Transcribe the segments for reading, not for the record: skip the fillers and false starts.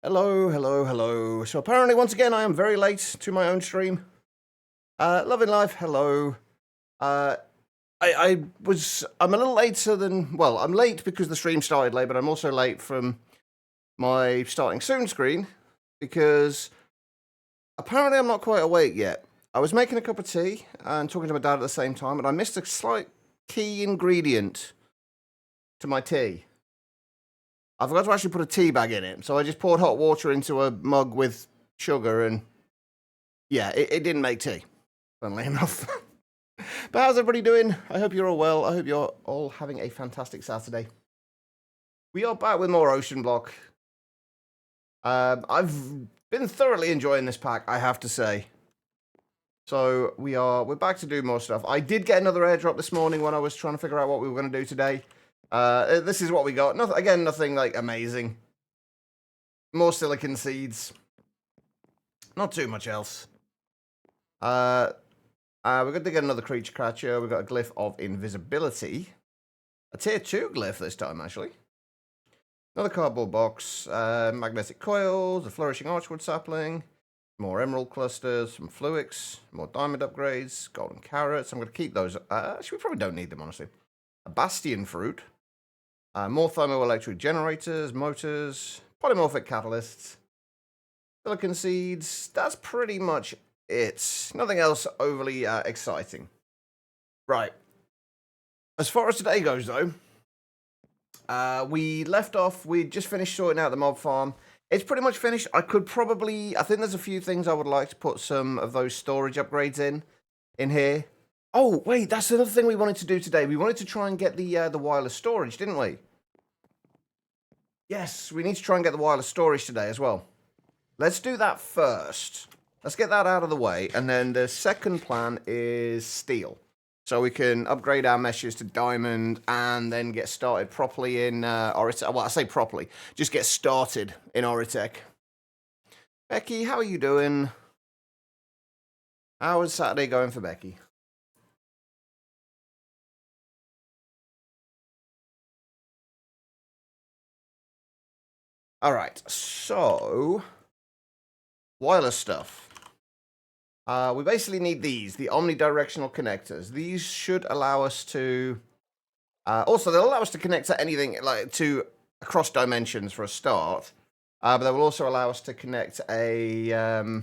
Hello, hello, hello. So apparently, once again, I am very late to my own stream. Loving life, hello. Uh, I'm a little later than, well, I'm late because the stream started late, but I'm also late from my starting soon screen because apparently I'm not quite awake yet. I was making a cup of tea and talking to my dad at the same time, and I missed a slight key ingredient to my tea. I forgot to actually put a tea bag in it, so I just poured hot water into a mug with sugar, and yeah, it didn't make tea, funnily enough. But how's everybody doing? I hope you're all well. I hope you're all having a fantastic Saturday. We are back with more Oceanblock. I've been thoroughly enjoying this pack, I have to say. So we're back to do more stuff. I did get another airdrop this morning when I was trying to figure out what we were going to do today. This is what we got. Nothing like amazing. More silicon seeds. Not too much else. We're going to get another creature catcher. We've got a glyph of invisibility. A tier 2 glyph this time, actually. Another cardboard box. Magnetic coils. A flourishing archwood sapling. More emerald clusters. Some fluix. More diamond upgrades. Golden carrots. I'm going to keep those. Actually, we probably don't need them, honestly. A bastion fruit. More thermoelectric generators. Motors. Polymorphic catalysts. Silicon seeds. That's pretty much it. Nothing else overly exciting. Right. As far as today goes, though, we left off. We just finished sorting out the mob farm. It's pretty much finished. I think there's a few things I would like to put some of those storage upgrades in here. Oh, wait, that's another thing we wanted to do today. We wanted to try and get the wireless storage, didn't we? Yes, we need to try and get the wireless storage today as well. Let's do that first. Let's get that out of the way. And then the second plan is steel. So we can upgrade our meshes to diamond and then get started properly in Oritech. Well, I say properly. Just get started in Oritech. Becky, how are you doing? How is Saturday going for Becky? All right, so wireless stuff. We basically need these, the omnidirectional connectors. These should allow us to... also, they'll allow us to connect to anything, like to across dimensions for a start. But they will also allow us to connect a...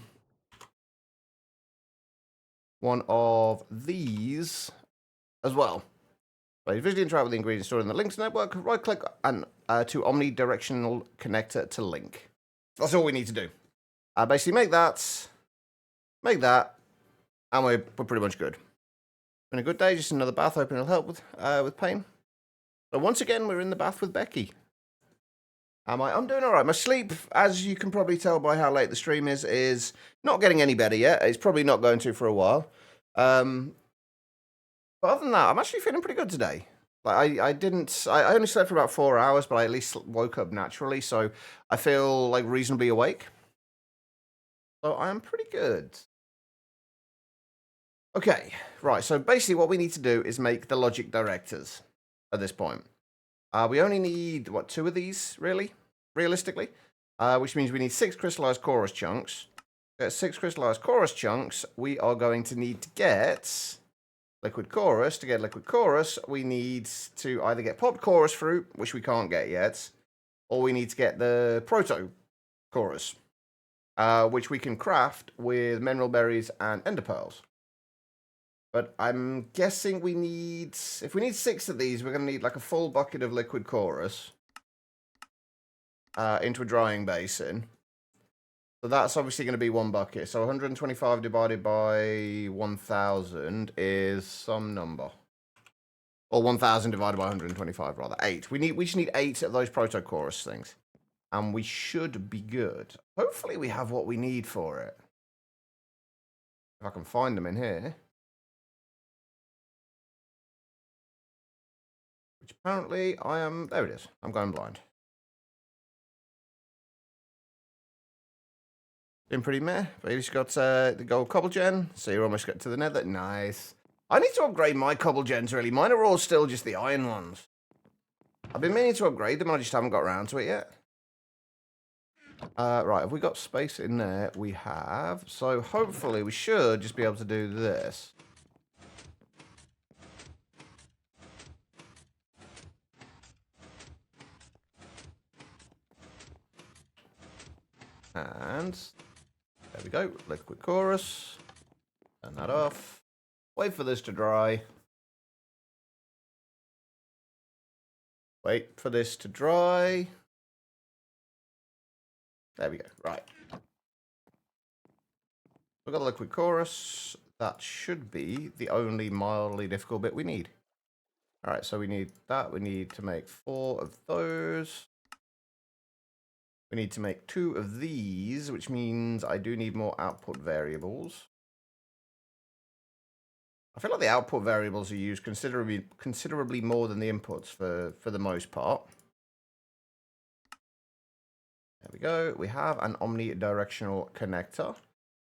one of these as well. So you visually interact with the ingredients stored in the links network. Right-click and to omnidirectional connector to link. That's all we need to do. Basically make that, and we're pretty much good. Been a good day, just another bath, hoping it'll help with pain. So once again, we're in the bath with Becky. I'm doing all right. My sleep, as you can probably tell by how late the stream is not getting any better yet. It's probably not going to for a while. But other than that, I'm actually feeling pretty good today. Like I only slept for about 4 hours, but I at least woke up naturally, so I feel like reasonably awake. So I am pretty good. Okay, right, so basically what we need to do is make the logic directors at this point. We only need, 2 of these, really? Realistically? Which means we need 6 crystallized chorus chunks. 6 crystallized chorus chunks, we are going to need to get liquid chorus. To get liquid chorus, we need to either get popped chorus fruit, which we can't get yet, or we need to get the proto chorus, which we can craft with mineral berries and ender pearls. But I'm guessing if we need 6 of these, we're going to need like a full bucket of liquid chorus into a drying basin. So that's obviously going to be 1 bucket. So 125 divided by 1,000 is some number. Or 1,000 divided by 125, rather. 8. We just need 8 of those proto chorus things. And we should be good. Hopefully we have what we need for it. If I can find them in here. Which apparently I am... There it is. I'm going blind. Been pretty meh, but you just got the gold cobble gen, so you're almost got to the nether. Nice. I need to upgrade my cobble gens, really. Mine are all still just the iron ones. I've been meaning to upgrade them, I just haven't got around to it yet. Right, have we got space in there? We have. So hopefully we should just be able to do this. And there we go. Liquid chorus. Turn that off. Wait for this to dry. Wait for this to dry. There we go. Right. We've got a liquid chorus. That should be the only mildly difficult bit we need. All right, so we need that. We need to make 4 of those. We need to make 2 of these, which means I do need more output variables. I feel like the output variables are used considerably more than the inputs for the most part. There we go. We have an omnidirectional connector,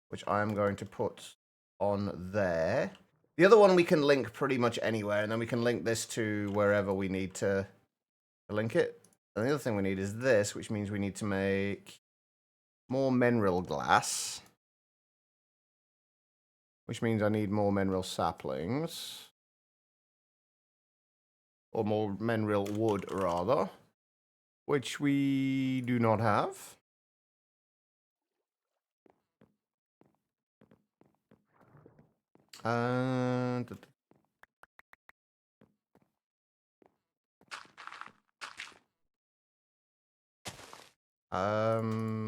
which I am going to put on there. The other one we can link pretty much anywhere, and then we can link this to wherever we need to link it. And the other thing we need is this, which means we need to make more mineral glass, which means I need more mineral saplings, or more mineral wood, rather, which we do not have. And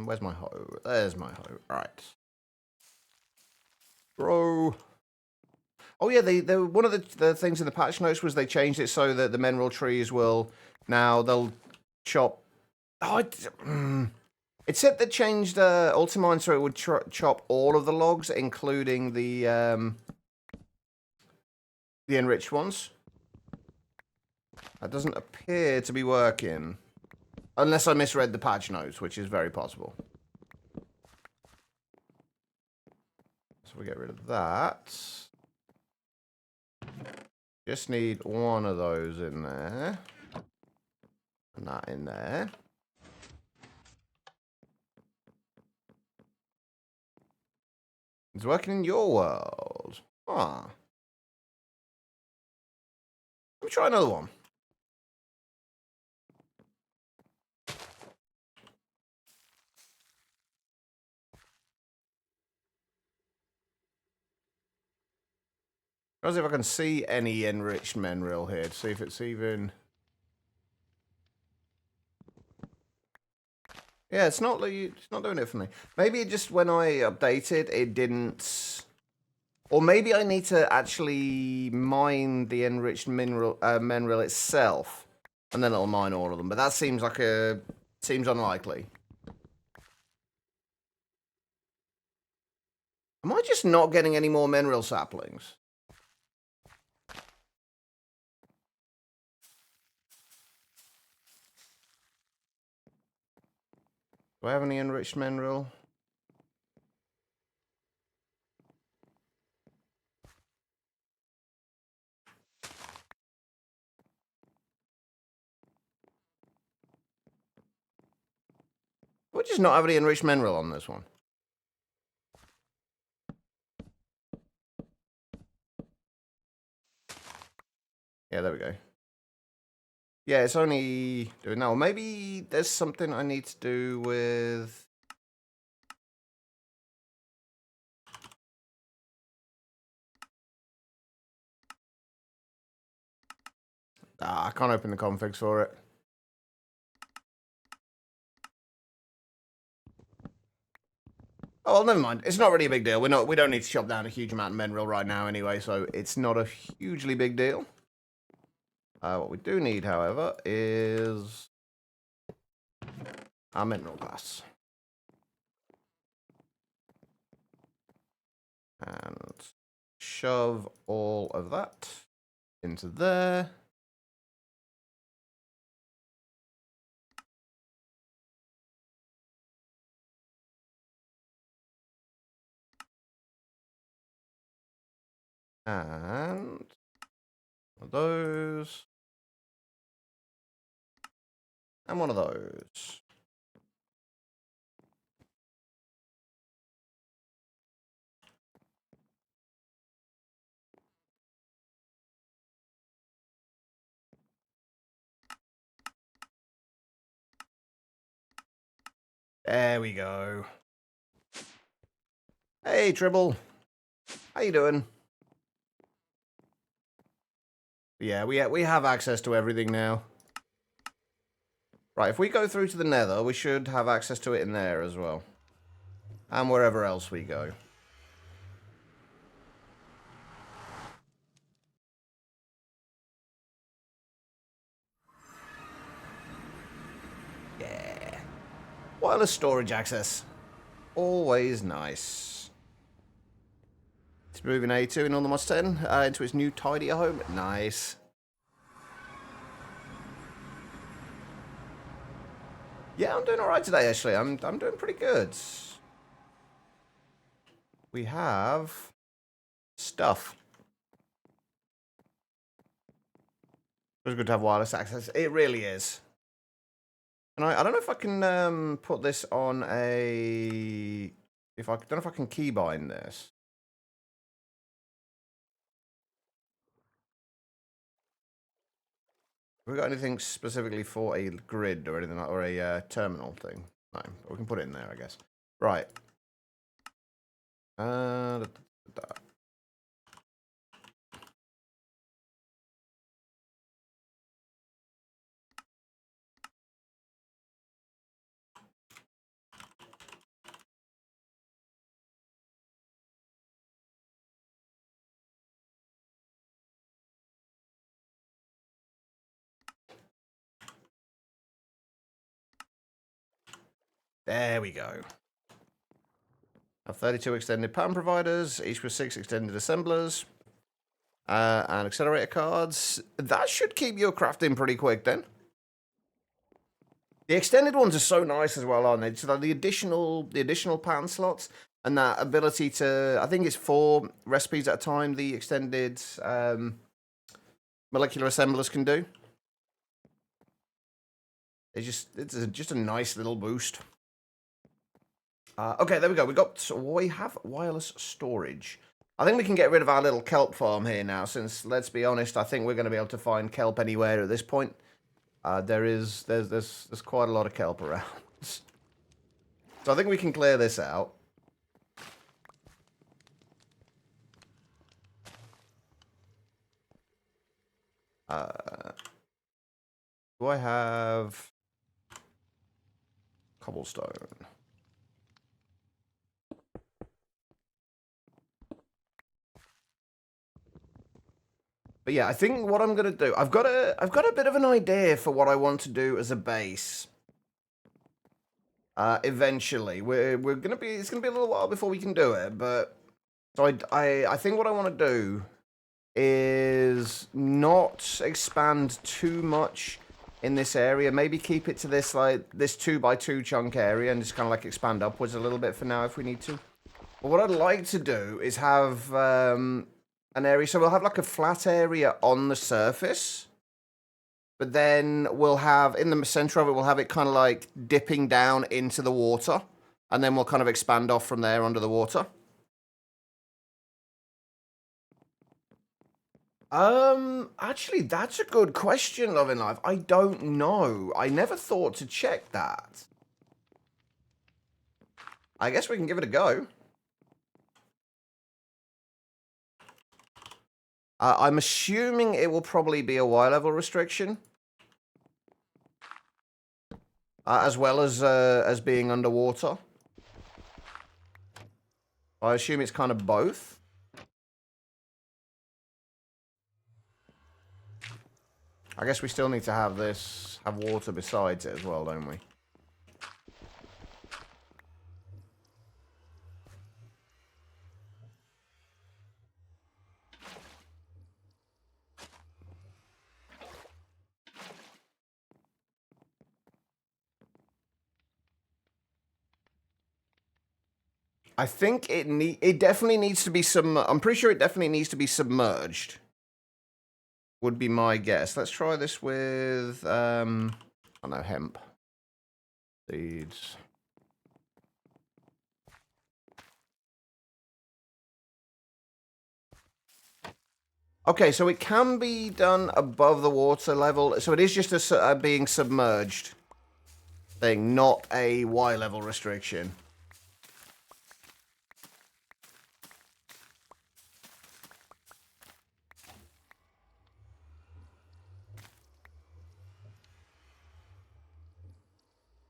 where's my hoe? There's my hoe. Right. Bro. Oh yeah, they one of the things in the patch notes was they changed it so that the mineral trees will now they'll chop. Oh, it said they changed Ultimine so it would chop all of the logs, including the enriched ones. That doesn't appear to be working, unless I misread the patch notes, which is very possible. So we get rid of that. Just need one of those in there. And that in there. It's working in your world. Ah. Let me try another one. Let's see if I can see any enriched mineral here to see if it's even... Yeah, it's not doing it for me. Maybe it just when I updated, it didn't... Or maybe I need to actually mine the enriched mineral itself, and then it'll mine all of them. But that seems like seems unlikely. Am I just not getting any more mineral saplings? Do I have any enriched mineral? We just not have any enriched mineral on this one. Yeah, there we go. Yeah, it's only doing now. Maybe there's something I need to do with... Ah, I can't open the configs for it. Oh, well, never mind. It's not really a big deal. We don't need to chop down a huge amount of mineral right now anyway, so it's not a hugely big deal. What we do need, however, is our mineral glass. And shove all of that into there. And one of those. And one of those. There we go. Hey, Tribble. How you doing? Yeah, we have access to everything now. Right, if we go through to the Nether, we should have access to it in there as well. And wherever else we go. Yeah. Wireless storage access. Always nice. It's moving A2 in on the Moss 10 into its new tidier home. Nice. Yeah, I'm doing alright today, actually. I'm doing pretty good. We have stuff. It's good to have wireless access. It really is. And I don't know if I can put this on a... I don't know if I can keybind this. Have we got anything specifically for a grid or anything like, or a terminal thing? No, but we can put it in there, I guess. Right. There we go. Have 32 extended pattern providers, each with 6 extended assemblers, and accelerator cards. That should keep your crafting pretty quick then. The extended ones are so nice as well, aren't they? So the additional pattern slots and that ability to, I think it's 4 recipes at a time. The extended molecular assemblers can do. It's just a nice little boost. Okay, there we go. We have wireless storage. I think we can get rid of our little kelp farm here now, since, let's be honest, I think we're going to be able to find kelp anywhere at this point. There's quite a lot of kelp around. So I think we can clear this out. Do I have cobblestone? But yeah, I think what I'm gonna do, I've got a bit of an idea for what I want to do as a base. Eventually, it's gonna be a little while before we can do it, but so I think what I want to do is not expand too much in this area. Maybe keep it to this 2x2 chunk area and just kind of like expand upwards a little bit for now if we need to. But what I'd like to do is have an area, so we'll have like a flat area on the surface, but then we'll have, in the center of it, we'll have it kind of like dipping down into the water, and then we'll kind of expand off from there under the water. Actually, that's a good question, Love in Life. I don't know. I never thought to check that. I guess we can give it a go. I'm assuming it will probably be a Y level restriction. As well as being underwater. I assume it's kind of both. I guess we still need to have water besides it as well, don't we? I think it definitely needs to be I'm pretty sure it definitely needs to be submerged. Would be my guess. Let's try this with I don't know, hemp seeds. Okay, so it can be done above the water level. So it is just being submerged. thing, not a Y level restriction.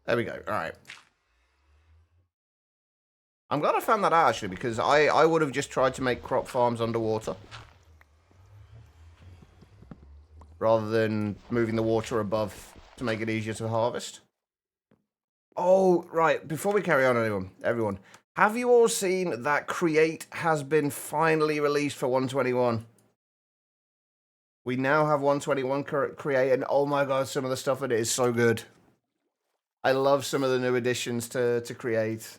There we go. All right. I'm glad I found that out, actually, because I would have just tried to make crop farms underwater. Rather than moving the water above to make it easier to harvest. Oh, right. Before we carry on, everyone, have you all seen that Create has been finally released for 121? We now have 121 Create, and oh my god, some of the stuff in it is so good. I love some of the new additions to Create.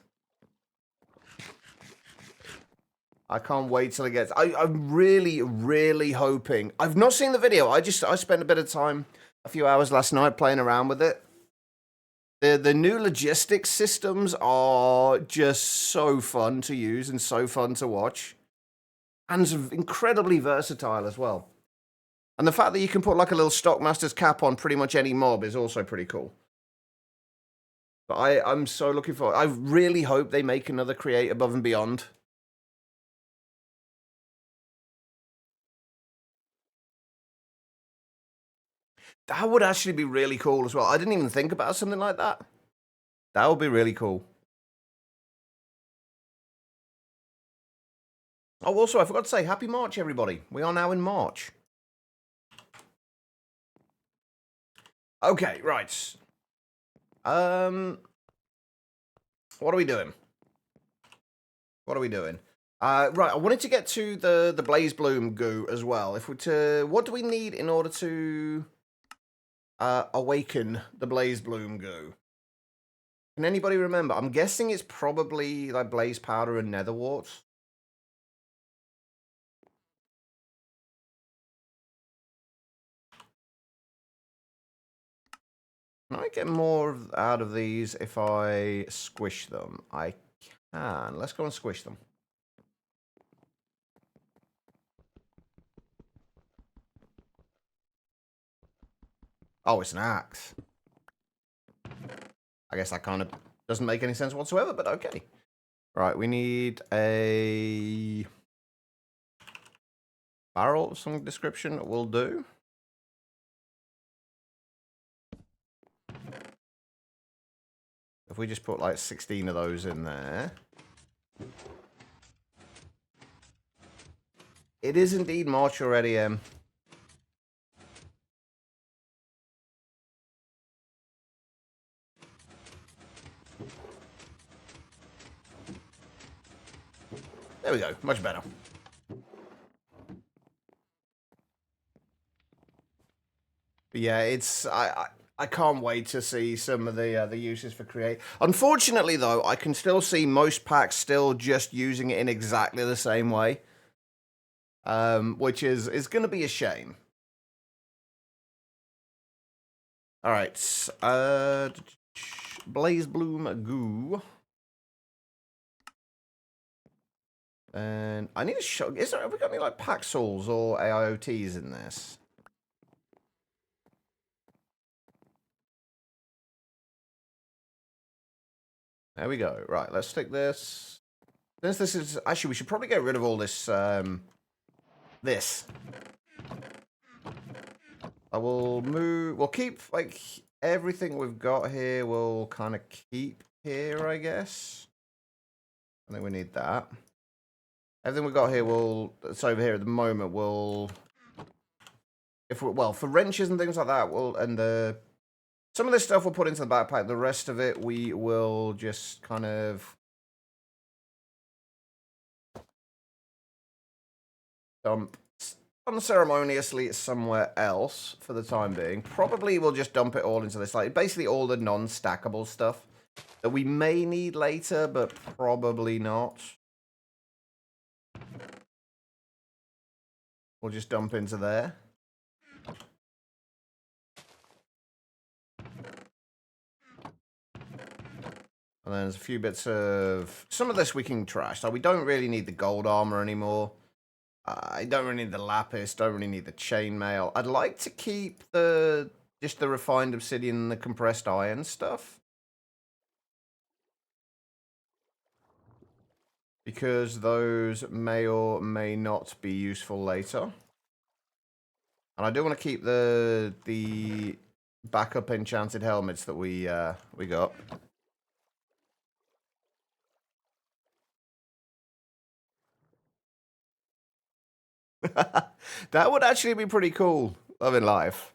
I can't wait till it gets... I'm really, really hoping... I've not seen the video. I spent a bit of time, a few hours last night playing around with it. The new logistics systems are just so fun to use and so fun to watch. And incredibly versatile as well. And the fact that you can put like a little Stockmaster's cap on pretty much any mob is also pretty cool. But I'm so looking forward... I really hope they make another Create Above and Beyond. That would actually be really cool as well. I didn't even think about something like that. That would be really cool. Oh, also, I forgot to say, Happy March, everybody. We are now in March. Okay, right. What are we doing? What are we doing? Right, I wanted to get to the Blaze Bloom goo as well. What do we need in order to awaken the Blaze Bloom goo? Can anybody remember? I'm guessing it's probably like Blaze Powder and Nether Warts. Can I get more out of these if I squish them? I can. Let's go and squish them. Oh, it's an axe. I guess that kind of doesn't make any sense whatsoever, but okay. Right, we need a barrel of some description. Will do. If we just put like 16 of those in there. It is indeed March already, There we go, much better. But yeah, it's I can't wait to see some of the uses for Create. Unfortunately, though, I can still see most packs still just using it in exactly the same way, which is going to be a shame. All right, Blaze Bloom goo. And I need to show... Have we got any, like, pack souls or AIOTs in this? There we go. Right, let's stick this. Since this is... Actually, we should probably get rid of all this, this. I will move... We'll keep, like, everything we've got here, we'll kind of keep here, I guess. I think we need that. Everything we've got here, it's over here at the moment, well, for wrenches and things like that, some of this stuff we'll put into the backpack. The rest of it, we will just kind of dump unceremoniously somewhere else for the time being. Probably we'll just dump it all into this, like, basically all the non-stackable stuff that we may need later, but probably not. We'll just dump into there. And then there's a few bits of... Some of this we can trash. Like, we don't really need the gold armor anymore. I don't really need the lapis. Don't really need the chainmail. I'd like to keep just the refined obsidian and the compressed iron stuff. because those may or may not be useful later. And I do want to keep the backup enchanted helmets that we got. That would actually be pretty cool, loving life.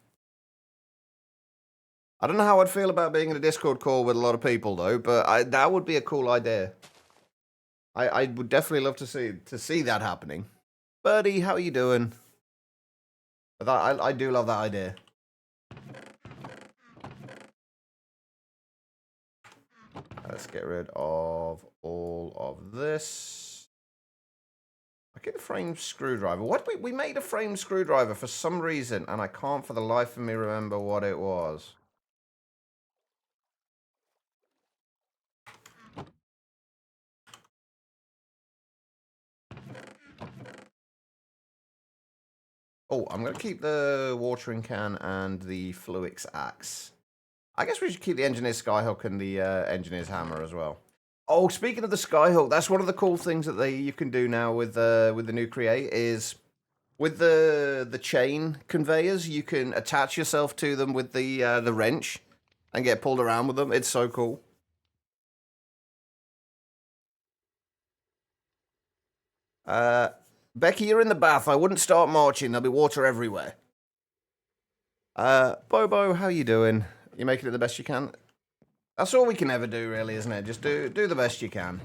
I don't know how I'd feel about being in a Discord call with a lot of people though, but that would be a cool idea. I would definitely love to see that happening. Birdie, how are you doing? I do love that idea. Let's get rid of all of this. I get a frame screwdriver. What we made a frame screwdriver for some reason, and I can't for the life of me remember what it was. Oh, I'm going to keep the watering can and the Fluix axe. I guess we should keep the engineer's skyhook and the engineer's hammer as well. Oh, speaking of the skyhook, that's one of the cool things that you can do now with the new create is with the chain conveyors, you can attach yourself to them with the wrench and get pulled around with them. It's so cool. Becky, you're in the bath. I wouldn't start marching. There'll be water everywhere. Bobo, how you doing? You making it the best you can? That's all we can ever do, really, isn't it? Just do the best you can.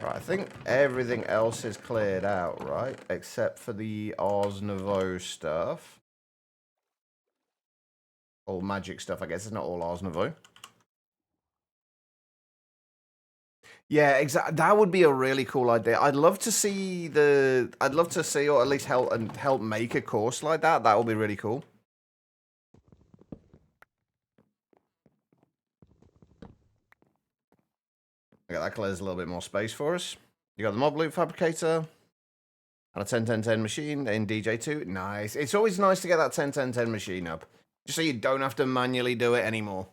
Right, I think everything else is cleared out, right? Except for the Ars Nouveau stuff. All magic stuff, I guess. It's not all Ars Nouveau. Yeah, exactly. That would be a really cool idea. I'd love to see, or at least help make a course like that. That would be really cool. Okay, that clears a little bit more space for us. You got the mob loot fabricator and a 10-10-10 machine in DJ2. Nice. It's always nice to get that 10-10-10 machine up, just so you don't have to manually do it anymore.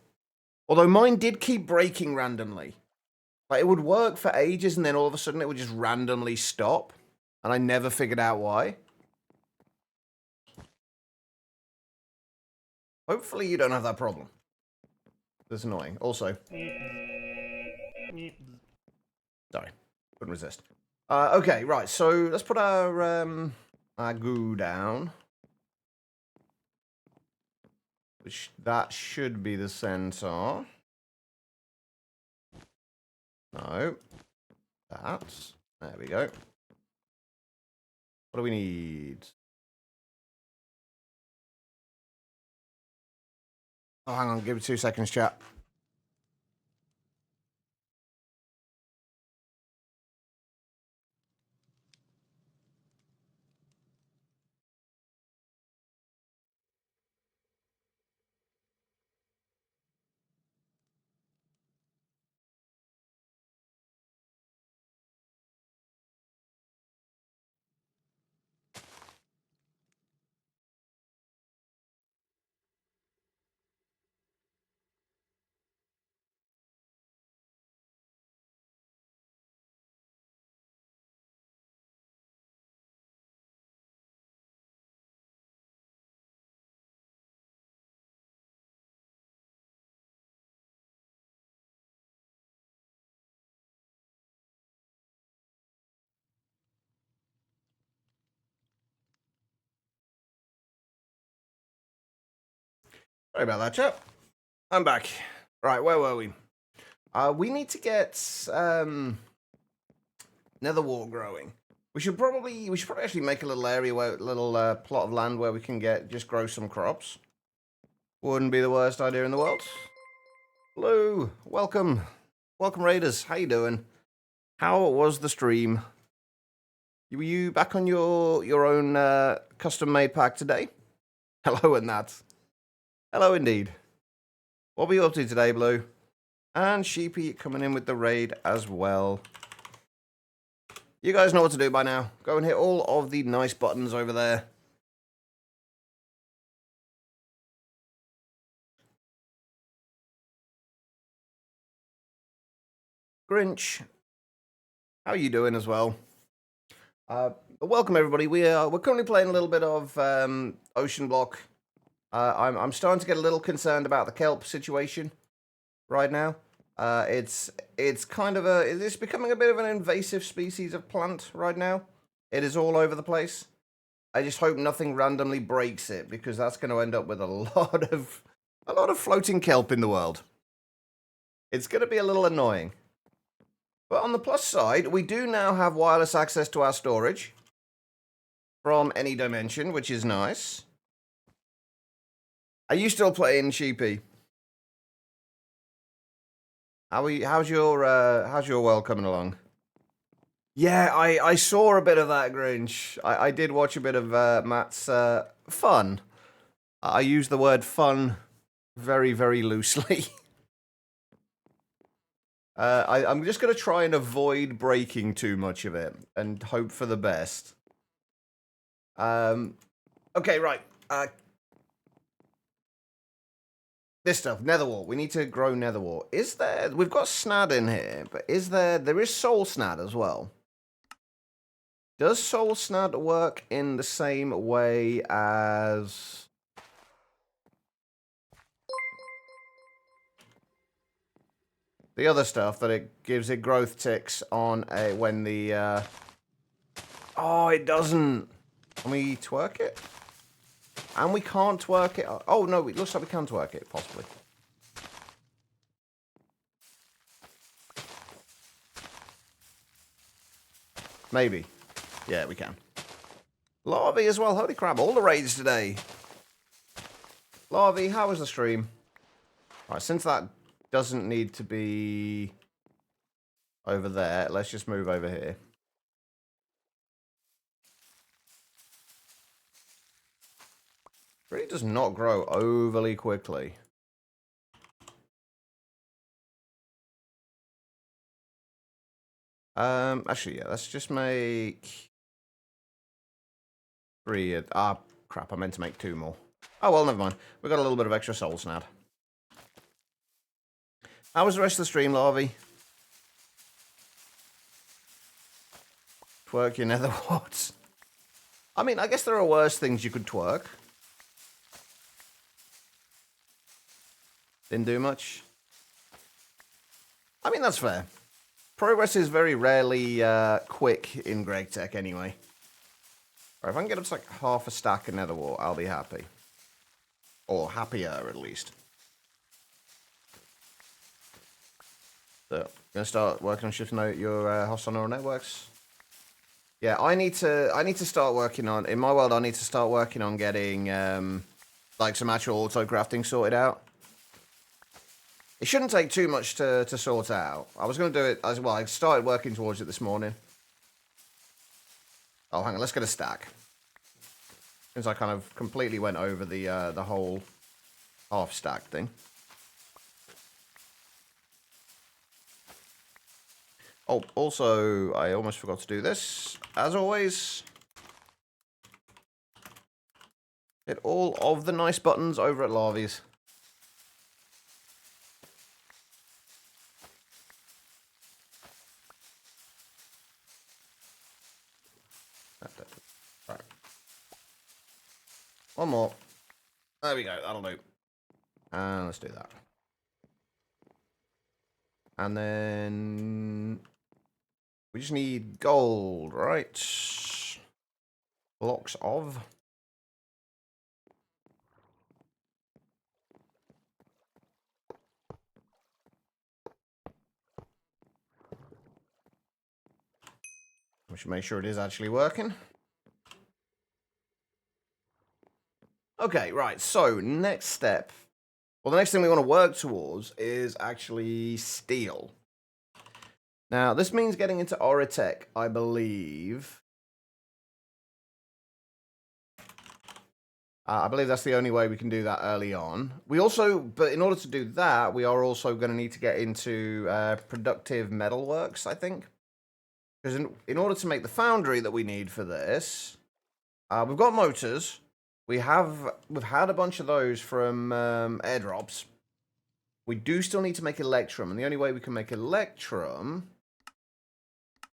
Although mine did keep breaking randomly. Like, it would work for ages, and then all of a sudden it would just randomly stop. And I never figured out why. Hopefully you don't have that problem. That's annoying. Also... Sorry. Couldn't resist. Okay, right. So, let's put our goo down. Which, that should be the center. No. That's... There we go. What do we need? Oh, hang on. Give me 2 seconds, chat. Sorry about that, chat. I'm back. Right, where were we? We need to get nether wart growing. We should probably actually make a little area plot of land where we can just grow some crops. Wouldn't be the worst idea in the world. Hello, welcome Raiders. How you doing? How was the stream? Were you back on your own custom made pack today? Hello, and that. Hello, indeed. What were you up to today, Blue? And Sheepy coming in with the raid as well. You guys know what to do by now. Go and hit all of the nice buttons over there. Grinch, how are you doing as well? Welcome everybody. We're currently playing a little bit of Oceanblock. I'm starting to get a little concerned about the kelp situation right now. It's becoming a bit of an invasive species of plant right now. It is all over the place. I just hope nothing randomly breaks it, because that's going to end up with a lot of floating kelp in the world. It's going to be a little annoying. But on the plus side, we do now have wireless access to our storage from any dimension, which is nice. Are you still playing Sheepy? How's your world coming along? Yeah, I saw a bit of that, Grinch. I did watch a bit of Matt's fun. I use the word fun very, very loosely. I'm just going to try and avoid breaking too much of it and hope for the best. Okay, right. This stuff, netherwort. We need to grow netherwort. We've got snad in here, but there is soul snad as well. Does soul snad work in the same way as the other stuff, that it gives it growth ticks on when the oh, it doesn't. Can we twerk it? And we can't twerk it. Oh no, it looks like we can twerk it, possibly. Maybe. Yeah, we can. Larvae as well. Holy crap, all the raids today. Larvae, how was the stream? Alright, since that doesn't need to be over there, let's just move over here. Really does not grow overly quickly. Actually, yeah, let's just make 3. Crap, I meant to make 2 more. Oh, well, never mind. We got a little bit of extra soul snad. How was the rest of the stream, Larvae? Twerk your netherworts. I mean, I guess there are worse things you could twerk. Didn't do much. I mean, that's fair. Progress is very rarely quick in Greg Tech anyway. Right, if I can get up to like half a stack of netherwort, I'll be happy. Or happier, at least. So, gonna start working on shifting out your hostile neural networks. Yeah, I need to start working on, in my world, I need to start working on getting like some actual auto crafting sorted out. It shouldn't take too much to sort out. I was going to do it as well. I started working towards it this morning. Oh, hang on. Let's get a stack. Since I kind of completely went over the whole half stack thing. Oh, also, I almost forgot to do this. As always, hit all of the nice buttons over at Larvae's. Right. One more. There we go. That'll do. And let's do that. And then we just need gold, right? Blocks of. We should make sure it is actually working. Okay, right, so next step. Well, the next thing we want to work towards is actually steel. Now, this means getting into Oritech, I believe. I believe that's the only way we can do that early on. But in order to do that, we are also going to need to get into productive metalworks, I think. Because in order to make the foundry that we need for this, we've got motors. We've had a bunch of those from airdrops. We do still need to make Electrum, and the only way we can make Electrum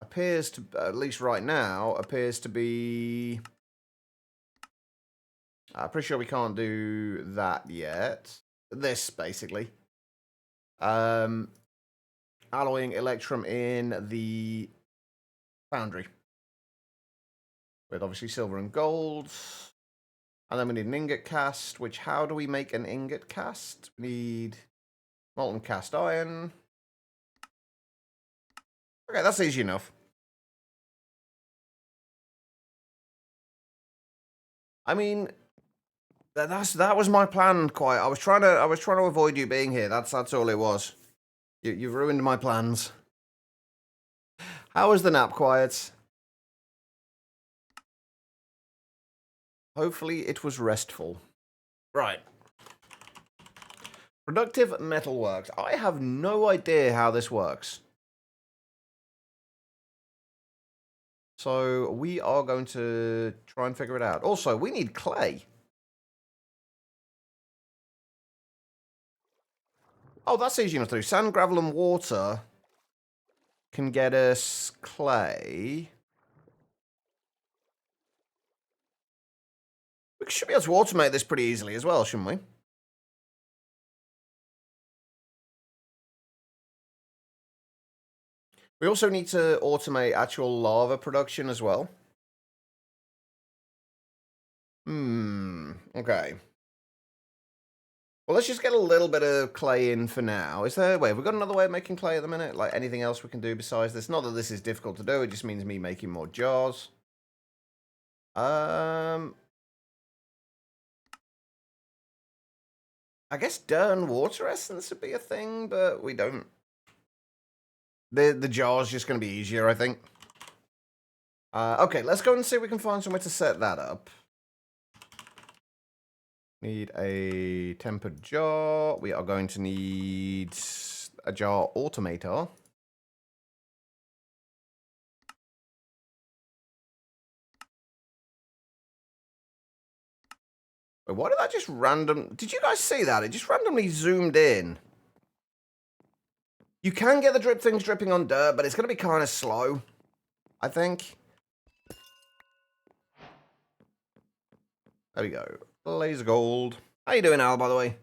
appears to, at least right now, appears to be... I'm pretty sure we can't do that yet. This, basically. Alloying Electrum in the foundry. With obviously silver and gold. And then we need an ingot cast, which how do we make an ingot cast? We need molten cast iron. Okay, that's easy enough. I mean, that was my plan. Quite. I was trying to avoid you being here. That's all it was. You've ruined my plans. How was the nap, Quiet? Hopefully it was restful. Right. Productive metalworks. I have no idea how this works. So we are going to try and figure it out. Also, we need clay. Oh, that's easy enough to do. Sand, gravel, and water can get us clay. We should be able to automate this pretty easily as well, shouldn't we? We also need to automate actual lava production as well. Okay. Well, let's just get a little bit of clay in for now. Is there... Wait, have we got another way of making clay at the minute? Like, anything else we can do besides this? Not that this is difficult to do, it just means me making more jars. I guess Dern water essence would be a thing, but we don't... The jar's just going to be easier, I think. Okay, let's go and see if we can find somewhere to set that up. Need a tempered jar. We are going to need a jar automator. Wait, why did that just random... Did you guys see that? It just randomly zoomed in. You can get the drip things dripping on dirt, but it's going to be kind of slow, I think. There we go. Laser gold. How you doing, Al, by the way?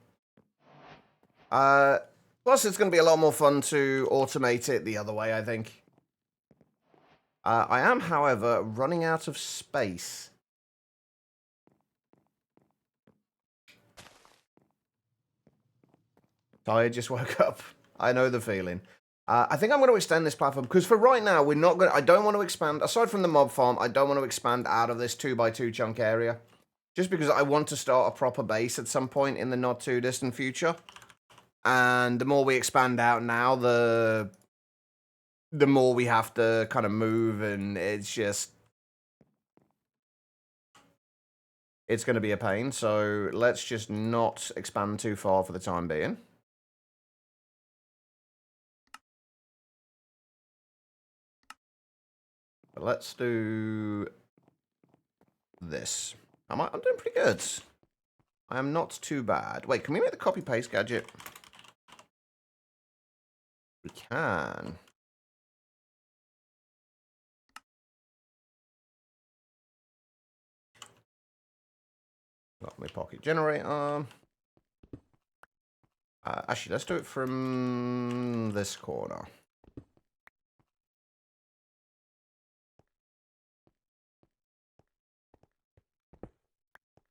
Plus, it's going to be a lot more fun to automate it the other way, I think. I am, however, running out of space. I just woke up. I know the feeling. I think I'm going to extend this platform, because for right now, we're not going to... I don't want to expand... Aside from the mob farm, I don't want to expand out of this 2x2 chunk area. Just because I want to start a proper base at some point in the not too distant future. And the more we expand out now, the more we have to kind of move, and it's just... It's going to be a pain, so let's just not expand too far for the time being. But let's do this. I'm doing pretty good. I am not too bad. Wait, can we make the copy-paste gadget? We can. Got my pocket generator. Actually, let's do it from this corner.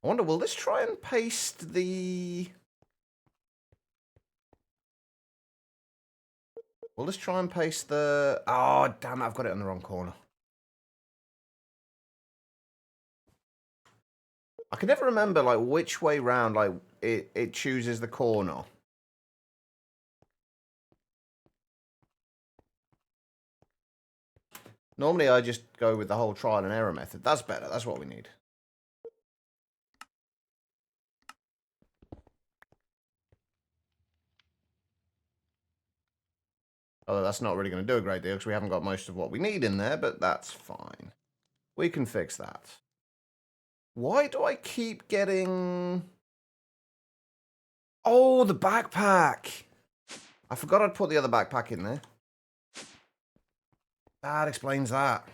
I wonder, will this try and paste the... Will this try and paste the... Oh, damn it, I've got it in the wrong corner. I can never remember, like, which way round, like, it chooses the corner. Normally, I just go with the whole trial and error method. That's better. That's what we need. Although that's not really going to do a great deal because we haven't got most of what we need in there, but that's fine. We can fix that. Why do I keep getting... Oh, the backpack! I forgot I'd put the other backpack in there. That explains that.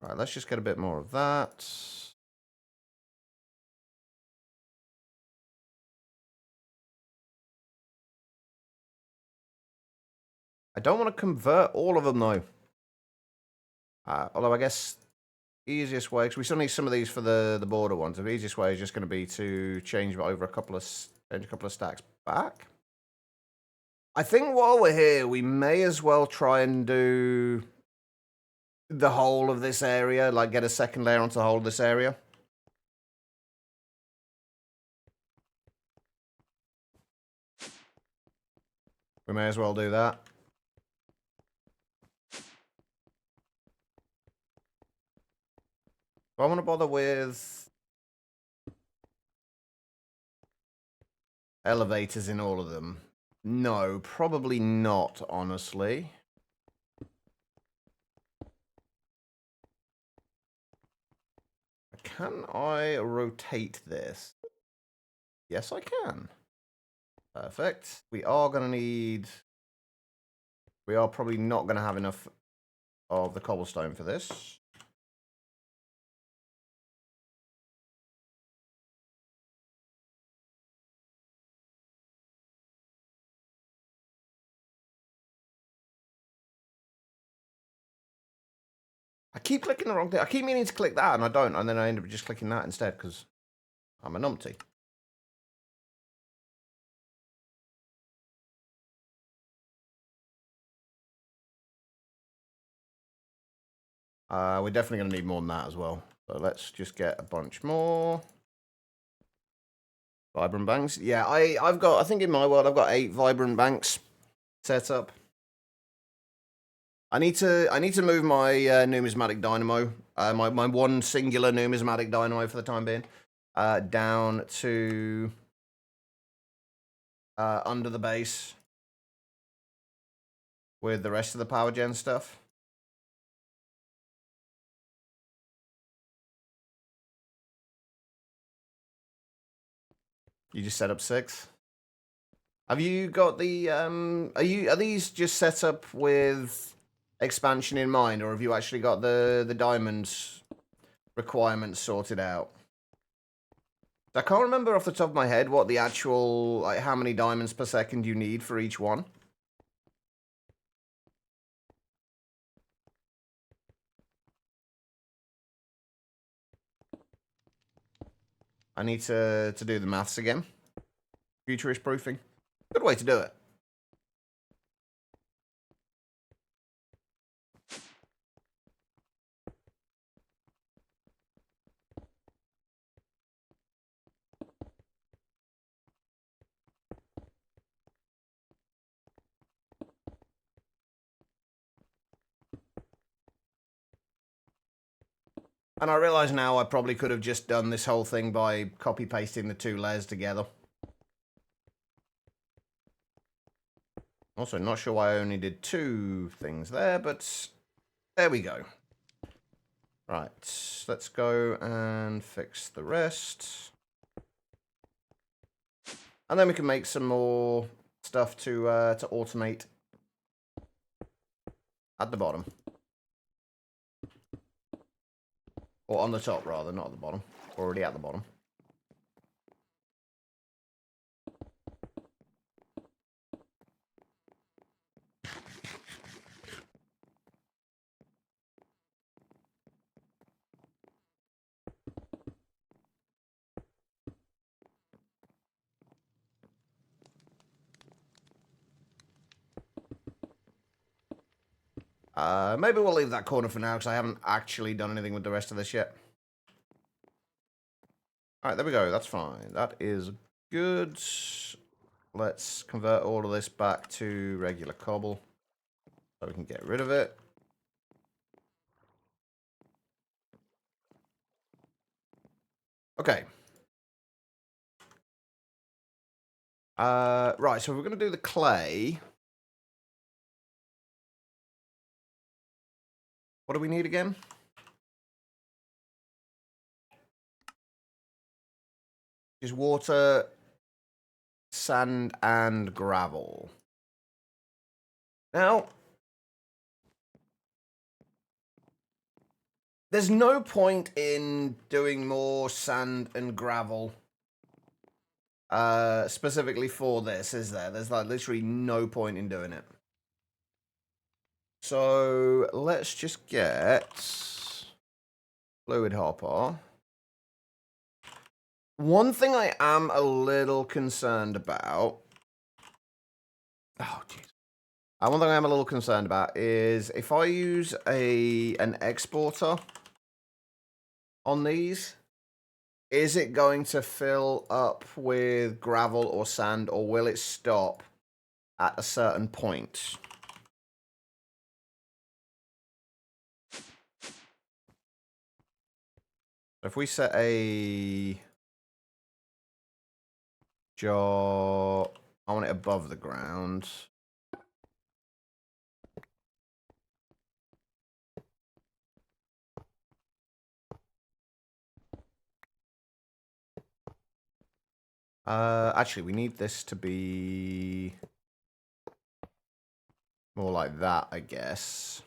Right, let's just get a bit more of that. I don't want to convert all of them, though. Although I guess the easiest way, because we still need some of these for the border ones. The easiest way is just going to be to change over change a couple of stacks back. I think while we're here, we may as well try and do the whole of this area, like get a second layer onto the whole of this area. We may as well do that. Do I want to bother with elevators in all of them? No, probably not, honestly. Can I rotate this? Yes, I can. Perfect. We are going to need... We are probably not going to have enough of the cobblestone for this. I keep clicking the wrong thing. I keep meaning to click that, and I don't, and then I end up just clicking that instead, because I'm a numpty. We're definitely going to need more than that as well. So let's just get a bunch more. Vibrant banks. Yeah, I've got, I think in my world, I've got 8 vibrant banks set up. I need to move my numismatic dynamo, my one singular numismatic dynamo for the time being, down to under the base with the rest of the power gen stuff. You just set up 6. Have you got the are these just set up with expansion in mind, or have you actually got the diamonds requirements sorted out? I can't remember off the top of my head what the actual, like, how many diamonds per second you need for each one. I need to do the maths again. Futurist proofing. Good way to do it. And I realise now I probably could have just done this whole thing by copy-pasting the 2 layers together. Also, not sure why I only did 2 things there, but there we go. Right, let's go and fix the rest. And then we can make some more stuff to automate at the bottom. Or on the top, rather, not at the bottom. Already at the bottom. Maybe we'll leave that corner for now, because I haven't actually done anything with the rest of this yet. Alright, there we go. That's fine. That is good. Let's convert all of this back to regular cobble, so we can get rid of it. Okay. Right, so we're going to do the clay. What do we need again? Just water, sand, and gravel. Now, there's no point in doing more sand and gravel specifically for this, is there? There's like literally no point in doing it. So let's just get fluid hopper. One thing I am a little concerned about. Oh, jeez. One thing I am a little concerned about is if I use an exporter on these, is it going to fill up with gravel or sand, or will it stop at a certain point? If we set a jar, I want it above the ground. Actually, we need this to be more like that, I guess.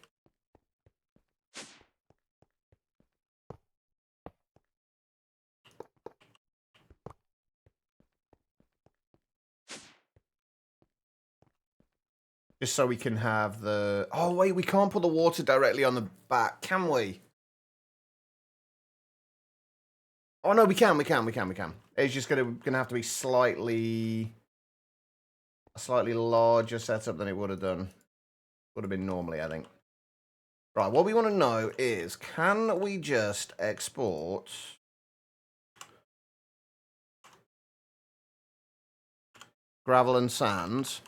Just so we can have the... Oh, wait, we can't put the water directly on the back, can we? Oh, no, we can. It's just gonna have to be a slightly larger setup than it would have done. Would have been normally, I think. Right, what we want to know is, can we just export gravel and sand?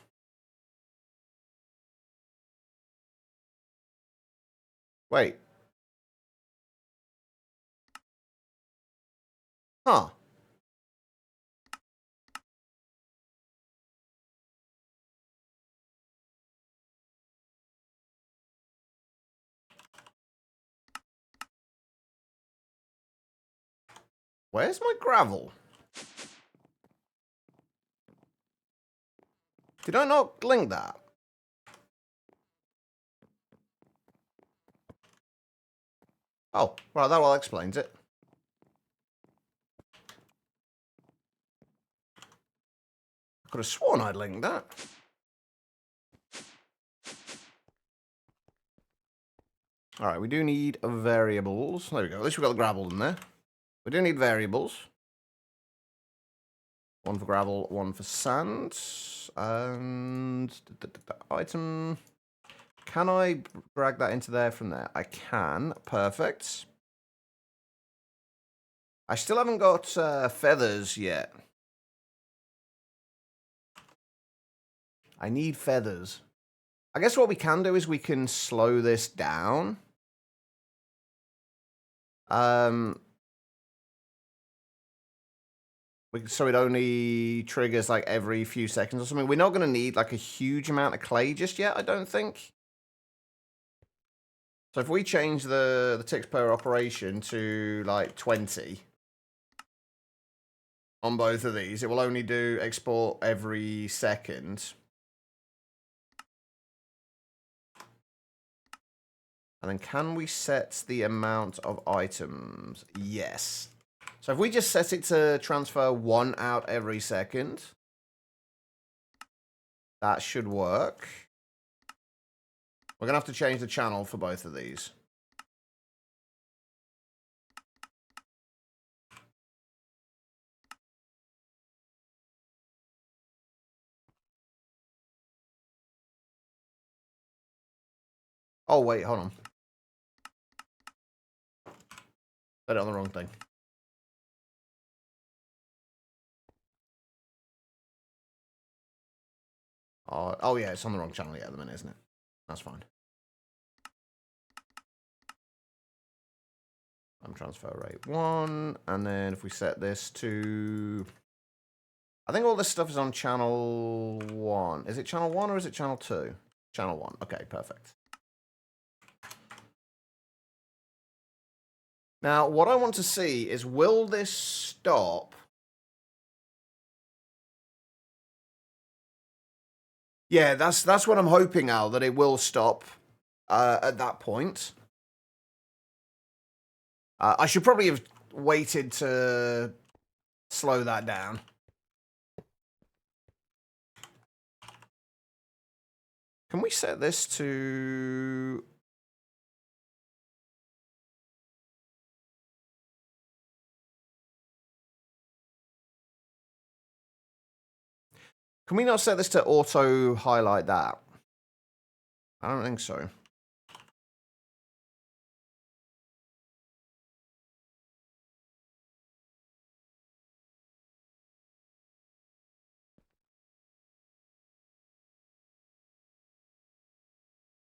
Wait. Huh. Where's my gravel? Did I not link that? Oh, right, that well explains it. I could have sworn I'd linked that. Alright, we do need variables. There we go. At least we've got the gravel in there. We do need variables. One for gravel, one for sand. And the item. Can I drag that into there from there? I can. Perfect. I still haven't got feathers yet. I need feathers. I guess what we can do is we can slow this down. So it only triggers like every few seconds or something. We're not going to need like a huge amount of clay just yet, I don't think. So if we change the ticks per operation to like 20 on both of these, it will only do export every second. And then can we set the amount of items? Yes. So if we just set it to transfer 1 out every second, that should work. We're going to have to change the channel for both of these. Oh, wait, hold on. Put it on the wrong thing. Oh, yeah, it's on the wrong channel at the minute, isn't it? That's fine. Transfer rate 1, and then if we set this to... I think all this stuff is on channel 1. Is it channel 1 or is it channel 2? Channel 1. Okay, perfect. Now, what I want to see is, will this stop Yeah, that's what I'm hoping, Al, that it will stop at that point. I should probably have waited to slow that down. Can we set this to... Can we not set this to auto highlight that? I don't think so.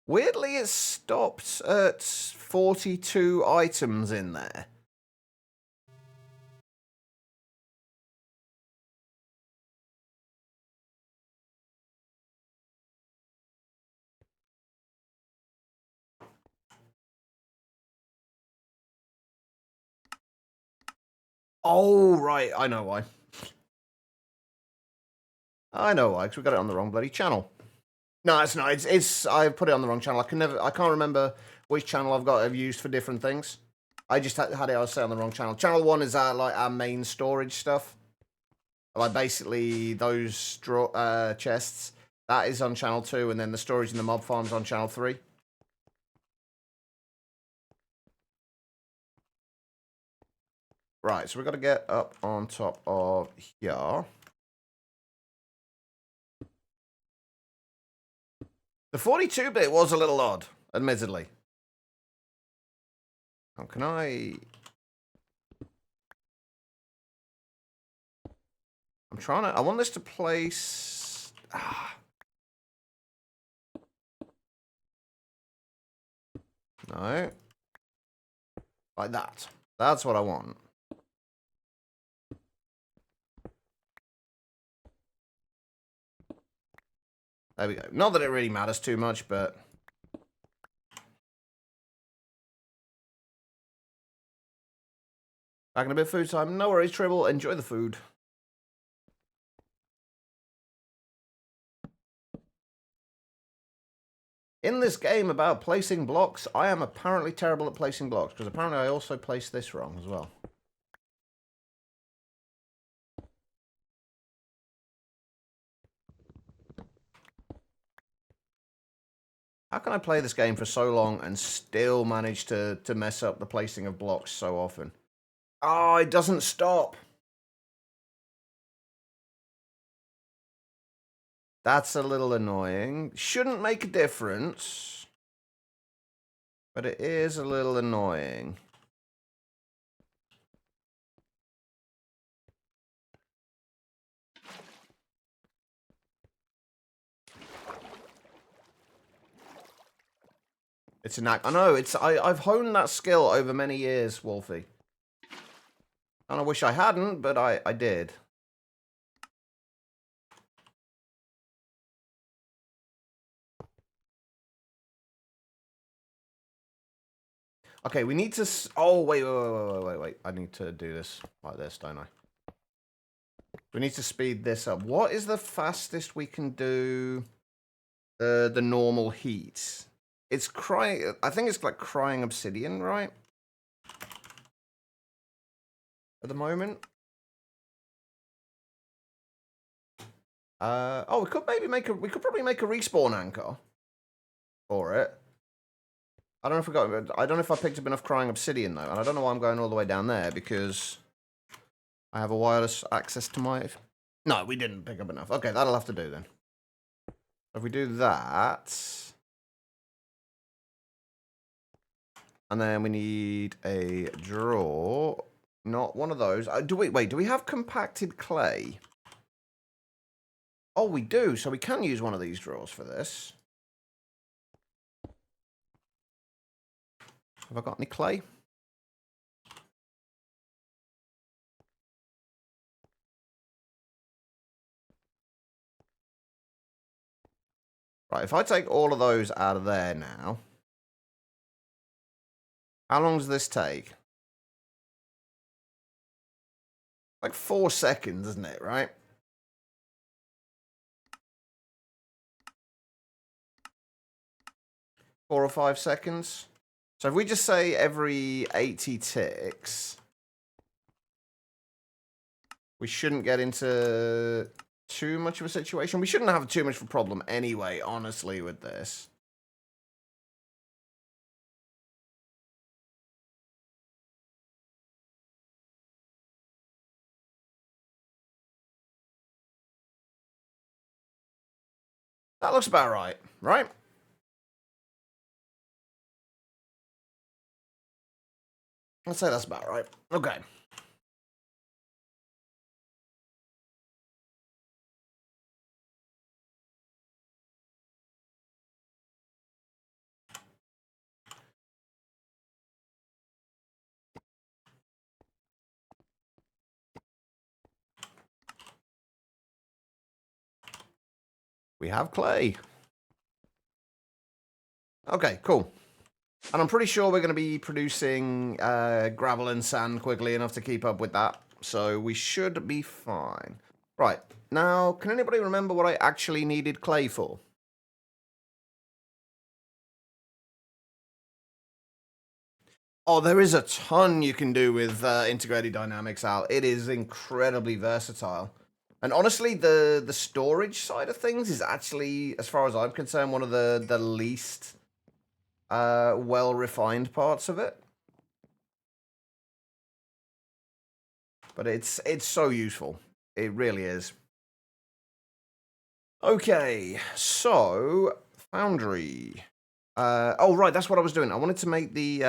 Weirdly, it stopped at 42 items in there. Oh, right. I know why. I know why, because we got it on the wrong bloody channel. No, it's not. It's I put it on the wrong channel. I can't remember which channel I've used for different things. I just had it, I was on the wrong channel. Channel 1 is like our main storage stuff. Like basically those chests. That is on channel 2, and then the storage in the mob farm's on channel 3. Right, so we've got to get up on top of here. The 42-bit was a little odd, admittedly. Oh, can I... I'm trying to... I want this to place... No. Like that. That's what I want. There we go. Not that it really matters too much, but... Back in a bit of food time. No worries, Tribble. Enjoy the food. In this game about placing blocks, I am apparently terrible at placing blocks, because apparently I also placed this wrong as well. How can I play this game for so long and still manage to mess up the placing of blocks so often? Oh, it doesn't stop. That's a little annoying. Shouldn't make a difference. But it is a little annoying. It's a knack. I know, I've honed that skill over many years, Wolfie. And I wish I hadn't, but I did. Okay, we need to... Oh, wait. I need to do this like this, don't I? We need to speed this up. What is the fastest we can do the normal heat? It's crying... I think it's like crying obsidian, right? At the moment. Oh, we could maybe make a... We could probably make a respawn anchor for it. I don't know if I picked up enough crying obsidian, though. And I don't know why I'm going all the way down there, because I have a wireless access to my... No, we didn't pick up enough. Okay, that'll have to do, then. If we do that... And then we need a drawer. Not one of those. Do we have compacted clay? Oh, we do. So we can use one of these drawers for this. Have I got any clay? Right, if I take all of those out of there now... How long does this take? Like 4 seconds, isn't it, right? 4 or 5 seconds. So if we just say every 80 ticks, we shouldn't get into too much of a situation. We shouldn't have too much of a problem anyway, honestly, with this. That looks about right, right? I'd say that's about right. Okay. We have clay. Okay, cool. And I'm pretty sure we're going to be producing gravel and sand quickly enough to keep up with that. So we should be fine. Right. Now, can anybody remember what I actually needed clay for? Oh, there is a ton you can do with integrated dynamics, Al. It is incredibly versatile. And honestly, the storage side of things is actually, as far as I'm concerned, one of the least well-refined parts of it. But it's so useful. It really is. Okay, so Foundry. Oh, right, that's what I was doing. I wanted to make the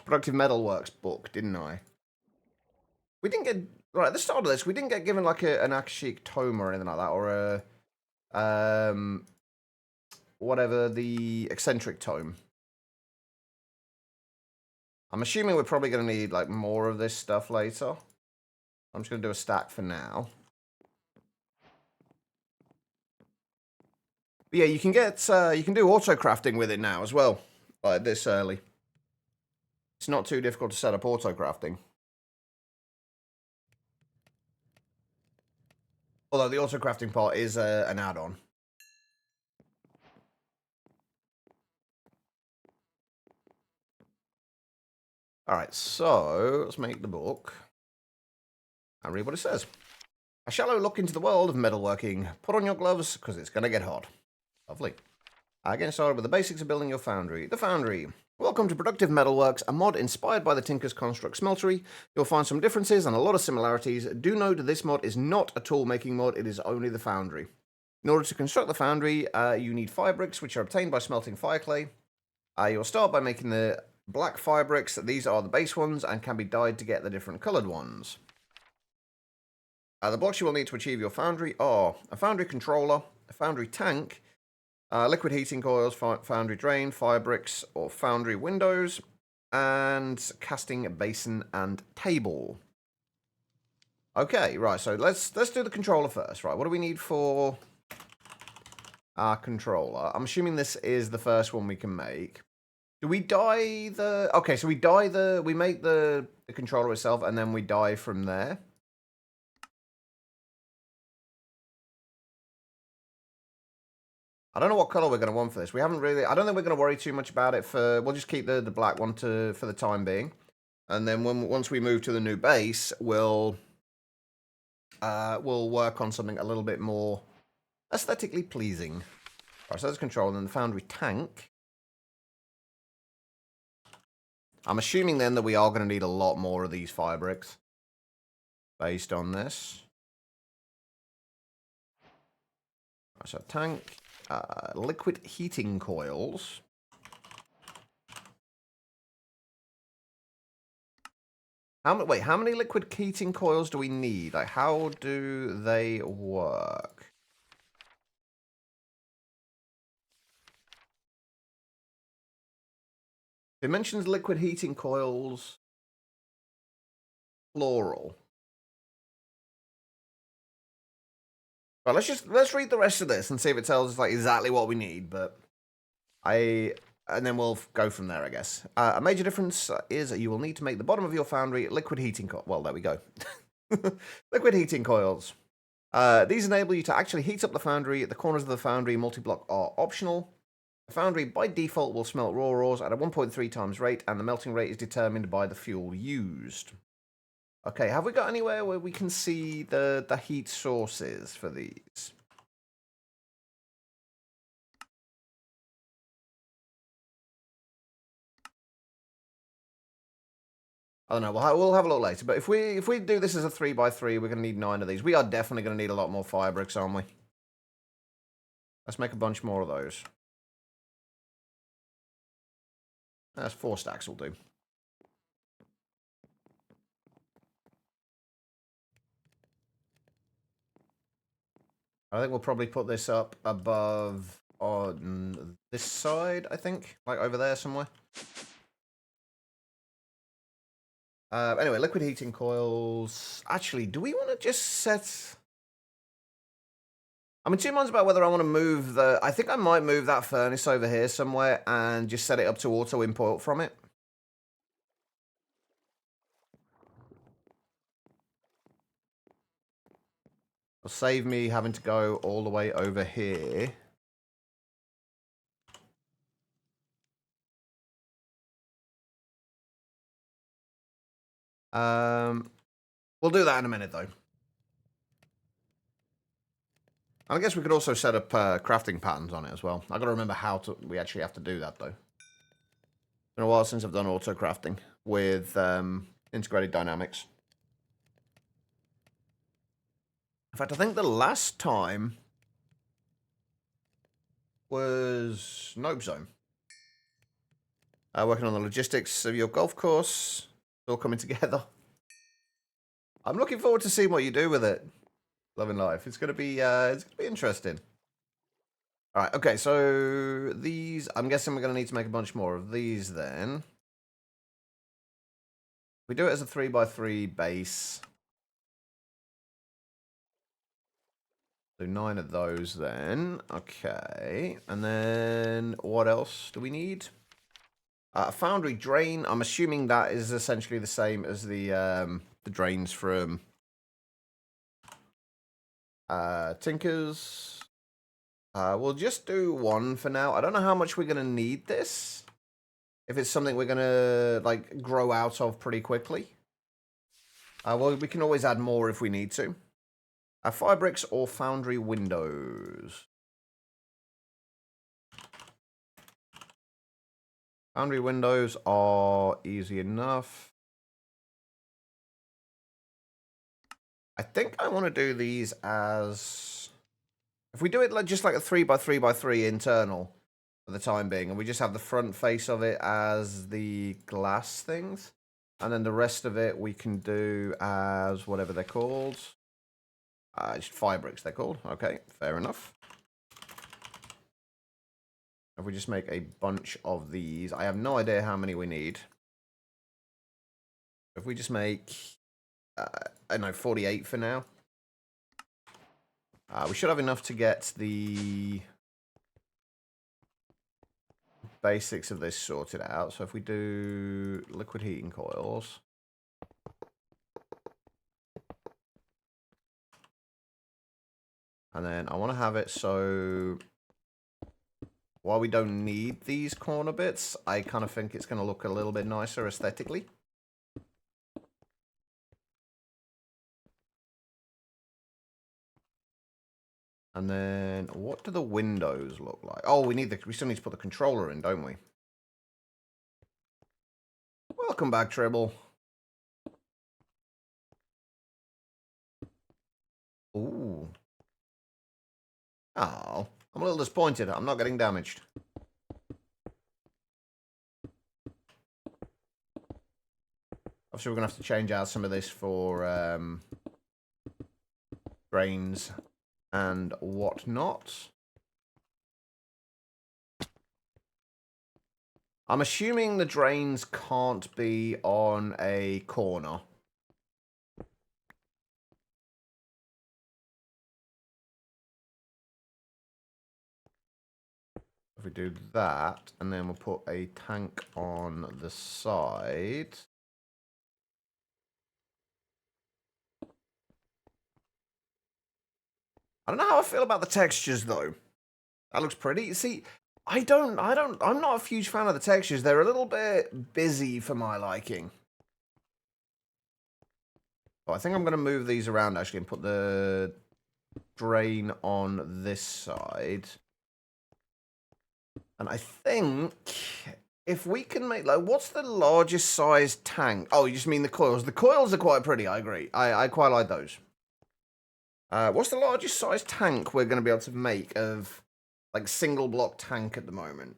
Productive Metalworks book, didn't I? We didn't get... Right, at the start of this, we didn't get given, like, an Akashic Tome or anything like that, or a... whatever, the Eccentric Tome. I'm assuming we're probably going to need, like, more of this stuff later. I'm just going to do a stack for now. But yeah, you can get, you can do auto-crafting with it now as well, like this early. It's not too difficult to set up auto-crafting. Although the auto-crafting part is an add-on. Alright, so let's make the book. And read what it says. A shallow look into the world of metalworking. Put on your gloves, because it's going to get hot. Lovely. Getting started with the basics of building your foundry. The Foundry. Welcome to Productive Metalworks, a mod inspired by the Tinker's Construct Smeltery. You'll find some differences and a lot of similarities. Do note this mod is not a tool-making mod, it is only the Foundry. In order to construct the Foundry, you need fire bricks, which are obtained by smelting fire clay. You'll start by making the black fire bricks. These are the base ones and can be dyed to get the different coloured ones. The blocks you will need to achieve your Foundry are a Foundry controller, a Foundry tank, liquid heating coils, foundry drain, fire bricks or foundry windows, and casting basin and table. Okay, right, so let's do the controller first. Right, what do we need for our controller? I'm assuming this is the first one we can make. Do we dye the... Okay, so we dye the... We make the controller itself, and then we dye from there. I don't know what color we're going to want for this. We haven't really... I don't think we're going to worry too much about it for... We'll just keep the black one for the time being. And then once we move to the new base, we'll work on something a little bit more aesthetically pleasing. All right, so that's control. And then the Foundry tank. I'm assuming then that we are going to need a lot more of these fire bricks based on this. All right, so tank. Liquid heating coils. How many liquid heating coils do we need? Like, how do they work? It mentions liquid heating coils, plural. Well, let's read the rest of this and see if it tells us like exactly what we need. But and then we'll go from there, I guess. A major difference is that you will need to make the bottom of your foundry liquid heating coil. Well, there we go. Liquid heating coils. These enable you to actually heat up the foundry. The corners of the foundry multi-block are optional. The foundry by default will smelt raw ores at a 1.3 times rate, and the melting rate is determined by the fuel used. Okay, have we got anywhere where we can see the heat sources for these? I don't know. We'll have a look later. But if we do this as a 3x3, we're going to need 9 of these. We are definitely going to need a lot more fire bricks, aren't we? Let's make a bunch more of those. That's 4 stacks will do. I think we'll probably put this up above on this side, I think. Like over there somewhere. Anyway, liquid heating coils. Actually, do we want to just set... I'm in 2 minds about whether I want to move the... I think I might move that furnace over here somewhere and just set it up to auto import from it. It'll save me having to go all the way over here. We'll do that in a minute, though. And I guess we could also set up crafting patterns on it as well. I've got to remember how we actually have to do that, though. It's been a while since I've done auto crafting with integrated dynamics. In fact, I think the last time was Nope Zone. Working on the logistics of your golf course. It's all coming together. I'm looking forward to seeing what you do with it. Loving life. It's gonna be interesting. All right. Okay. So these, I'm guessing we're gonna need to make a bunch more of these. Then we do it as a 3x3 base. So 9 of those then. Okay. And then what else do we need? A foundry drain. I'm assuming that is essentially the same as the drains from Tinker's. We'll just do 1 for now. I don't know how much we're going to need this. If it's something we're going to like grow out of pretty quickly. Well, we can always add more if we need to. Fire bricks or foundry windows. Foundry windows are easy enough. I think I want to do these as... If we do it like just like a 3x3x3 internal for the time being, and we just have the front face of it as the glass things, and then the rest of it we can do as whatever they're called. Just fire bricks they're called. Okay, fair enough. If we just make a bunch of these, I have no idea how many we need. If we just make, I don't know, 48 for now. We should have enough to get the basics of this sorted out. So if we do liquid heating coils. And then I want to have it so while we don't need these corner bits, I kind of think it's going to look a little bit nicer aesthetically. And then what do the windows look like? Oh, we still need to put the controller in, don't we? Welcome back, Tribble. Ooh. Oh, I'm a little disappointed. I'm not getting damaged. Obviously, we're going to have to change out some of this for drains and whatnot. I'm assuming the drains can't be on a corner. If we do that, and then we'll put a tank on the side. I don't know how I feel about the textures, though. That looks pretty. See, I'm not a huge fan of the textures. They're a little bit busy for my liking. Oh, I think I'm going to move these around, actually, and put the drain on this side. And I think if we can make, like, what's the largest size tank? Oh, you just mean the coils. The coils are quite pretty, I agree. I quite like those. What's the largest size tank we're going to be able to make of, like, single block tank at the moment?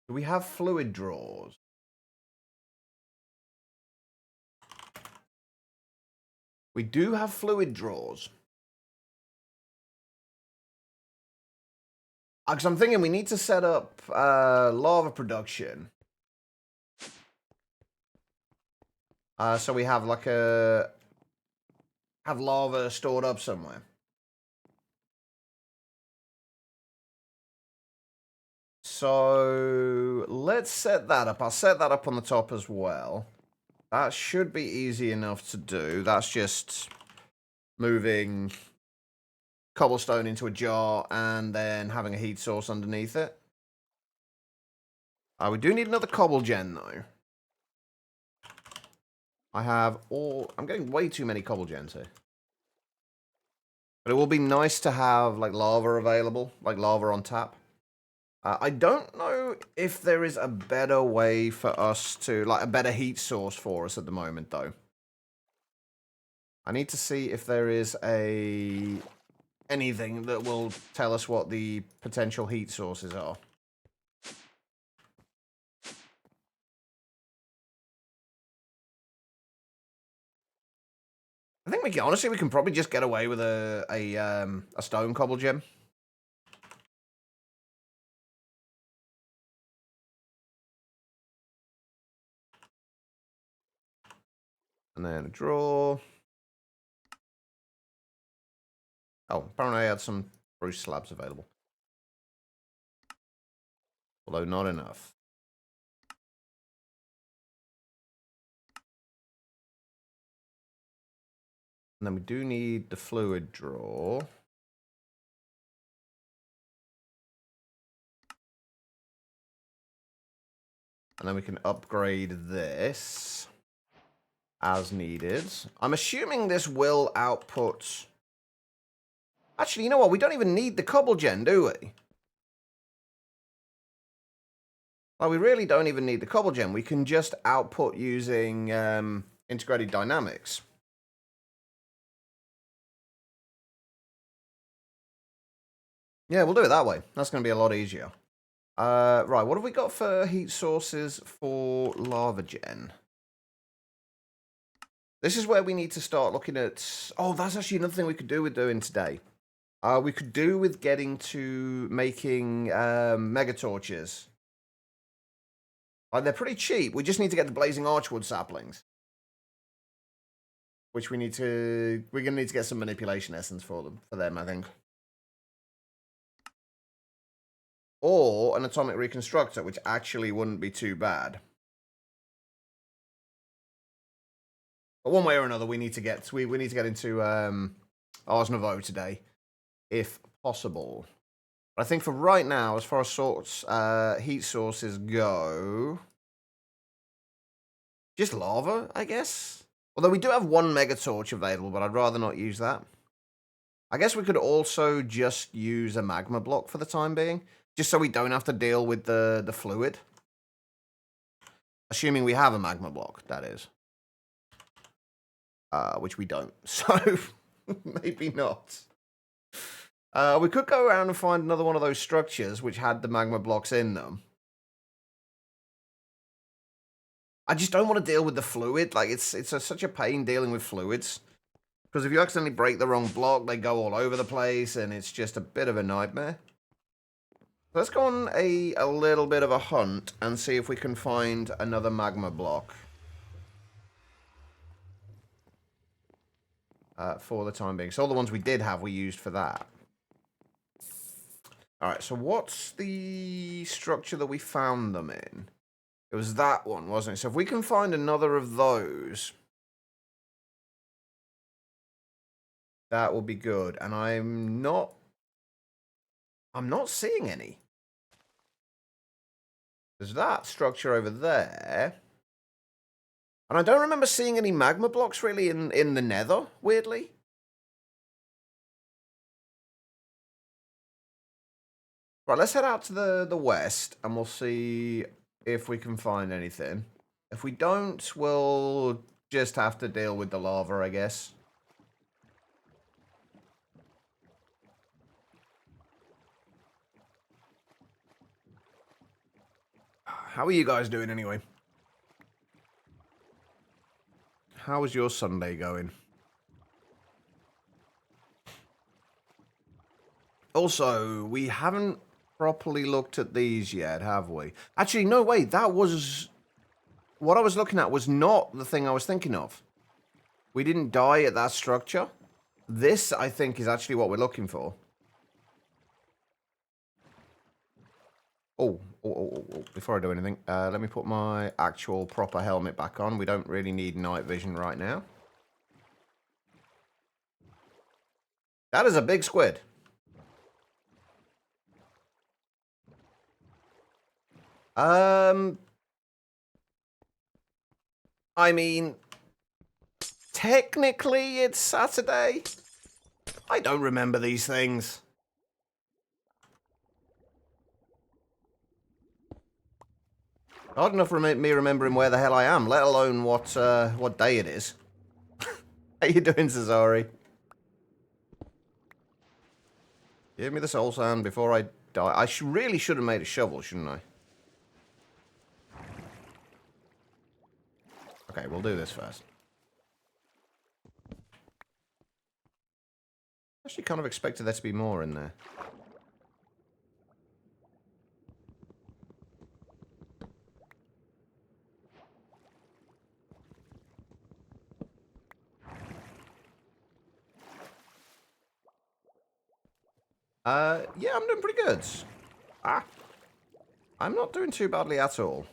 Do we have fluid drawers? We do have fluid drawers. Because I'm thinking we need to set up lava production. So we have like have lava stored up somewhere. So let's set that up. I'll set that up on the top as well. That should be easy enough to do. That's just moving cobblestone into a jar and then having a heat source underneath it. We do need another cobble gen though. I'm getting way too many cobble gens here. But it will be nice to have like lava available, like lava on tap. I don't know if there is a better way for us to, like a better heat source for us at the moment though. I need to see if there is anything that will tell us what the potential heat sources are. I think honestly, we can probably just get away with a stone cobble gem. And then a drawer. Oh, apparently I had some spruce slabs available. Although not enough. And then we do need the fluid drawer. And then we can upgrade this as needed. I'm assuming this will output... Actually, you know what? We don't even need the cobble gen, do we? Like, we really don't even need the cobble gem. We can just output using integrated dynamics. Yeah, we'll do it that way. That's going to be a lot easier. Right, what have we got for heat sources for lava gen? This is where we need to start looking at... Oh, that's actually another thing we could do with doing today. We could do with getting to making mega torches. They're pretty cheap. We just need to get the blazing archwood saplings. Which we're going to need to get some manipulation essence for them, I think. Or an atomic reconstructor, which actually wouldn't be too bad. But one way or another, we need to get into Ars Nouveau today, if possible. But I think for right now, as far as heat sources go, just lava, I guess. Although we do have one mega torch available, but I'd rather not use that. I guess we could also just use a magma block for the time being, just so we don't have to deal with the fluid. Assuming we have a magma block, that is. Which we don't, so maybe not. We could go around and find another one of those structures which had the magma blocks in them. I just don't want to deal with the fluid. Like, it's such a pain dealing with fluids. Because if you accidentally break the wrong block, they go all over the place, and it's just a bit of a nightmare. Let's go on a little bit of a hunt and see if we can find another magma block. For the time being. So all the ones we did have, we used for that. Alright, so what's the structure that we found them in? It was that one, wasn't it? So if we can find another of those... That will be good. And I'm not seeing any. There's that structure over there. And I don't remember seeing any magma blocks really in the nether, weirdly. Right, let's head out to the west and we'll see if we can find anything. If we don't, we'll just have to deal with the lava, I guess. How are you guys doing anyway? How is your Sunday going? Also, we haven't properly looked at these yet, have we? Actually, no, wait, that was... What I was looking at was not the thing I was thinking of. We didn't die at that structure. This, I think, is actually what we're looking for. Oh, before I do anything, let me put my actual proper helmet back on. We don't really need night vision right now. That is a big squid. I mean, technically it's Saturday. I don't remember these things. Hard enough for me remembering where the hell I am, let alone what day it is. How you doing, Cesari? Give me the soul sand before I die. I really should have made a shovel, shouldn't I? Okay, we'll do this first. Actually kind of expected there to be more in there. Yeah, I'm doing pretty good. I'm not doing too badly at all.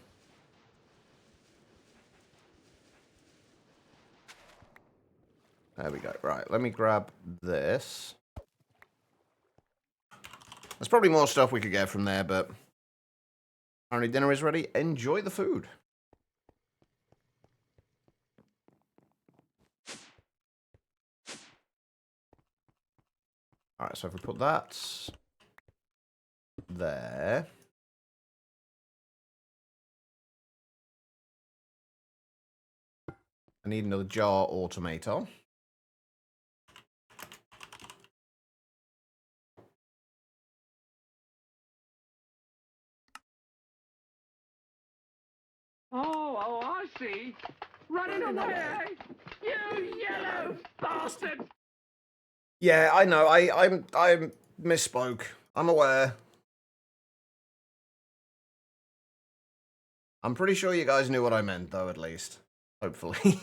There we go. Right, let me grab this. There's probably more stuff we could get from there, but... Apparently dinner is ready. Enjoy the food. Alright, so if we put that... there... I need another jar automator. Oh, I see. Running away, you yellow bastard! Yeah, I know. I misspoke. I'm aware. I'm pretty sure you guys knew what I meant, though, at least. Hopefully.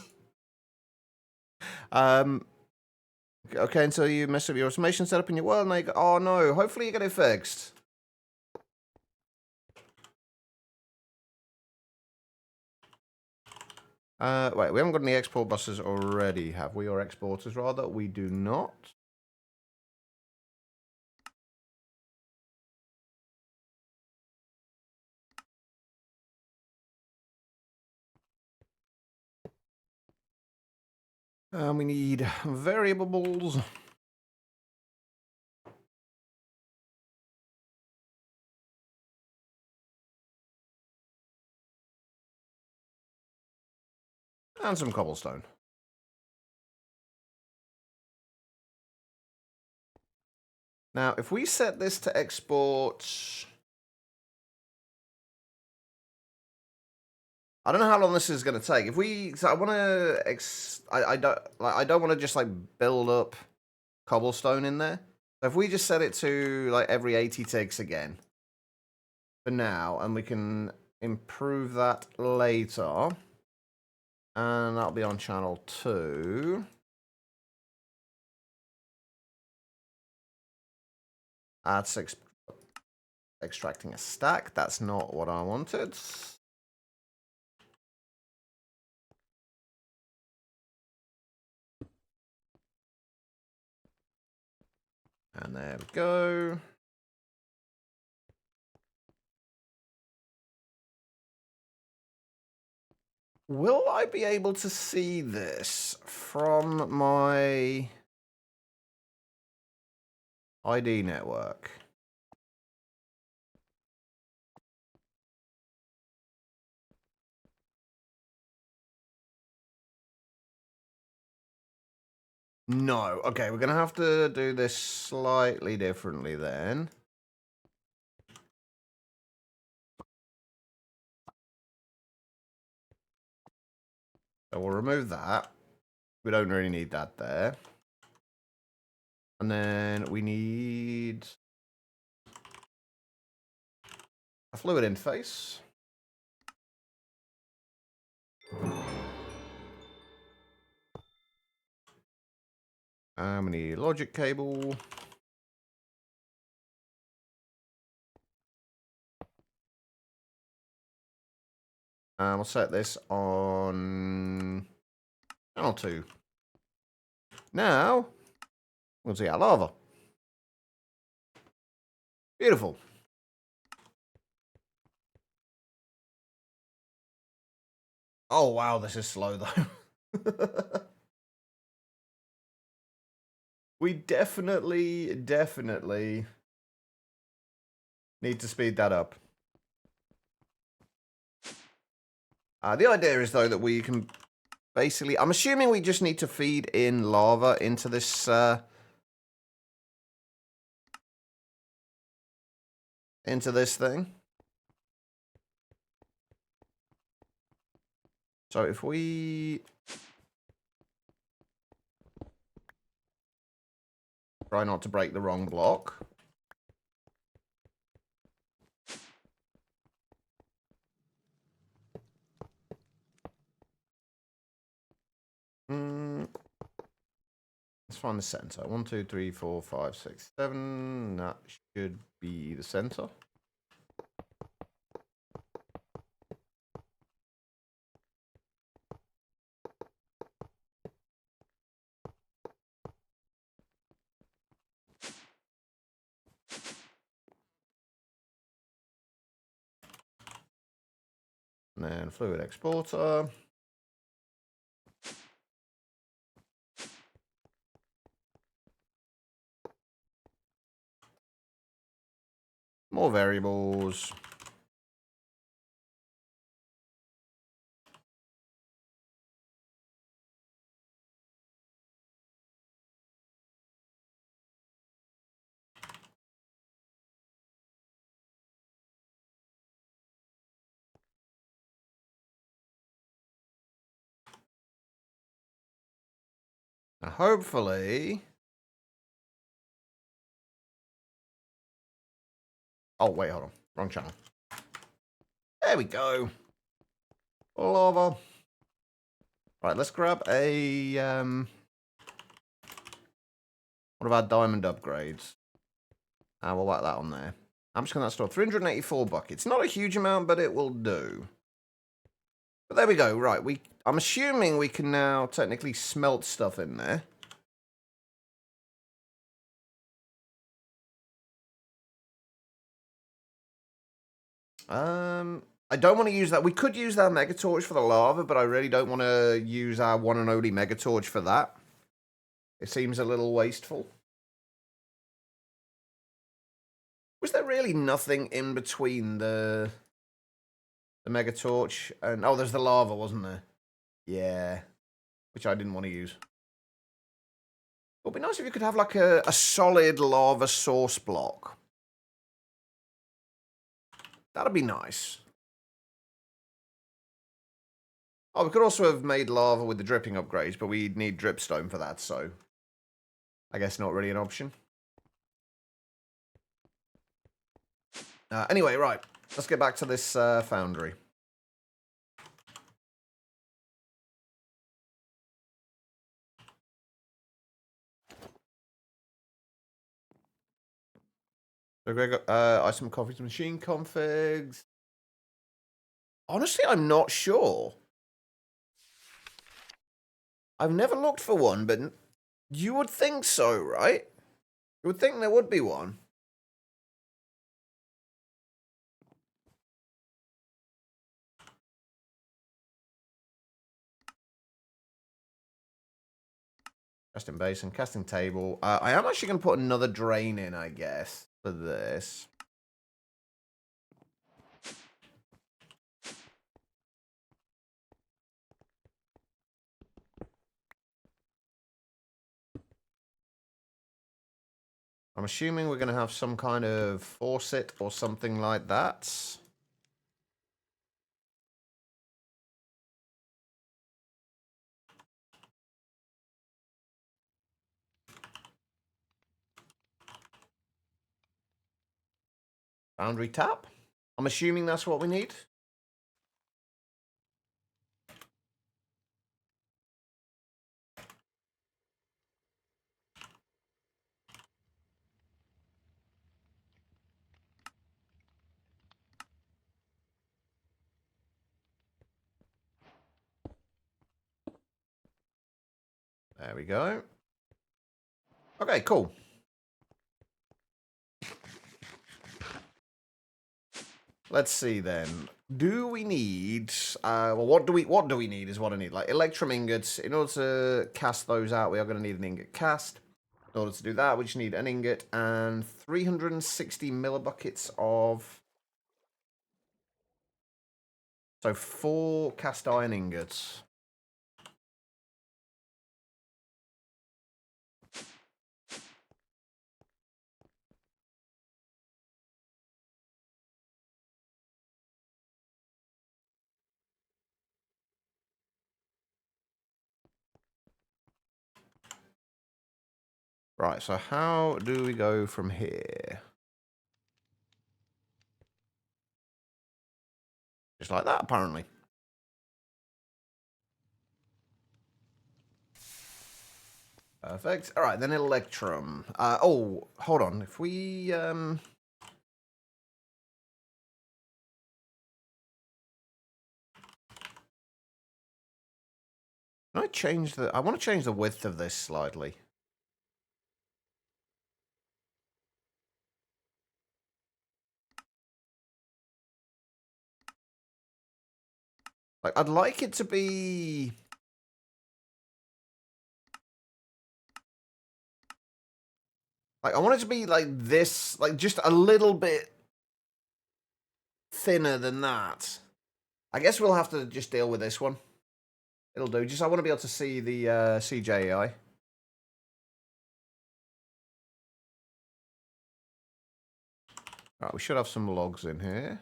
Okay, and so you messed up your automation setup in your world, and go, oh no, hopefully you get it fixed. Wait, we haven't got any export buses already, have we? Or exporters, rather. We do not. We need variables. And some cobblestone. Now, if we set this to export... I don't know how long this is going to take. If we... So I want to... I don't want to just, like, build up cobblestone in there. So if we just set it to, like, every 80 ticks again. For now. And we can improve that later. And that'll be on channel 2. That's extracting a stack. That's not what I wanted. And there we go. Will I be able to see this from my ID network? No. Okay, we're going to have to do this slightly differently then. So we'll remove that. We don't really need that there. And then we need a fluid interface. We need logic cable. We'll set this on channel 2. Now, we'll see our lava. Beautiful. Oh, wow, this is slow, though. We definitely need to speed that up. The idea is, though, that we can basically... I'm assuming we just need to feed in lava into this... into this thing. So if we... try not to break the wrong block. Let's find the center. 1, 2, 3, 4, 5, 6, 7. That should be the center. And then fluid exporter. More variables. Now hopefully... oh, wait, hold on. Wrong channel. There we go. Lava. Right, let's grab a... what about diamond upgrades? We'll whack that on there. I'm just going to store 384 buckets. Not a huge amount, but it will do. But there we go. Right, I'm assuming we can now technically smelt stuff in there. I don't want to use that. We could use that mega torch for the lava, but I really don't want to use our one and only mega torch for that. It seems a little wasteful. Was there really nothing in between the mega torch and... oh, there's the lava, wasn't there? Yeah. Which I didn't want to use. It would be nice if you could have like a solid lava source block. That'd be nice. Oh, we could also have made lava with the dripping upgrades, but we'd need dripstone for that, so... I guess not really an option. Anyway, right. Let's get back to this foundry. So Greg, item coffee to machine configs. Honestly, I'm not sure. I've never looked for one, but you would think so, right? You would think there would be one. Casting basin, casting table. I am actually going to put another drain in, I guess, for this. I'm assuming we're going to have some kind of faucet or something like that. Boundary tap. I'm assuming that's what we need. There we go. Okay, cool. Let's see then. Do we need? Well, what do we need is what I need. Like electrum ingots. In order to cast those out, we are going to need an ingot cast. In order to do that, we just need an ingot and 360 millibuckets of. So 4 cast iron ingots. Right, so how do we go from here? Just like that, apparently. Perfect. All right, then electrum. Oh, hold on. If we Can I change the? I want to change the width of this slightly. Like, I'd like it to be. Like, I want it to be like this, like just a little bit thinner than that. I guess we'll have to just deal with this one. It'll do. Just I want to be able to see the CJI. Right, we should have some logs in here.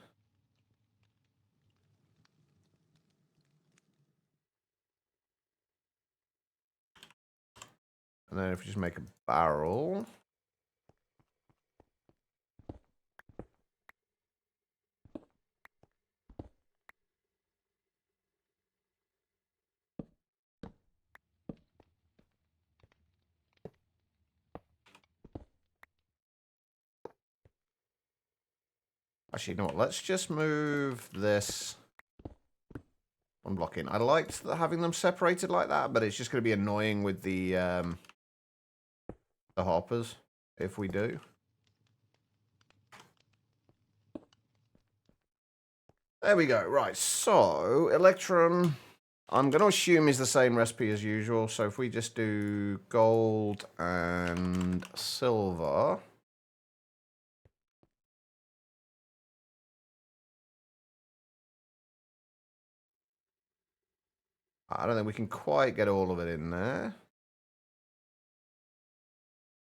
And then if we just make a barrel. Actually, you know what? Let's just move this one block in. I liked having them separated like that, but it's just going to be annoying with the hoppers if we do. There we go. Right, so electrum, I'm going to assume is the same recipe as usual. So if we just do gold and silver. I don't think we can quite get all of it in there at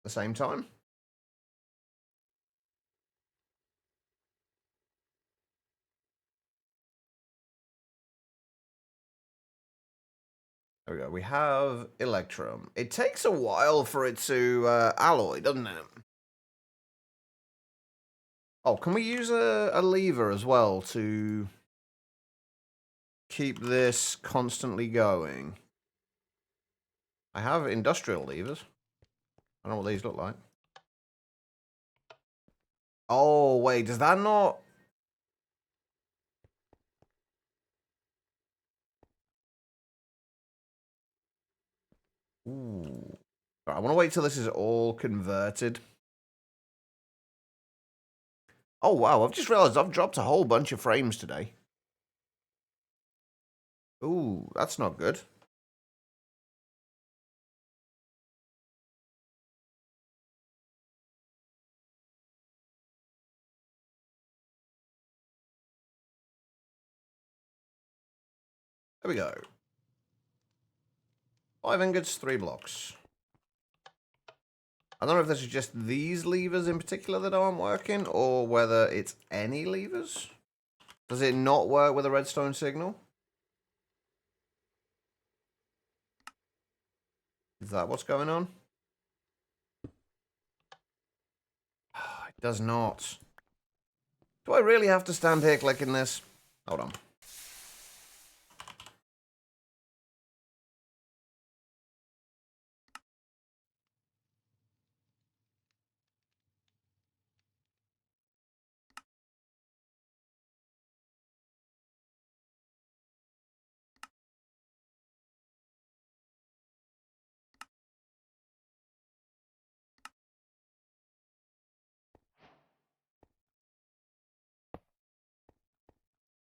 the same time. There we go. We have electrum. It takes a while for it to alloy, doesn't it? Oh, can we use a lever as well to keep this constantly going? I have industrial levers. I don't know what these look like. Oh, wait, does that not... Ooh. Right, I want to wait till this is all converted. Oh, wow. I've just realized I've dropped a whole bunch of frames today. Ooh, that's not good. There we go. 5 ingots, 3 blocks. I don't know if this is just these levers in particular that aren't working, or whether it's any levers. Does it not work with a redstone signal? Is that what's going on? It does not. Do I really have to stand here clicking this? Hold on.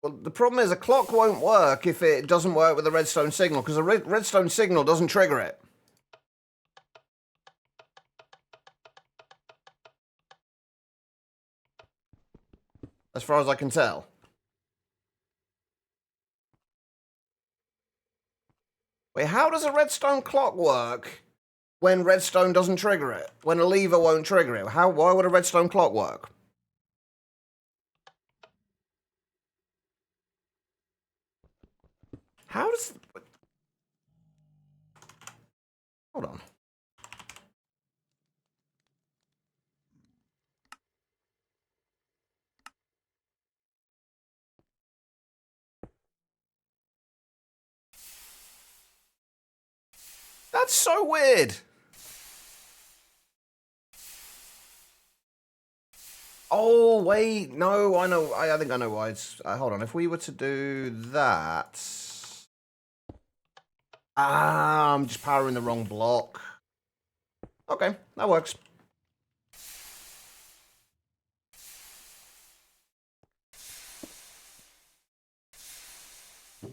Well, the problem is a clock won't work if it doesn't work with a redstone signal, because a redstone signal doesn't trigger it. As far as I can tell. Wait, how does a redstone clock work when redstone doesn't trigger it? When a lever won't trigger it? Why would a redstone clock work? How does... Hold on. That's so weird. Oh, wait. No, I know. I think I know why it's... hold on. If we were to do that... Ah, I'm just powering the wrong block. Okay, that works.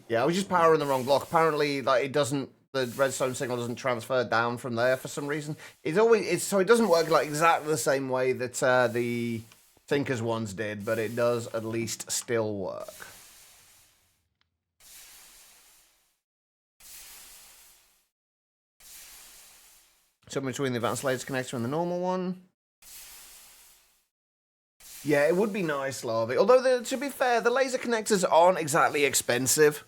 Yeah, I was just powering the wrong block. Apparently, like, it doesn't... The redstone signal doesn't transfer down from there for some reason. So it doesn't work like exactly the same way that the Tinker's ones did, but it does at least still work. So between the advanced laser connector and the normal one. Yeah, it would be nice, Larvae. Although, to be fair, the laser connectors aren't exactly expensive.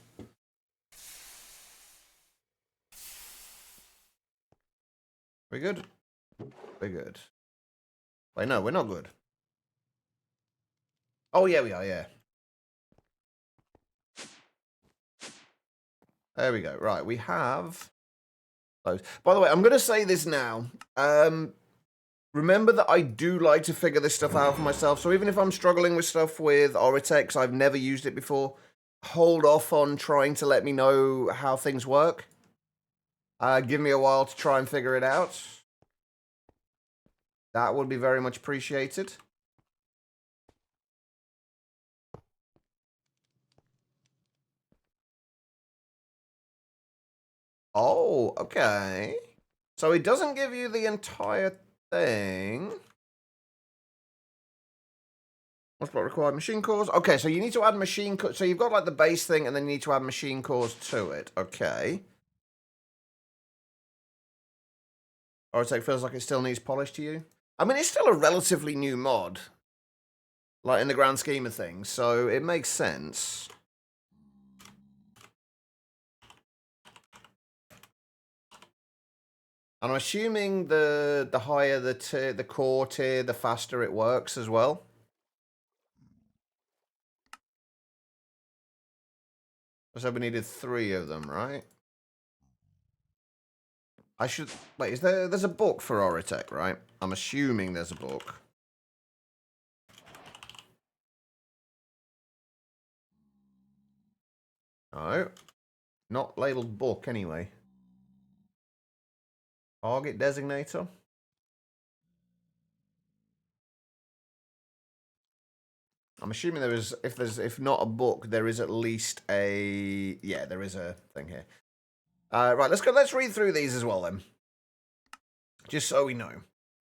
We're good? We're good. Wait, no, we're not good. Oh, yeah, we are, yeah. There we go. Right, we have those. By the way, I'm going to say this now. Remember that I do like to figure this stuff out for myself. So even if I'm struggling with stuff with Oritex, I've never used it before, hold off on trying to let me know how things work. Give me a while to try and figure it out. That would be very much appreciated. Oh, okay. So it doesn't give you the entire thing. What's block required? Machine cores? Okay, so you need to add machine cores. So you've got like the base thing and then you need to add machine cores to it. Okay. Ortec feels like it still needs polish to you. I mean, it's still a relatively new mod. Like in the grand scheme of things. So it makes sense. And I'm assuming the higher the core tier, the faster it works as well. So we needed 3 of them, right? I should... Wait, there's a book for Oritech, right? I'm assuming there's a book. No. Not labeled book, anyway. Target designator. I'm assuming there is, if not a book, there is at least a, yeah, there is a thing here. Right, let's read through these as well then. Just so we know.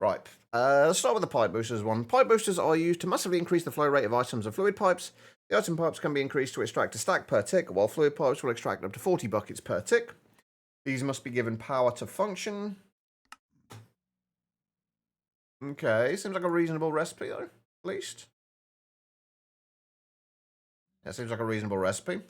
Right, let's start with the pipe boosters one. Pipe boosters are used to massively increase the flow rate of items and fluid pipes. The item pipes can be increased to extract a stack per tick, while fluid pipes will extract up to 40 buckets per tick. These must be given power to function. Okay, seems like a reasonable recipe though, at least. Yeah, seems like a reasonable recipe.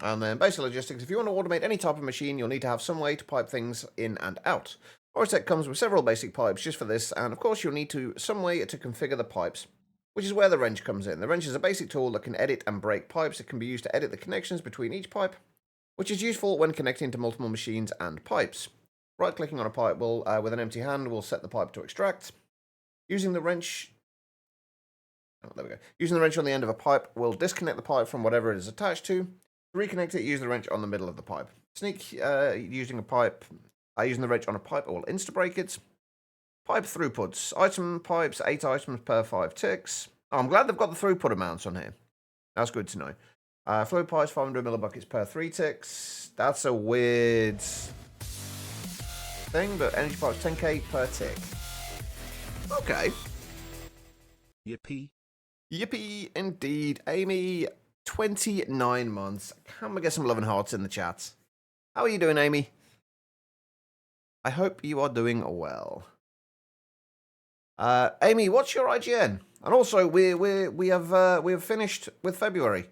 And then basic logistics. If you want to automate any type of machine, you'll need to have some way to pipe things in and out. Oritech comes with several basic pipes just for this, and of course you'll need some way to configure the pipes, which is where the wrench comes in. The wrench is a basic tool that can edit and break pipes. It can be used to edit the connections between each pipe, which is useful when connecting to multiple machines and pipes. Right-clicking on a pipe will, with an empty hand, will set the pipe to extract. Using the wrench... Oh, there we go. Using the wrench on the end of a pipe will disconnect the pipe from whatever it is attached to. To reconnect it, use the wrench on the middle of the pipe. Sneak using the wrench on a pipe will insta-break it. Pipe throughputs. Item pipes, 8 items per 5 ticks. Oh, I'm glad they've got the throughput amounts on here. That's good to know. Fluid pipes, 500 millibuckets per 3 ticks. That's a weird thing, but energy pipes, 10k per tick. Okay. Yippee. Yippee, indeed. Amy, 29 months. Can we get some love and hearts in the chat? How are you doing, Amy? I hope you are doing well. Amy, what's your IGN? And also, we have finished with February.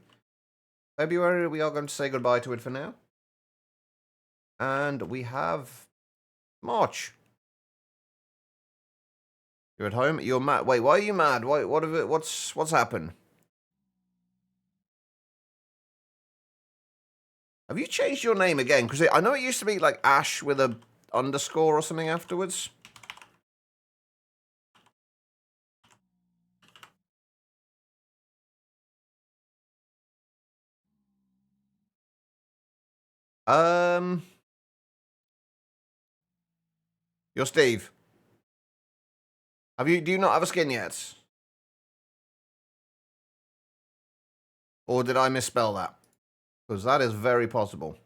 February, we are going to say goodbye to it for now. And we have March. You're at home. You're mad. Wait, why are you mad? What's happened? Have you changed your name again? Because I know it used to be like Ash with a underscore or something afterwards. You're Steve. Do you not have a skin yet? Or did I misspell that? Because that is very possible.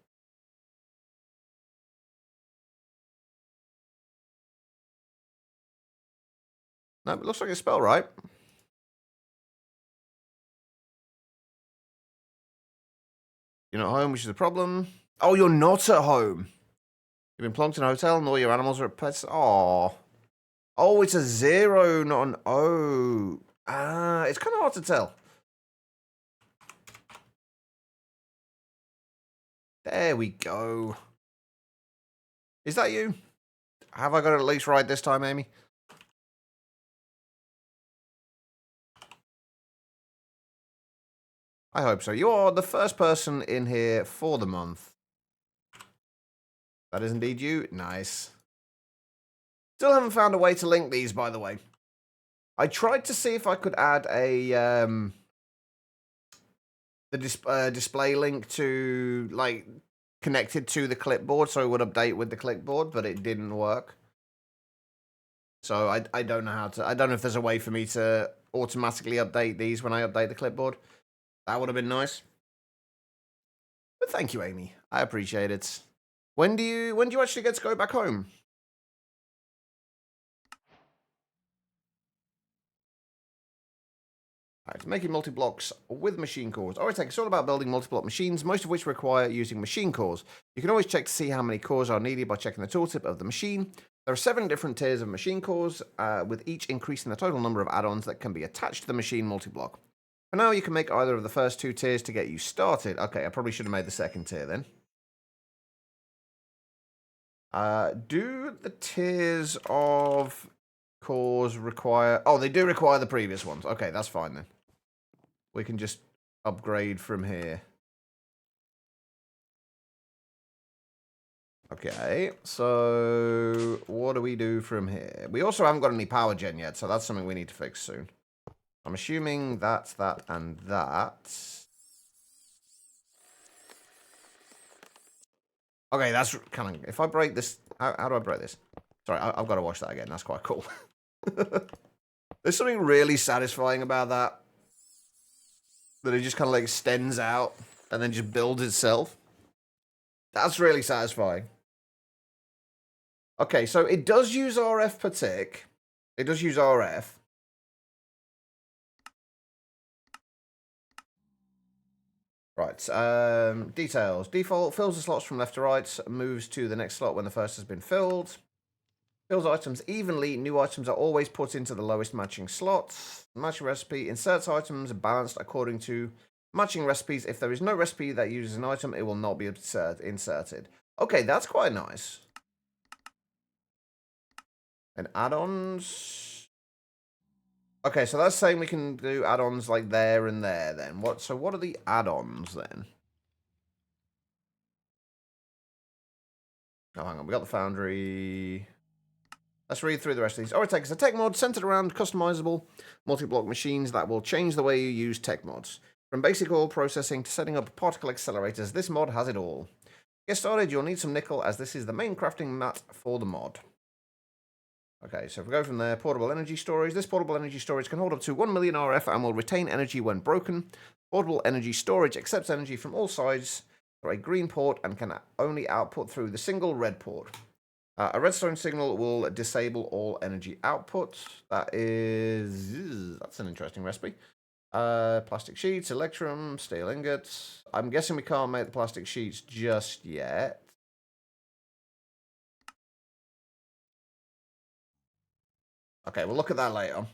No, it looks like it's spelled right. You're not home, which is a problem. Oh, you're not at home. You've been plonked in a hotel and all your animals are at pets. Aww. Oh, it's a 0, not an O. Ah, it's kind of hard to tell. There we go. Is that you? Have I got it at least right this time, Amy? I hope so. You are the first person in here for the month. That is indeed you. Nice. Still haven't found a way to link these, by the way. I tried to see if I could add a display link to, like, connected to the clipboard so it would update with the clipboard, but it didn't work. So I don't know how to... I don't know if there's a way for me to automatically update these when I update the clipboard. That would have been nice. But thank you, Amy. I appreciate it. When do you actually get to go back home? Alright, making multi-blocks with machine cores. Alright, it's all about building multi-block machines, most of which require using machine cores. You can always check to see how many cores are needed by checking the tooltip of the machine. There are 7 different tiers of machine cores, with each increasing the total number of add-ons that can be attached to the machine multi-block. For now, you can make either of the first 2 tiers to get you started. Okay, I probably should have made the second tier then. Do the tiers of cores require... Oh, they do require the previous ones. Okay, that's fine then. We can just upgrade from here. Okay, so what do we do from here? We also haven't got any power gen yet, so that's something we need to fix soon. I'm assuming that's that and that. Okay, that's kind of... If I break this... How do I break this? Sorry, I've got to watch that again. That's quite cool. There's something really satisfying about that. That it just kind of like extends out and then just builds itself. That's really satisfying. Okay, so it does use RF per tick. It does use RF. Right, details. Default fills the slots from left to right, moves to the next slot when the first has been filled. Fills items evenly. New items are always put into the lowest matching slots. Matching recipe inserts items balanced according to matching recipes. If there is no recipe that uses an item, it will not be inserted. Okay, that's quite nice. And add-ons. Okay, so that's saying we can do add-ons like there and there then. So what are the add-ons then? Oh, hang on. We got the Foundry. Let's read through the rest of these. Tech is a tech mod centered around customizable multi-block machines that will change the way you use tech mods. From basic oil processing to setting up particle accelerators, this mod has it all. To get started, you'll need some nickel, as this is the main crafting mat for the mod. Okay, so if we go from there, portable energy storage. This portable energy storage can hold up to 1 million RF and will retain energy when broken. Portable energy storage accepts energy from all sides through a green port and can only output through the single red port. A redstone signal will disable all energy output. That's an interesting recipe. Plastic sheets, electrum, steel ingots. I'm guessing we can't make the plastic sheets just yet. Okay, we'll look at that later.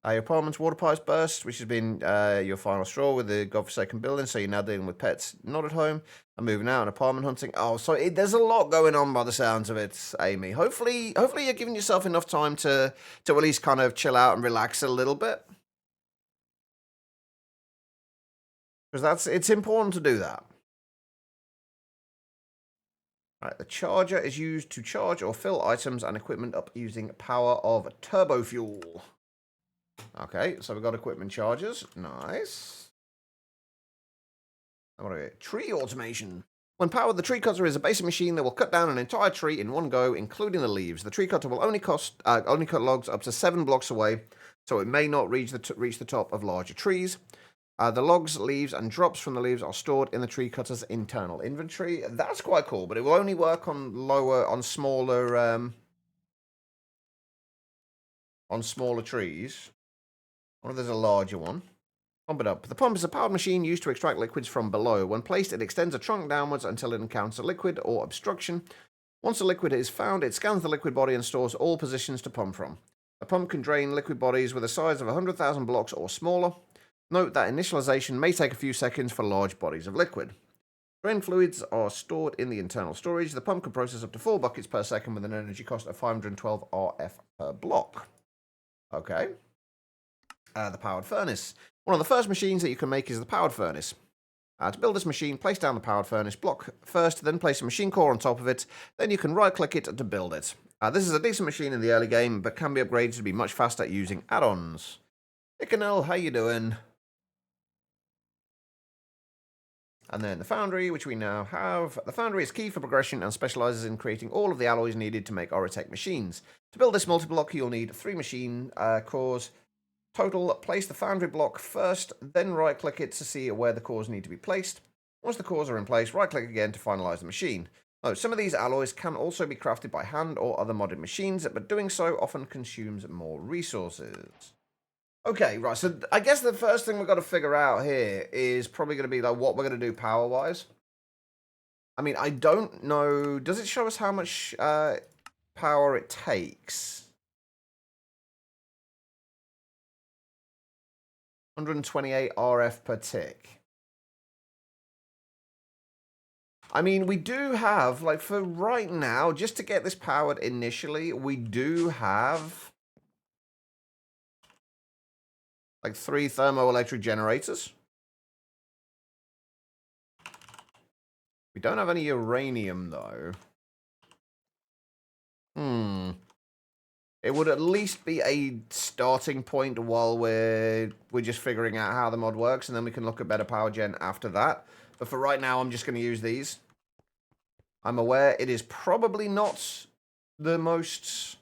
Your apartment's water pipes burst, which has been your final straw with the godforsaken building, so you're now dealing with pets not at home and moving out and apartment hunting. Oh, so there's a lot going on by the sounds of it, Amy. Hopefully you're giving yourself enough time to at least kind of chill out and relax a little bit. Because it's important to do that. Right, the charger is used to charge or fill items and equipment up using power of turbo fuel. Okay, so we've got equipment chargers. Nice. What do we get? Tree automation. When powered, the tree cutter is a basic machine that will cut down an entire tree in one go, including the leaves. The tree cutter will only cut logs up to 7 blocks away, so it may not reach the top of larger trees. The logs, leaves, and drops from the leaves are stored in the tree cutter's internal inventory. That's quite cool, but it will only work on smaller trees. I wonder if there's a larger one. Pump it up. The pump is a powered machine used to extract liquids from below. When placed, it extends a trunk downwards until it encounters a liquid or obstruction. Once the liquid is found, it scans the liquid body and stores all positions to pump from. A pump can drain liquid bodies with a size of 100,000 blocks or smaller. Note that initialization may take a few seconds for large bodies of liquid. Drain fluids are stored in the internal storage. The pump can process up to 4 buckets per second with an energy cost of 512 RF per block. Okay. The powered furnace. One of the first machines that you can make is the powered furnace. To build this machine, place down the powered furnace block first, then place a machine core on top of it, then you can right-click it to build it. This is a decent machine in the early game, but can be upgraded to be much faster using add-ons. Ickanel, how you doing? And then the foundry, which we now have. The foundry is key for progression and specializes in creating all of the alloys needed to make Oretech machines. To build this multi-block, you'll need 3 machine cores. Total, place the foundry block first, then right-click it to see where the cores need to be placed. Once the cores are in place, right-click again to finalize the machine. Oh, some of these alloys can also be crafted by hand or other modded machines, but doing so often consumes more resources. Okay, right, so I guess the first thing we've got to figure out here is probably going to be like what we're going to do power-wise. I mean, I don't know. Does it show us how much power it takes? 128 RF per tick. I mean, we do have, like, for right now, just to get this powered initially, we do have, like, 3 thermoelectric generators. We don't have any uranium, though. It would at least be a starting point while we're just figuring out how the mod works, and then we can look at better power gen after that. But for right now, I'm just going to use these. I'm aware it is probably not the most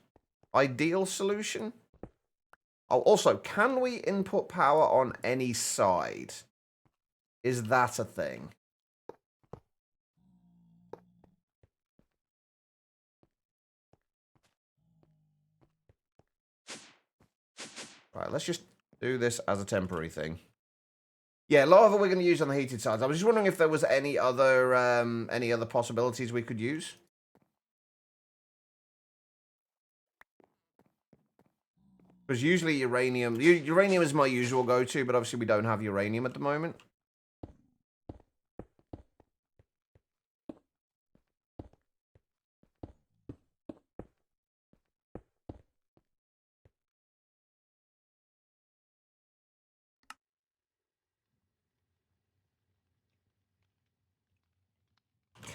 ideal solution. Oh, also, can we input power on any side? Is that a thing? Right, let's just do this as a temporary thing. Yeah, a lot of it we're going to use on the heated sides. I was just wondering if there was any other possibilities we could use. Because usually uranium is my usual go-to, but obviously we don't have uranium at the moment.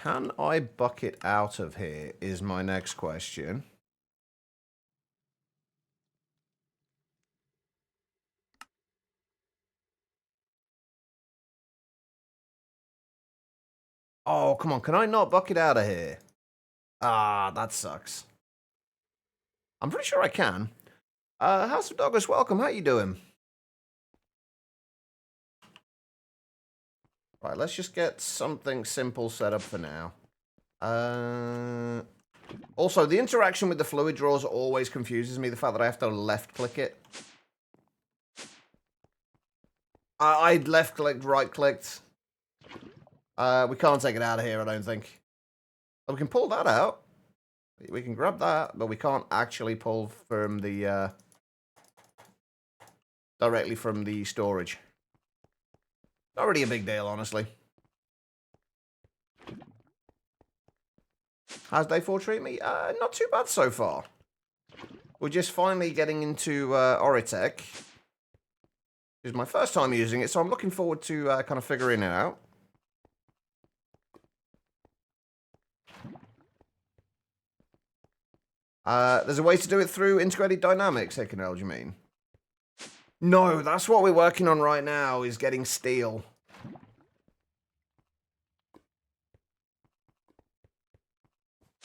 Can I bucket out of here is my next question. Oh, come on. Can I not bucket out of here? Ah, that sucks. I'm pretty sure I can. House of Douglas, welcome. How you doing? Right, let's just get something simple set up for now. Also, the interaction with the fluid drawers always confuses me. The fact that I have to left-click it. I left-clicked, right-clicked. We can't take it out of here, I don't think. We can pull that out. We can grab that, but we can't actually pull from the... directly from the storage. Not really a big deal, honestly. How's day 4 treat me? Not too bad so far. We're just finally getting into Oritech. This is my first time using it, so I'm looking forward to kind of figuring it out. There's a way to do it through integrated dynamics, Hickenel, do you mean? No, that's what we're working on right now, is getting steel.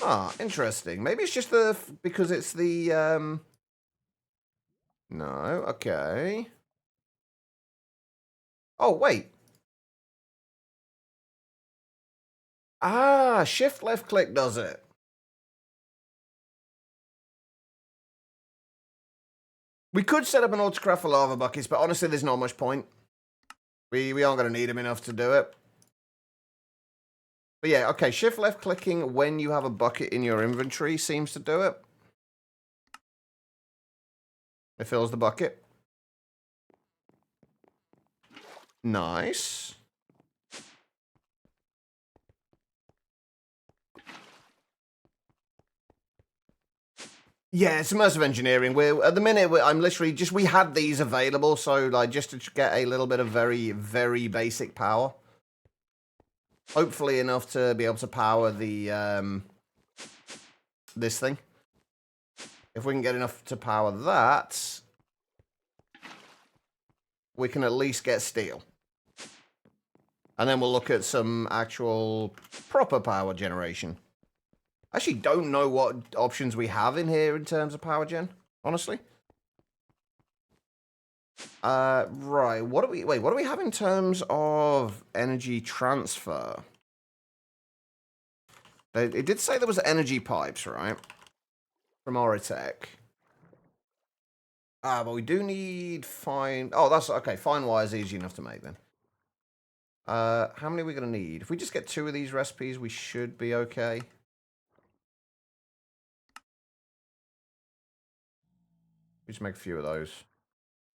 Ah, interesting. Maybe it's just because it's the, No, okay. Oh, wait. Ah, shift left click does it. We could set up an autocraft for lava buckets, but honestly, there's not much point. We aren't going to need them enough to do it. But yeah, okay, shift left clicking when you have a bucket in your inventory seems to do it. It fills the bucket. Nice. Yeah, it's immersive engineering. We're at the minute. I'm literally just we had these available, so like just to get a little bit of very, very basic power. Hopefully enough to be able to power the this thing. If we can get enough to power that, we can at least get steel. And then we'll look at some actual proper power generation. I actually don't know what options we have in here in terms of power gen, honestly. Right, what do we have in terms of energy transfer? It did say there was energy pipes, right? From Oritech. Ah, but we do need fine... Oh, that's... Okay, fine wire is easy enough to make, then. How many are we going to need? If we just get 2 of these recipes, we should be okay. We just make a few of those.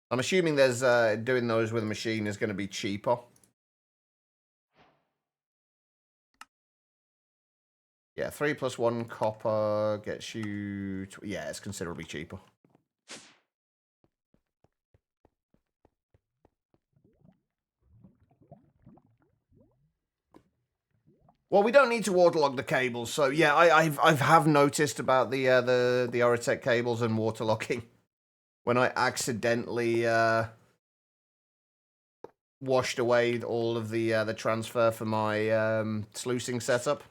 I'm assuming there's doing those with a machine is going to be cheaper. Yeah, 3 + 1 copper gets you... Yeah, it's considerably cheaper. Well, we don't need to waterlog the cables, so yeah, I've noticed about the Oritech cables and waterlogging when I accidentally washed away all of the transfer for my sluicing setup.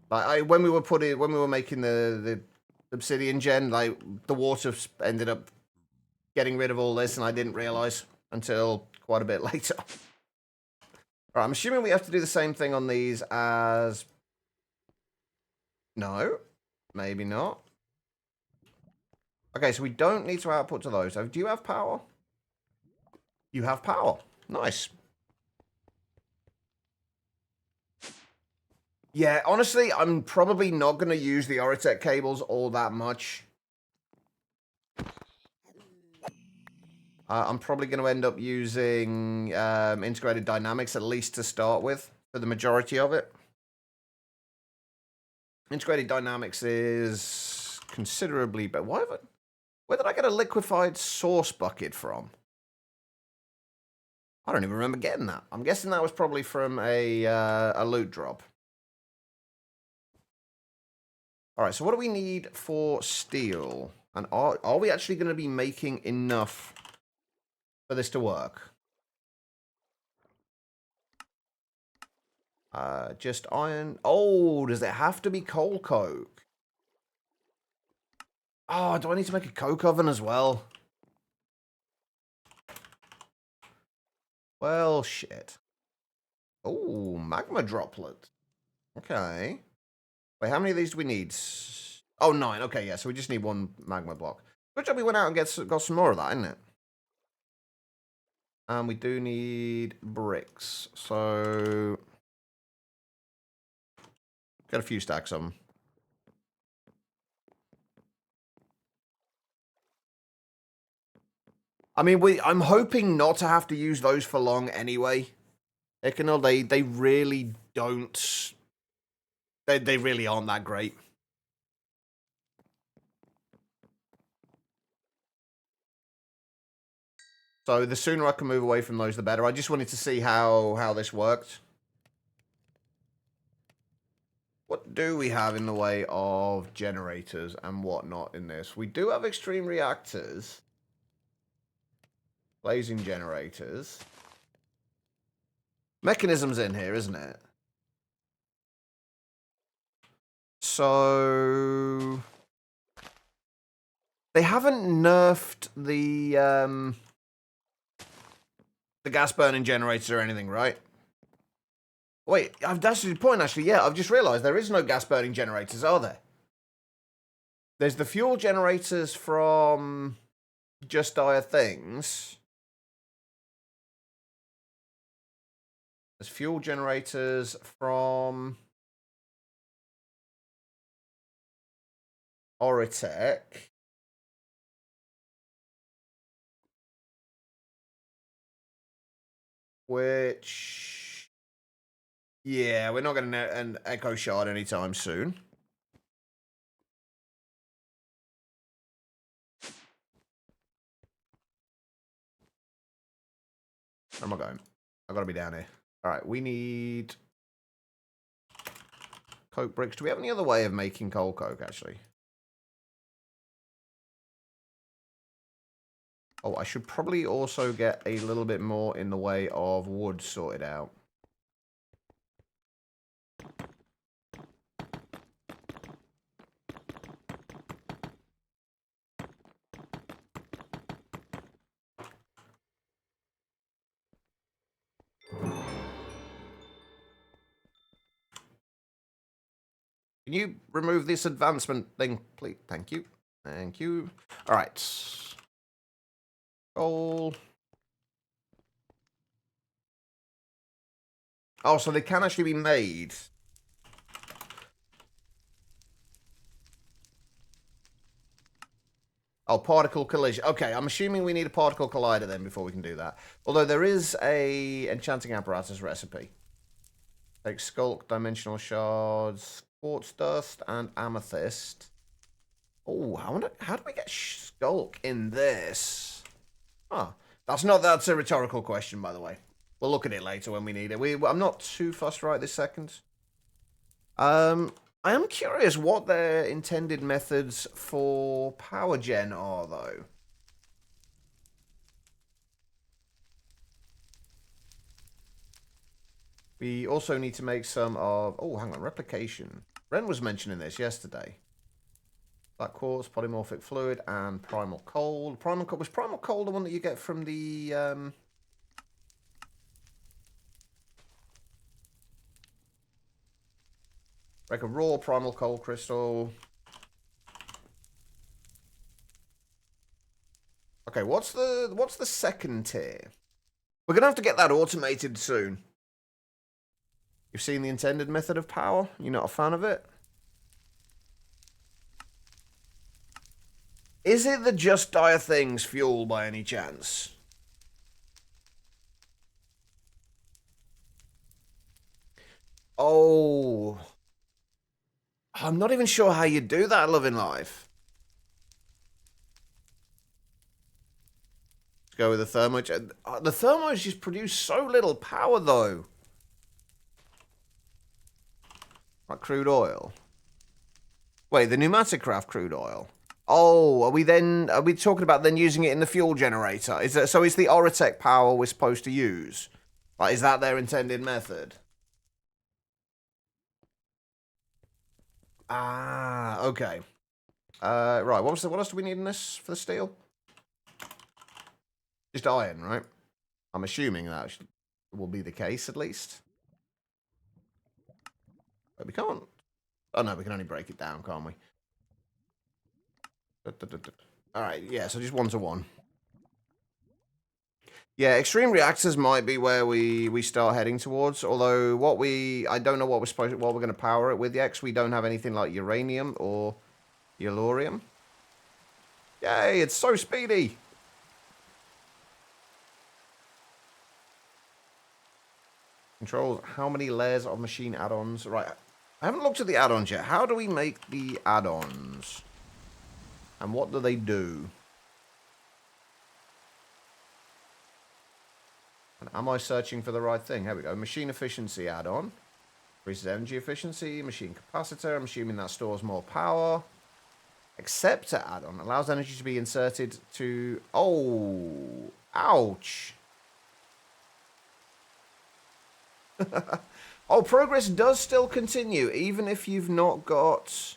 Like when we were making the obsidian gen, like the water ended up getting rid of all this, and I didn't realize until quite a bit later. Alright, I'm assuming we have to do the same thing on these as... No. Maybe not. Okay, so we don't need to output to those. Do you have power? You have power. Nice. Yeah, honestly, I'm probably not going to use the Oritech cables all that much. I'm probably going to end up using integrated dynamics, at least to start with, for the majority of it. Integrated dynamics is considerably better. Where did I get a liquefied source bucket from? I don't even remember getting that. I'm guessing that was probably from a loot drop. All right, so what do we need for steel? And are we actually going to be making enough for this to work? Just iron. Oh, does it have to be coal coke? Oh, do I need to make a coke oven as well? Well, shit. Oh, magma droplet. Okay. Wait, how many of these do we need? Oh, 9. Okay, yeah, so we just need 1 magma block. Good job we went out and got some more of that, isn't it? And we do need bricks. So... got a few stacks of them. I mean, I'm hoping not to have to use those for long anyway. They really don't... They really aren't that great. So the sooner I can move away from those, the better. I just wanted to see how this worked. What do we have in the way of generators and whatnot in this? We do have extreme reactors. Blazing generators. Mechanisms in here, isn't it? So... they haven't nerfed the gas burning generators or anything, right? Wait, that's the point, actually. Yeah, I've just realized there is no gas burning generators, are there? There's the fuel generators from Just Dire Things. There's fuel generators from Oritech. Which... yeah, we're not going to an Echo Shard anytime soon. Where am I going? I've got to be down here. All right, we need coke bricks. Do we have any other way of making coal coke, actually? Oh, I should probably also get a little bit more in the way of wood sorted out. Can you remove this advancement thing, please? Thank you. Thank you. All right. Coal. Oh, so they can actually be made. Oh, particle collision. Okay, I'm assuming we need a particle collider then before we can do that. Although there is a enchanting apparatus recipe. Take skulk, dimensional shards, quartz dust, and amethyst. Oh, I wonder, how do we get skulk in this? Oh, that's a rhetorical question, by the way. We'll look at it later when we need it. I'm not too fussed right this second. I am curious what their intended methods for power gen are, though. We also need to make some of... oh, hang on, replication. Ren was mentioning this yesterday. Black quartz, polymorphic fluid, and primal cold. Was primal cold the one that you get from the like a raw primal cold crystal. Okay, what's the second tier? We're gonna have to get that automated soon. You've seen the intended method of power? You're not a fan of it? Is it the Just Dire Things fuel by any chance? Oh. I'm not even sure how you do that, Loving Life. Let's go with the thermos. The thermos just produce so little power, though. Like crude oil. Wait, the pneumatic craft crude oil. Oh, are we talking about then using it in the fuel generator? So is the Oratech power we're supposed to use? Like, is that their intended method? Ah, okay. Right, what else do we need in this for the steel? Just iron, right? I'm assuming that will be the case, at least. But we can't. Oh, no, we can only break it down, can't we? Alright, yeah, so just 1 to 1. Yeah, extreme reactors might be where we start heading towards. Although I don't know what we're going to power it with yet, because we don't have anything like uranium or yellorium. Yay, it's so speedy. Controls how many layers of machine add-ons. Right, I haven't looked at the add-ons yet. How do we make the add-ons? And what do they do? And am I searching for the right thing? Here we go. Machine efficiency add-on. Increases energy efficiency. Machine capacitor. I'm assuming that stores more power. Acceptor add-on. Allows energy to be inserted to... Oh. Ouch. Oh, progress does still continue, even if you've not got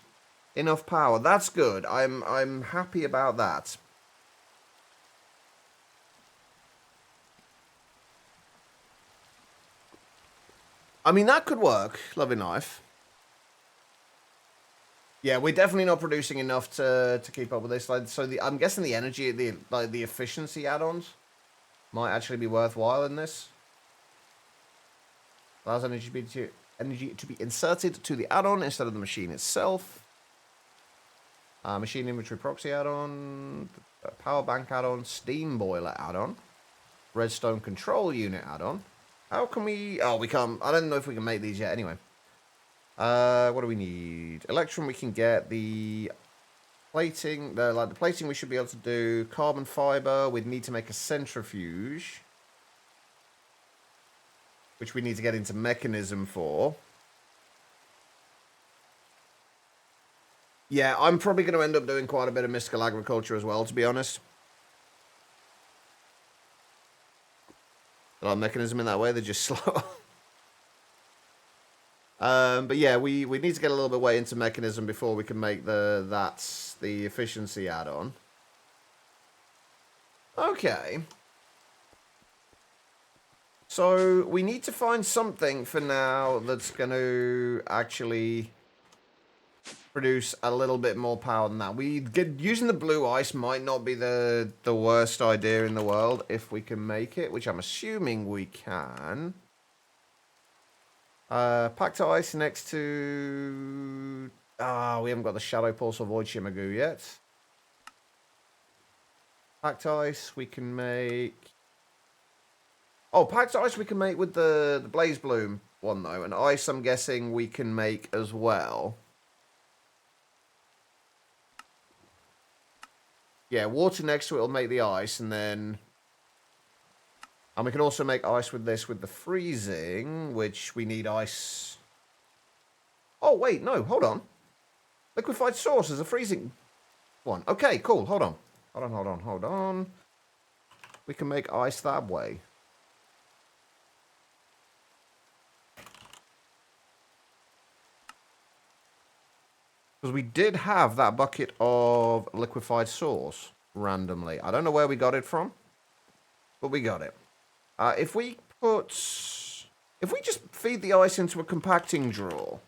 enough power. That's good. I'm happy about that. I mean, that could work, Loving Life. Yeah, we're definitely not producing enough to keep up with this. Like, so I'm guessing the energy, the efficiency add-ons might actually be worthwhile in this. Allows energy to be inserted to the add-on instead of the machine itself. Machine inventory proxy add-on, power bank add-on, steam boiler add-on, redstone control unit add-on. How can we... Oh, we can't... I don't know if we can make these yet anyway. What do we need? Electrum we can get. The plating... The plating we should be able to do. Carbon fiber. We'd need to make a centrifuge, which we need to get into mechanism for. Yeah, I'm probably going to end up doing quite a bit of mystical agriculture as well, to be honest. A lot of mechanism in that way, they're just slow. But yeah, we need to get a little bit way into mechanism before we can make the efficiency add-on. Okay. So we need to find something for now that's going to actually produce a little bit more power than that. Using the blue ice might not be the worst idea in the world if we can make it, which I'm assuming we can. Packed ice next to... we haven't got the Shadow Pulse or Void Shimmer Goo yet. Packed ice we can make... Oh, packed ice we can make with the Blaze Bloom one, though. And ice, I'm guessing, we can make as well. Yeah, water next to it will make the ice, and then... And we can also make ice with this with the freezing, which we need ice... Oh, wait, no, hold on. Liquefied source is a freezing one. Okay, cool, hold on. Hold on. We can make ice that way. Because we did have that bucket of liquefied sauce randomly. I don't know where we got it from, but we got it. If we just feed the ice into a compacting drawer,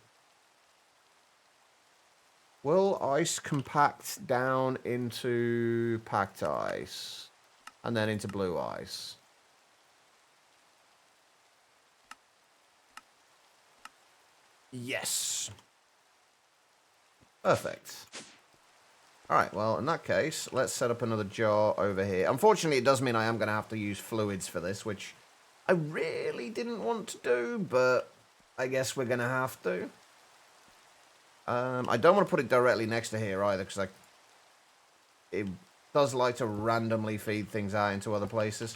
will ice compact down into packed ice and then into blue ice? Yes. Perfect. Alright, well, in that case, let's set up another jar over here. Unfortunately, it does mean I am going to have to use fluids for this, which I really didn't want to do, but I guess we're going to have to. I don't want to put it directly next to here either, because it does like to randomly feed things out into other places.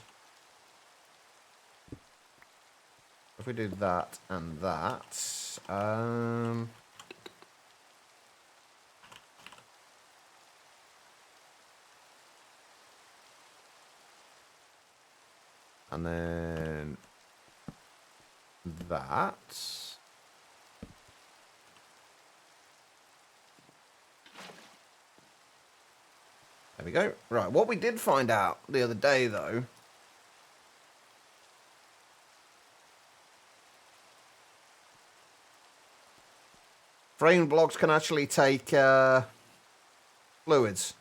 If we do that and that, and then that. There we go. Right, what we did find out the other day, though, frame blocks can actually take fluids,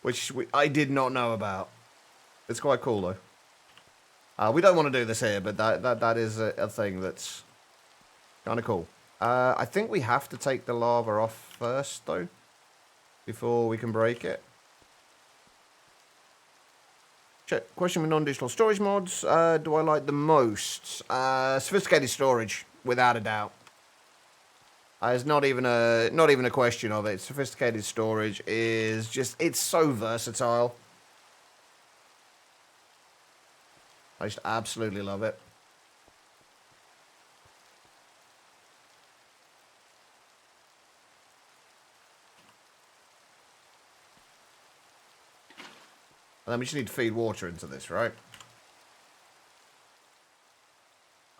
which I did not know about. It's quite cool, though. We don't want to do this here, but that is a thing that's kind of cool. I think we have to take the lava off first, though, before we can break it. Check. Question with non-digital storage mods. Do I like the most? Sophisticated storage, without a doubt. It's not even a question of it. Sophisticated storage is just, it's so versatile. I just absolutely love it. And then we just need to feed water into this, right?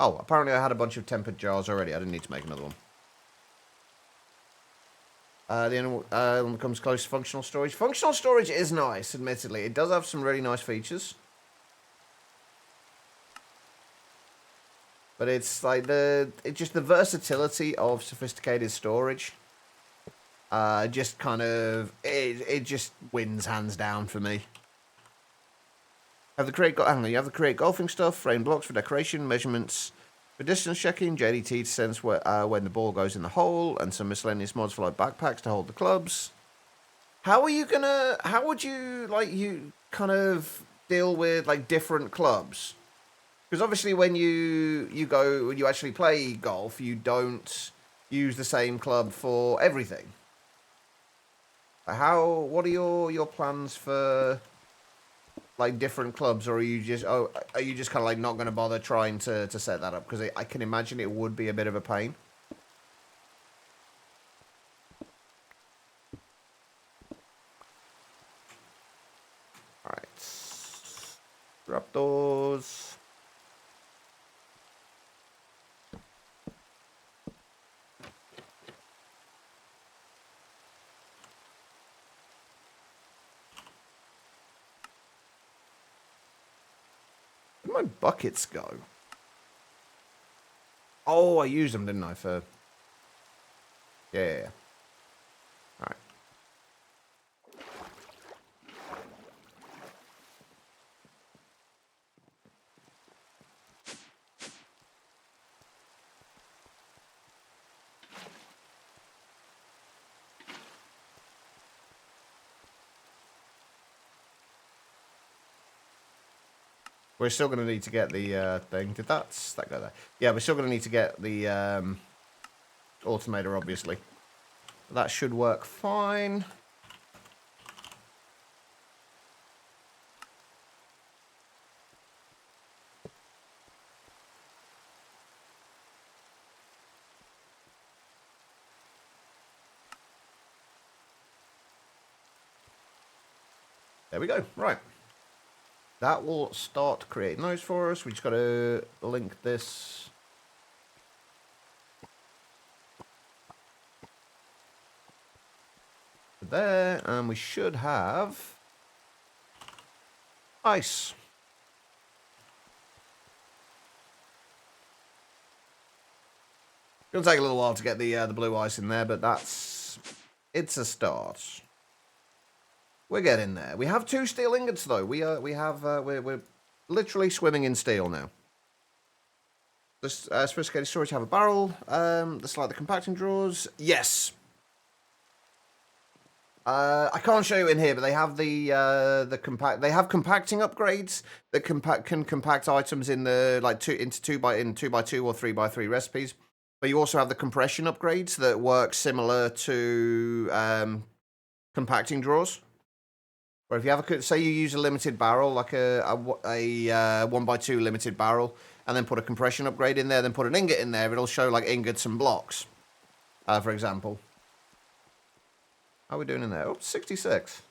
Oh, apparently I had a bunch of tempered jars already. I didn't need to make another one. The only one comes close to functional storage. Functional storage is nice, admittedly. It does have some really nice features. But it's like just the versatility of sophisticated storage. Just kind of, it just wins hands down for me. You have the create golfing stuff, frame blocks for decoration, measurements for distance checking, JDT to sense when the ball goes in the hole, and some miscellaneous mods for like backpacks to hold the clubs. How would you kind of deal with like different clubs? Because obviously when you actually play golf, you don't use the same club for everything. What are your plans for like different clubs, or are you just kind of like not going to bother trying to set that up? Because I can imagine it would be a bit of a pain. All right, grab those. Where'd my buckets go? Oh, I used them, didn't I? For yeah. All right. We're still going to need to get the thing. Did that go there? Yeah, we're still going to need to get the automator, obviously. That should work fine. There we go. Right. That will start creating those for us. We just got to link this there, and we should have ice. It'll take a little while to get the blue ice in there, but it's a start. We're getting there. We have 2 steel ingots though. We're literally swimming in steel now. This sophisticated storage have a barrel. The compacting drawers. Yes. I can't show you in here, but they have They have compacting upgrades that can compact items in the into 2x2 or 3x3 recipes. But you also have the compression upgrades that work similar to compacting drawers. Or if you have say you use a limited barrel, like a 1x2 limited barrel, and then put a compression upgrade in there, then put an ingot in there, it'll show like ingots and blocks, for example. How are we doing in there? Oh, 66.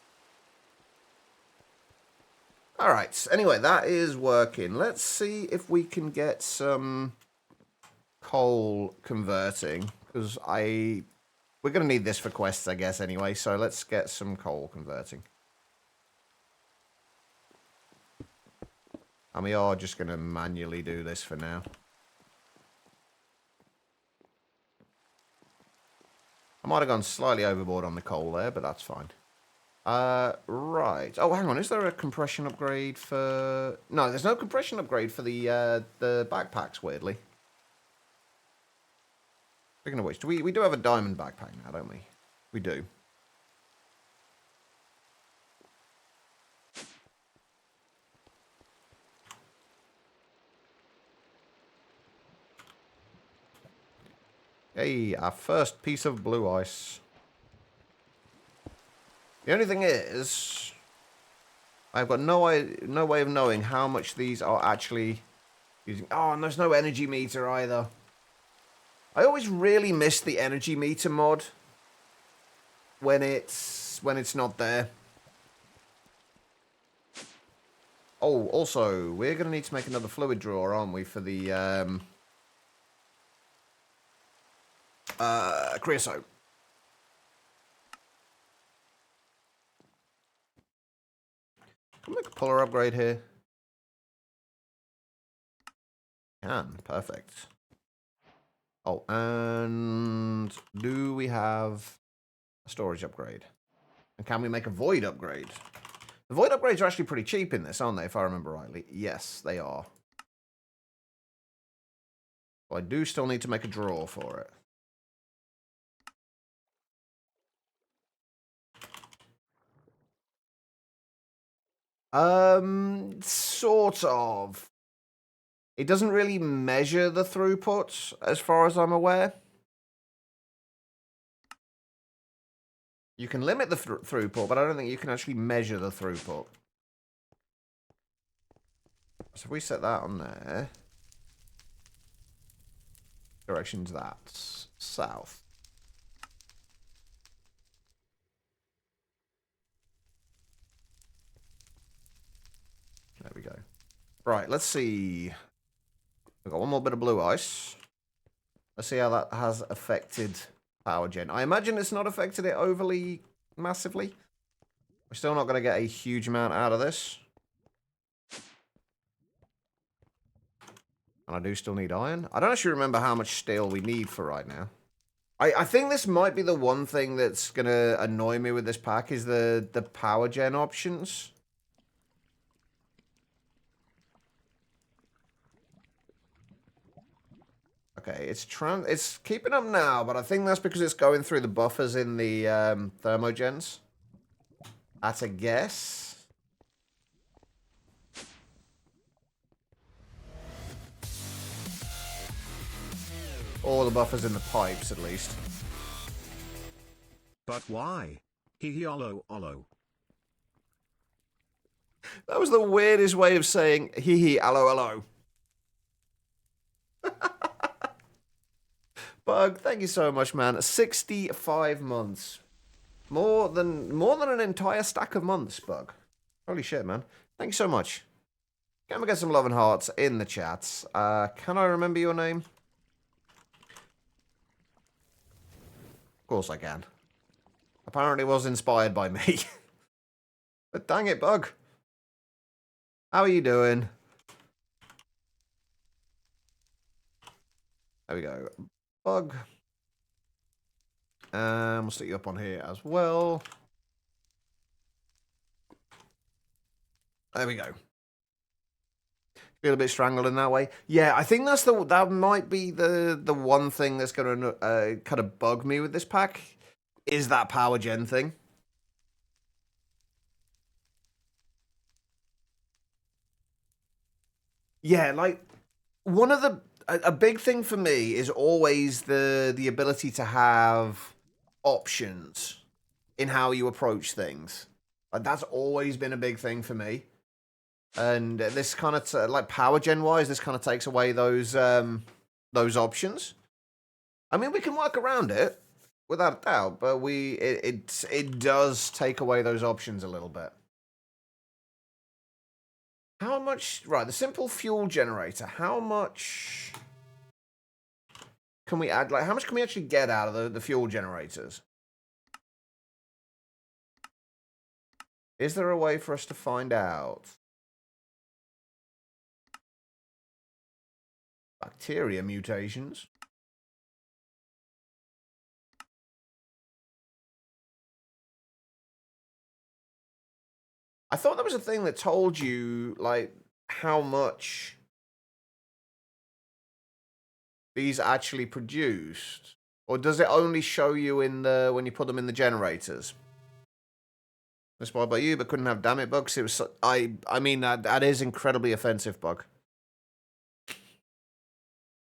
Alright, anyway, that is working. Let's see if we can get some coal converting, because we're going to need this for quests, I guess, anyway, so let's get some coal converting. And we are just going to manually do this for now. I might have gone slightly overboard on the coal there, but that's fine. Right. Oh, hang on. Is there a compression upgrade for... No, there's no compression upgrade for the backpacks, weirdly. Speaking of which, we do have a diamond backpack now, don't we? We do. Hey, our first piece of blue ice. The only thing is, I've got no way of knowing how much these are actually using. Oh, and there's no energy meter either. I always really miss the energy meter mod when it's not there. Oh, also, we're gonna need to make another fluid drawer, aren't we, for the creosote. Can we make a puller upgrade here? Can. Perfect. Oh, and do we have a storage upgrade? And can we make a void upgrade? The void upgrades are actually pretty cheap in this, aren't they, if I remember rightly? Yes, they are. Well, I do still need to make a drawer for it. Sort of. It doesn't really measure the throughput, as far as I'm aware. You can limit the throughput, but I don't think you can actually measure the throughput. So if we set that on there... Direction's that. South. There we go. Right, let's see. We've got one more bit of blue ice. Let's see how that has affected power gen. I imagine it's not affected it overly massively. We're still not going to get a huge amount out of this. And I do still need iron. I don't actually remember how much steel we need for right now. I think this might be the one thing that's going to annoy me with this pack is the power gen options. Okay, it's keeping up now, but I think that's because it's going through the buffers in the thermogens. That's a guess. Or the buffers in the pipes, at least. But why? Hee olo olo. That was the weirdest way of saying hee hee allo allo. Bug, thank you so much, man. 65 months. More than an entire stack of months, Bug. Holy shit, man. Thank you so much. Can we get some love and hearts in the chats? Can I remember your name? Of course I can. Apparently was inspired by me. But dang it, Bug. How are you doing? There we go. Bug. We'll stick you up on here as well. There we go. Feel a bit strangled in that way. Yeah, I think that might be the one thing that's going to kind of bug me with this pack, is that power gen thing. Yeah, like one of a big thing for me is always the ability to have options in how you approach things. Like, that's always been a big thing for me. And this kind of like power gen wise, this kind of takes away those options. I mean, we can work around it without a doubt, but it does take away those options a little bit. How much? Right, the simple fuel generator. How much can we add? Like, how much can we actually get out of the fuel generators? Is there a way for us to find out? Bacteria mutations. I thought there was a thing that told you, like, how much these actually produced. Or does it only show you when you put them in the generators? Inspired by you, but couldn't have damn it bugs. It was I mean that is incredibly offensive, Bug.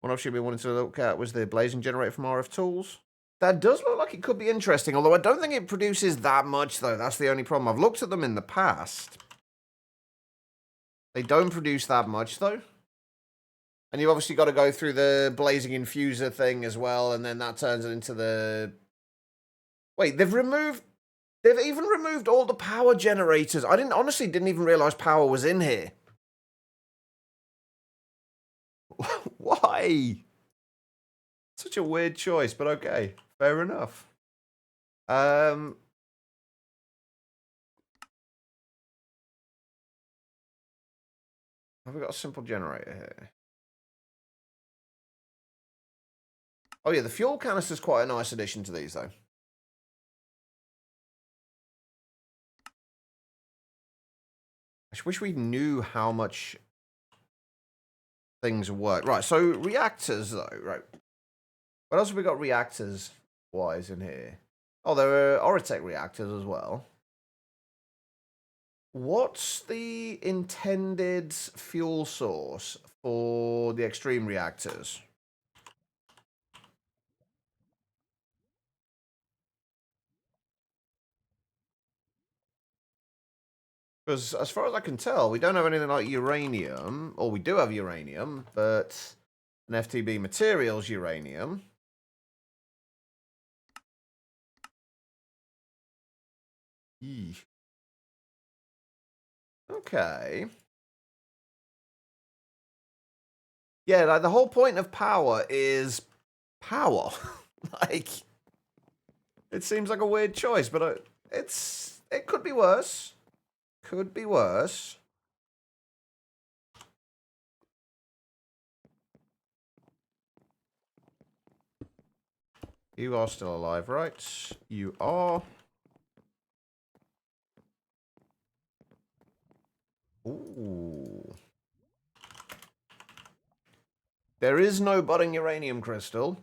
What else should we wanting to look at was the blazing generator from RF Tools. That does look like it could be interesting, although I don't think it produces that much, though. That's the only problem. I've looked at them in the past. They don't produce that much, though. And you've obviously got to go through the blazing infuser thing as well, and then that turns it into the... Wait, they've even removed all the power generators. I honestly didn't even realize power was in here. Why? Such a weird choice, but okay. Fair enough. Have we got a simple generator here? Oh yeah, the fuel canister is quite a nice addition to these, though. I wish we knew how much things work. Right, so reactors, though. Right. What else have we got reactors-wise in here? Oh, there are Oritech reactors as well. What's the intended fuel source for the extreme reactors? Because as far as I can tell, we don't have anything like uranium. Or we do have uranium, but an FTB materials uranium. Eesh. Okay. Yeah, like the whole point of power is power. Like, it seems like a weird choice, but it could be worse. Could be worse. You are still alive, right? You are. Ooh. There is no budding uranium crystal.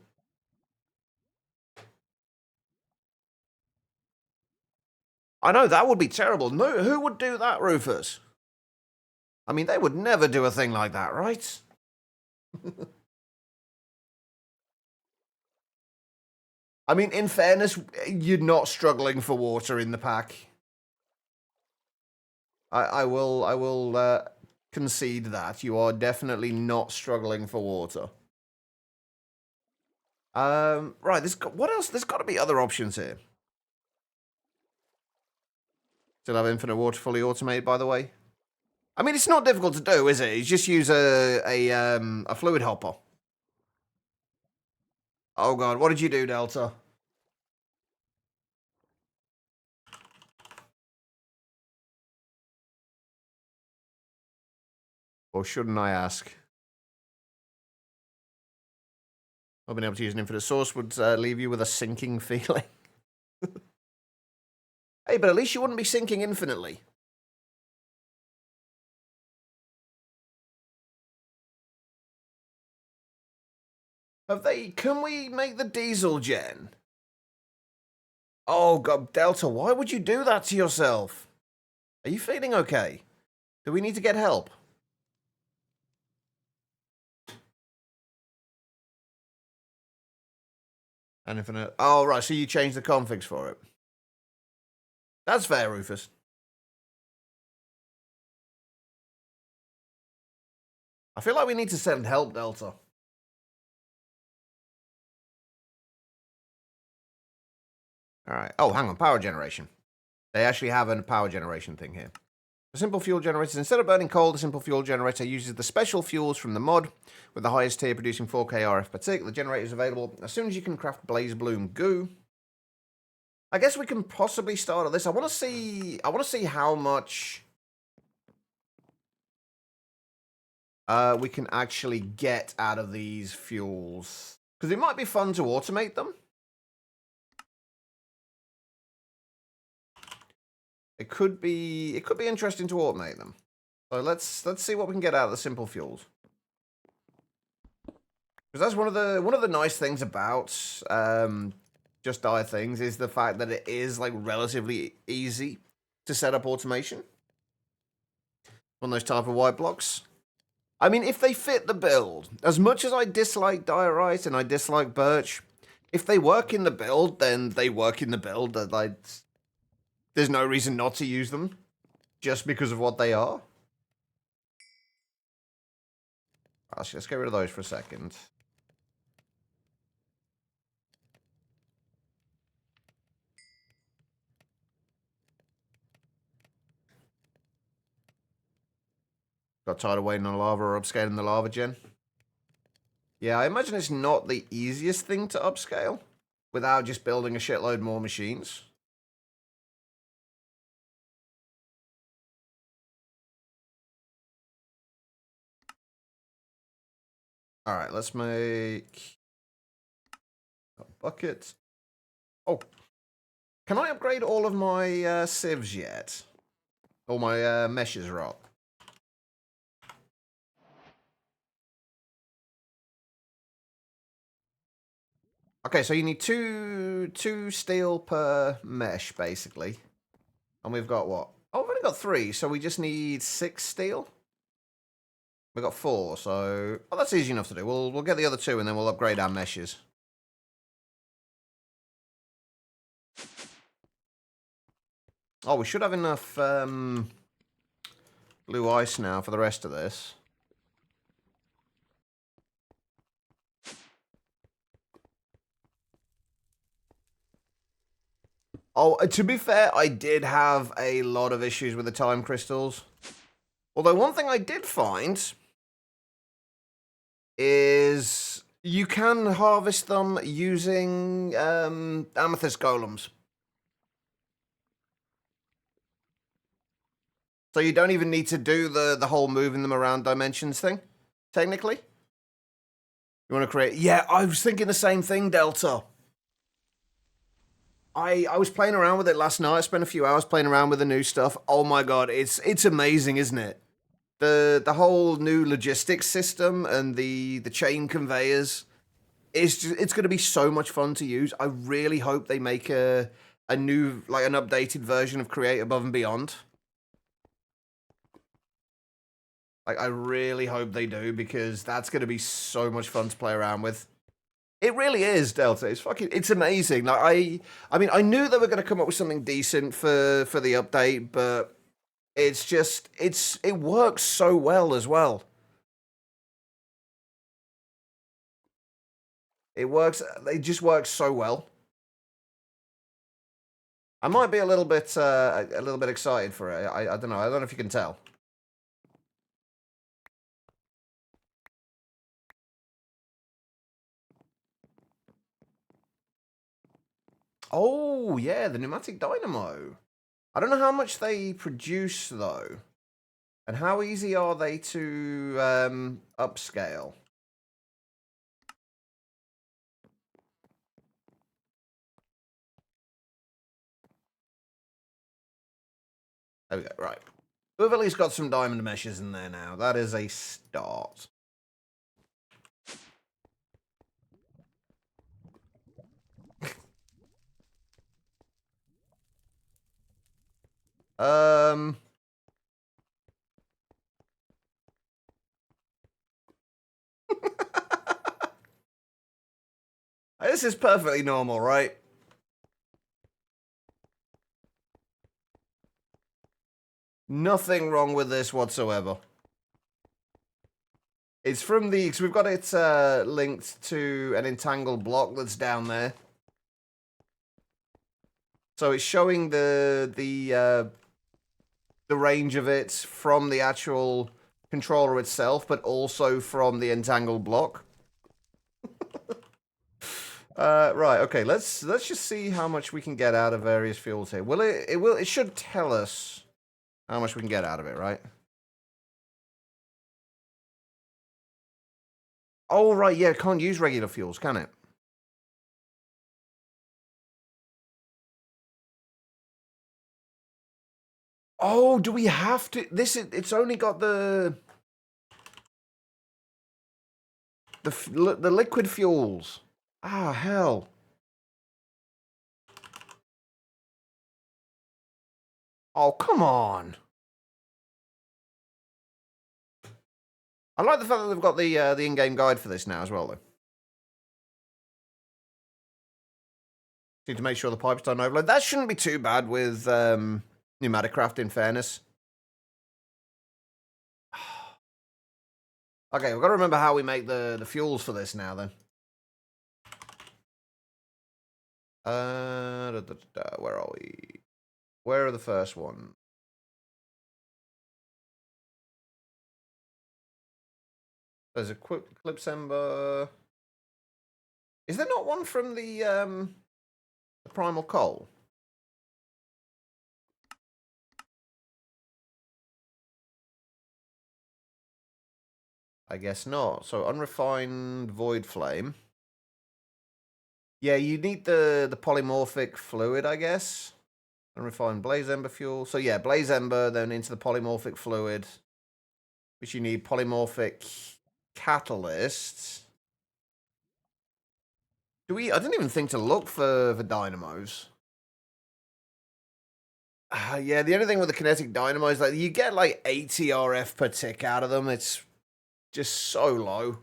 I know, that would be terrible. No, who would do that, Rufus? I mean, they would never do a thing like that, right? I mean, in fairness, you're not struggling for water in the pack. I will concede that. You are definitely not struggling for water. Right, what else? There's got to be other options here. Still have infinite water fully automated, by the way. I mean, it's not difficult to do, is it? You just use a fluid hopper. Oh god, what did you do, Delta? Or shouldn't I ask? Not being able to use an infinite source would leave you with a sinking feeling. Hey, but at least you wouldn't be sinking infinitely. Can we make the diesel gen? Oh, God, Delta, why would you do that to yourself? Are you feeling okay? Do we need to get help? And infinite. Oh, right, so you changed the configs for it. That's fair, Rufus. I feel like we need to send help, Delta. Alright. Oh, hang on. Power generation. They actually have a power generation thing here. The simple fuel generators, instead of burning coal, the simple fuel generator uses the special fuels from the mod, with the highest tier producing 4K RF per tick. The generator is available as soon as you can craft Blaze Bloom goo. I guess we can possibly start at this. I want to see how much we can actually get out of these fuels. Because it might be fun to automate them. It could be interesting to automate them. So let's see what we can get out of the simple fuels. Because that's one of the nice things about Just Die things is the fact that it is like relatively easy to set up automation on those type of white blocks. I mean, if they fit the build, as much as I dislike diorite and I dislike birch, if they work in the build, then they work in the build. Like, there's no reason not to use them just because of what they are. Actually, let's get rid of those for a second. Got tired of waiting on lava or upscaling the lava gen. Yeah, I imagine it's not the easiest thing to upscale without just building a shitload more machines. All right, let's make a bucket. Oh, can I upgrade all of my sieves yet? All my meshes, right? Okay, so you need two steel per mesh, basically. And we've got what? Oh, we've only got 3, so we just need 6 steel. We've got 4, so... Oh, that's easy enough to do. We'll get the other 2, and then we'll upgrade our meshes. Oh, we should have enough blue ice now for the rest of this. Oh, to be fair, I did have a lot of issues with the time crystals. Although one thing I did find is you can harvest them using amethyst golems. So you don't even need to do the whole moving them around dimensions thing, technically. You want to create... Yeah, I was thinking the same thing, Delta. I was playing around with it last night. I spent a few hours playing around with the new stuff. Oh my god, it's amazing, isn't it? The whole new logistics system and the chain conveyors. It's going to be so much fun to use. I really hope they make a new, like an updated version of Create Above and Beyond. Like, I really hope they do, because that's going to be so much fun to play around with. It really is, Delta. It's amazing. Like, I mean, I knew they were going to come up with something decent for the update, but it's just, it works so well as well. It just works so well. I might be a little bit excited for it. I don't know. I don't know if you can tell. Oh, yeah, the pneumatic dynamo. I don't know how much they produce, though. And how easy are they to upscale? There we go, right. We've at least got some diamond meshes in there now. That is a start. This is perfectly normal, right? Nothing wrong with this whatsoever. It's from the... because we've got it linked to an entangled block that's down there. So it's showing the range of it from the actual controller itself, but also from the entangled block. Right, okay, let's just see how much we can get out of various fuels here. It should tell us how much we can get out of it, right? Oh, right, yeah, it can't use regular fuels, can it? Oh, do we have to? It's only got the liquid fuels. Ah, hell. Oh, come on. I like the fact that they've got the in-game guide for this now as well, though. Need to make sure the pipes don't overload. That shouldn't be too bad with Pneumaticraft, in fairness. Okay, we've got to remember how we make the fuels for this now, then. Where are we? Where are the first one? There's a quick Eclipse Ember. Is there not one from the Primal Coal? I guess not. So unrefined Void Flame. Yeah, you need the polymorphic fluid, I guess. Unrefined Blaze Ember fuel. So yeah, Blaze Ember, then into the polymorphic fluid, which you need polymorphic catalysts. I didn't even think to look for the dynamos. Yeah, the only thing with the kinetic dynamo is like you get like 80 RF per tick out of them. It's just so low.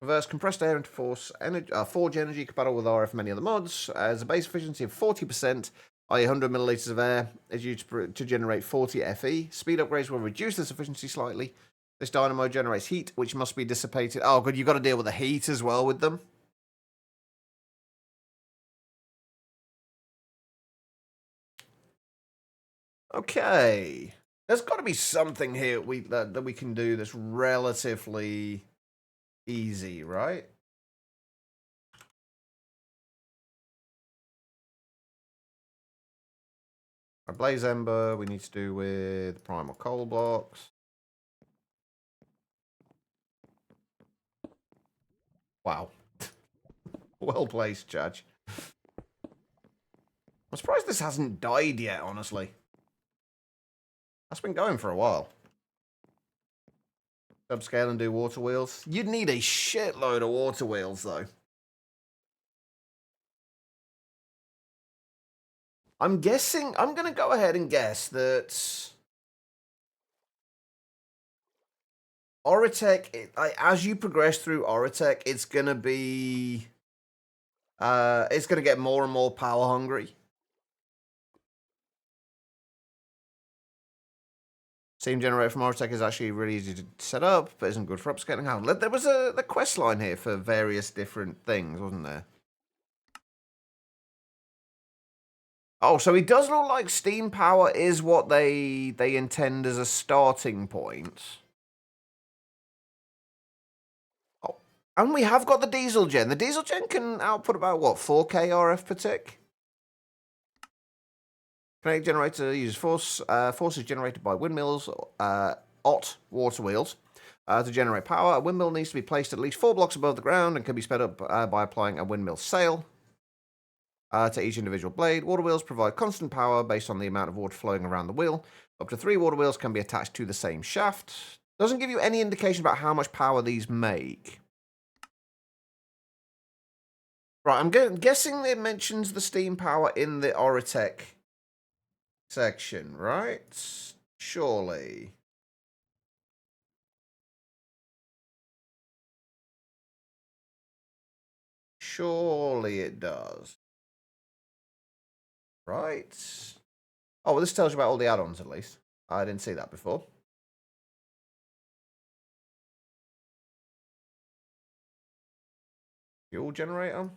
Reverse compressed air into forge energy compatible with RF and many other mods. As a base efficiency of 40%, i.e. 100 milliliters of air is used to generate 40 Fe. Speed upgrades will reduce this efficiency slightly. This dynamo generates heat, which must be dissipated. Oh, good, you've got to deal with the heat as well with them. Okay. There's got to be something here that we can do that's relatively easy, right? Our Blaze Ember, we need to do with Primal Coal blocks. Wow. Well placed, Judge. I'm surprised this hasn't died yet, honestly. That's been going for a while. Subscale and do water wheels. You'd need a shitload of water wheels, though. I'm guessing... I'm going to go ahead and guess that... Oritech, as you progress through Oritech, it's going to be... it's going to get more and more power hungry. Steam generator from Oritech is actually really easy to set up, but isn't good for upscaling. How? There was the quest line here for various different things, wasn't there? Oh, so it does look like steam power is what they intend as a starting point. Oh, and we have got the diesel gen. The diesel gen can output about, what, 4K RF per tick? Kinetic generator uses forces generated by windmills, water wheels, to generate power. A windmill needs to be placed at least 4 blocks above the ground and can be sped up by applying a windmill sail to each individual blade. Water wheels provide constant power based on the amount of water flowing around the wheel. Up to 3 water wheels can be attached to the same shaft. Doesn't give you any indication about how much power these make. Right, I'm guessing it mentions the steam power in the Oritech section, right? Surely. Surely it does. Right? Oh, well, this tells you about all the add-ons, at least. I didn't see that before. Fuel generator.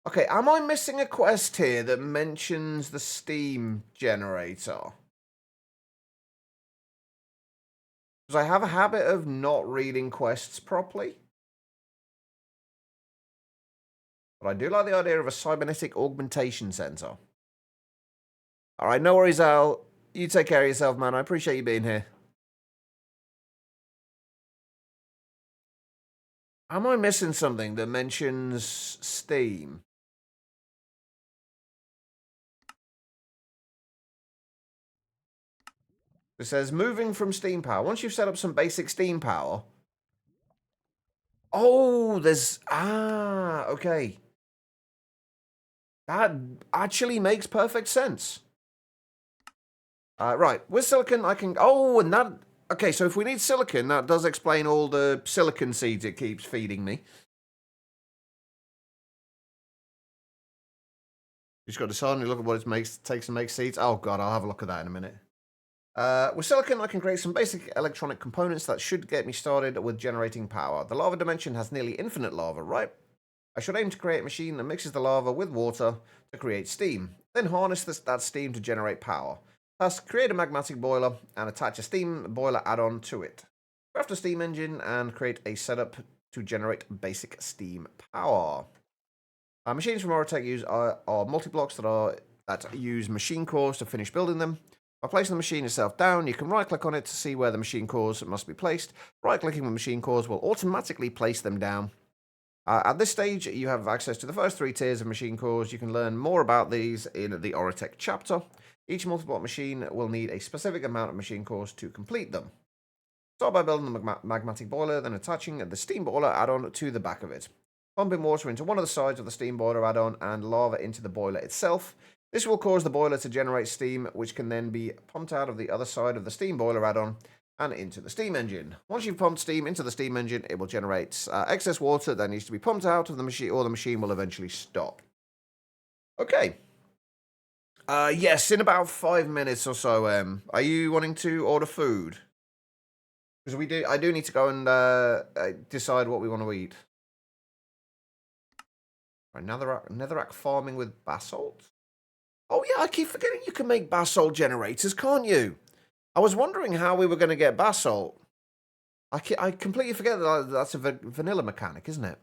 Okay, am I missing a quest here that mentions the steam generator? Because I have a habit of not reading quests properly. But I do like the idea of a cybernetic augmentation sensor. Alright, no worries, Al. You take care of yourself, man. I appreciate you being here. Am I missing something that mentions steam? It says moving from steam power. Once you've set up some basic steam power. Oh, there's... Ah, okay. That actually makes perfect sense. Right, with silicon I can... Oh, and that... Okay, so if we need silicon, that does explain all the silicon seeds it keeps feeding me. Just got to decide and look at what it takes to make seeds. Oh god, I'll have a look at that in a minute. With silicon, I can create some basic electronic components that should get me started with generating power. The lava dimension has nearly infinite lava, right? I should aim to create a machine that mixes the lava with water to create steam, then harness that steam to generate power. Thus, create a magmatic boiler and attach a steam boiler add-on to it. Craft a steam engine and create a setup to generate basic steam power. Machines from Oritech use are multi-blocks that use machine cores to finish building them. By placing the machine itself down, you can right-click on it to see where the machine cores must be placed. Right-clicking with machine cores will automatically place them down. At this stage, you have access to the first 3 tiers of machine cores. You can learn more about these in the Oritech chapter. Each multi-block machine will need a specific amount of machine cores to complete them. Start by building the magmatic boiler, then attaching the steam boiler add-on to the back of it. Pumping water into one of the sides of the steam boiler add-on and lava into the boiler itself. This will cause the boiler to generate steam, which can then be pumped out of the other side of the steam boiler add-on and into the steam engine. Once you've pumped steam into the steam engine, it will generate excess water that needs to be pumped out of the machine, or the machine will eventually stop. Okay. Yes, in about 5 minutes or so, are you wanting to order food? Because I do need to go and decide what we want to eat. Right, netherrack farming with basalt? Oh yeah, I keep forgetting you can make basalt generators, can't you? I was wondering how we were going to get basalt. I completely forget that that's a vanilla mechanic, isn't it?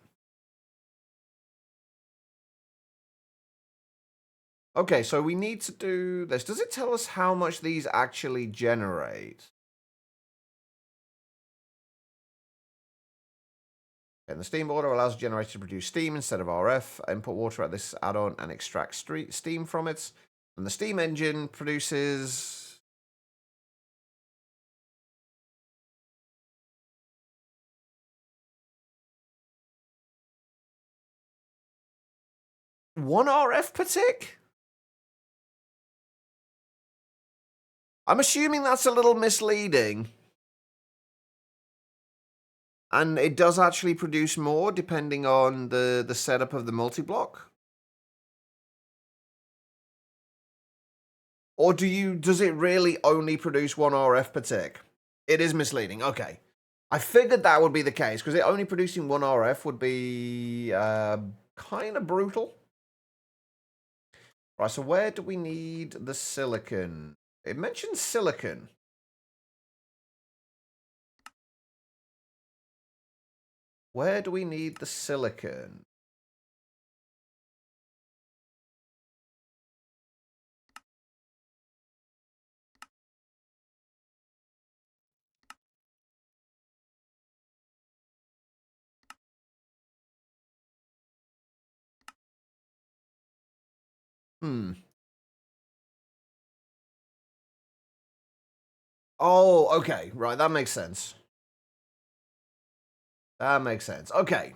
Okay, so we need to do this. Does it tell us how much these actually generate? And the steam boiler allows the generator to produce steam instead of RF. Input water at this add-on and extract steam from it. And the steam engine produces... one RF per tick? I'm assuming that's a little misleading. And it does actually produce more depending on the setup of the multi-block? Or does it really only produce 1 RF per tick? It is misleading, okay. I figured that would be the case, because it only producing 1 RF would be kind of brutal. Right, so where do we need the silicon? It mentions silicon. Where do we need the silicon? Hmm. Oh, okay. Right, that makes sense. That makes sense. Okay.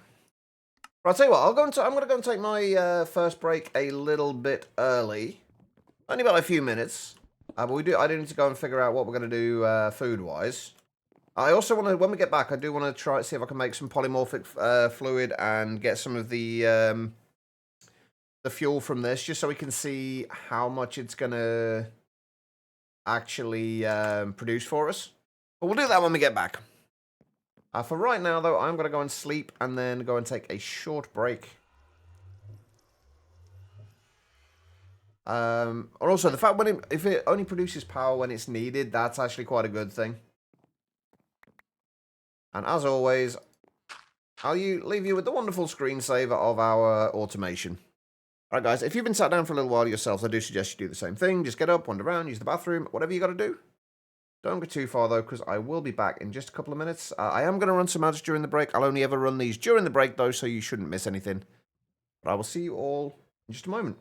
Right, I'll tell you what, I'm going to go and take my first break a little bit early. Only about a few minutes. But I do need to go and figure out what we're going to do food-wise. I also want to, when we get back, I do want to try see if I can make some polymorphic fluid and get some of the fuel from this, just so we can see how much it's going to actually produce for us. But we'll do that when we get back. For right now, though, I'm going to go and sleep and then go and take a short break. Or also, the fact if it only produces power when it's needed, that's actually quite a good thing. And as always, I'll leave you with the wonderful screensaver of our automation. Alright guys, if you've been sat down for a little while yourselves, I do suggest you do the same thing. Just get up, wander around, use the bathroom, whatever you got to do. Don't go too far though, because I will be back in just a couple of minutes. I am going to run some ads during the break. I'll only ever run these during the break though, so you shouldn't miss anything. But I will see you all in just a moment.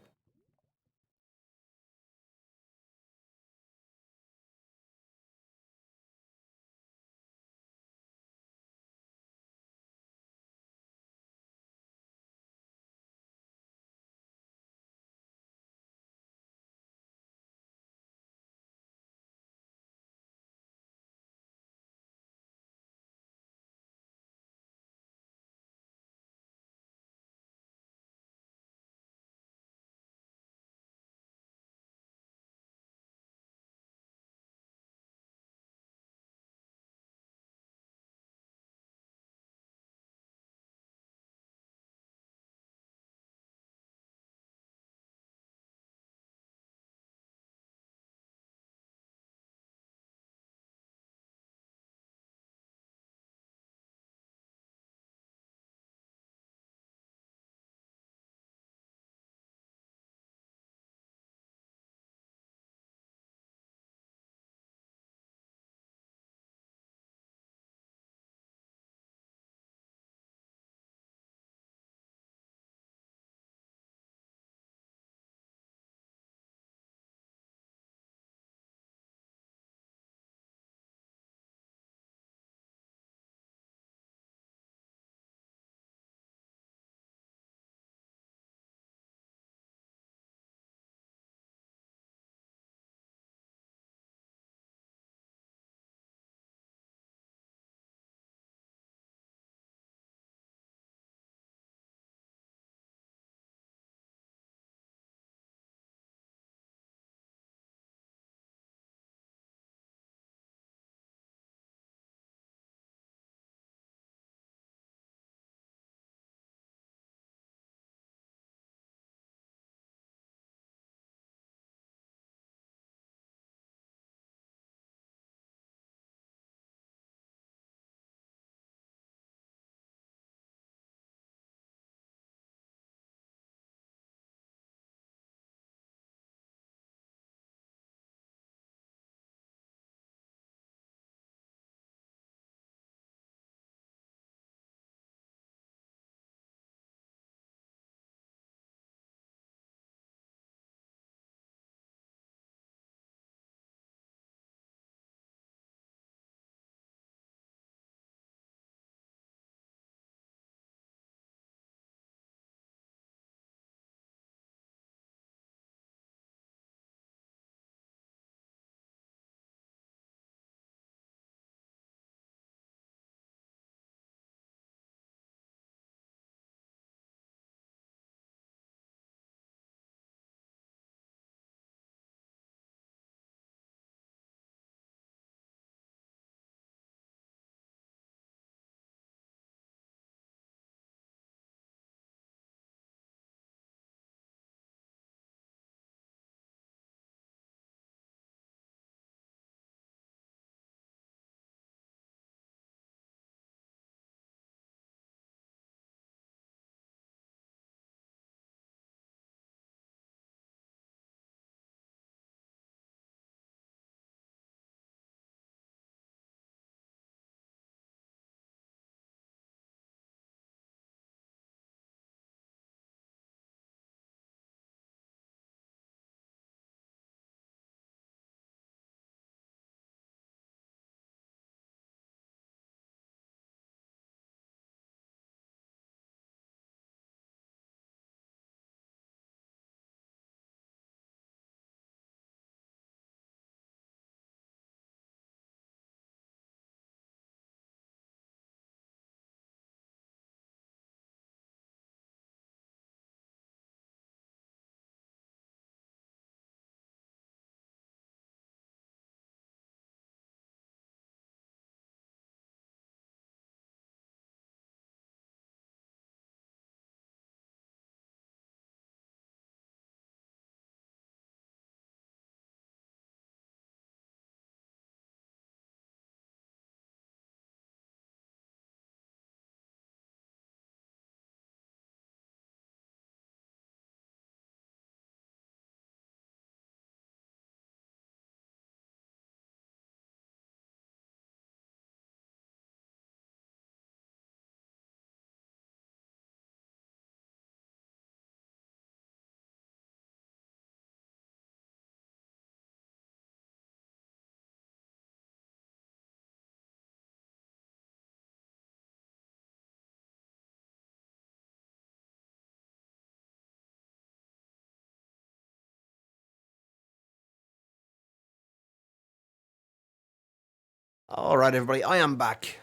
Alright, everybody, I am back.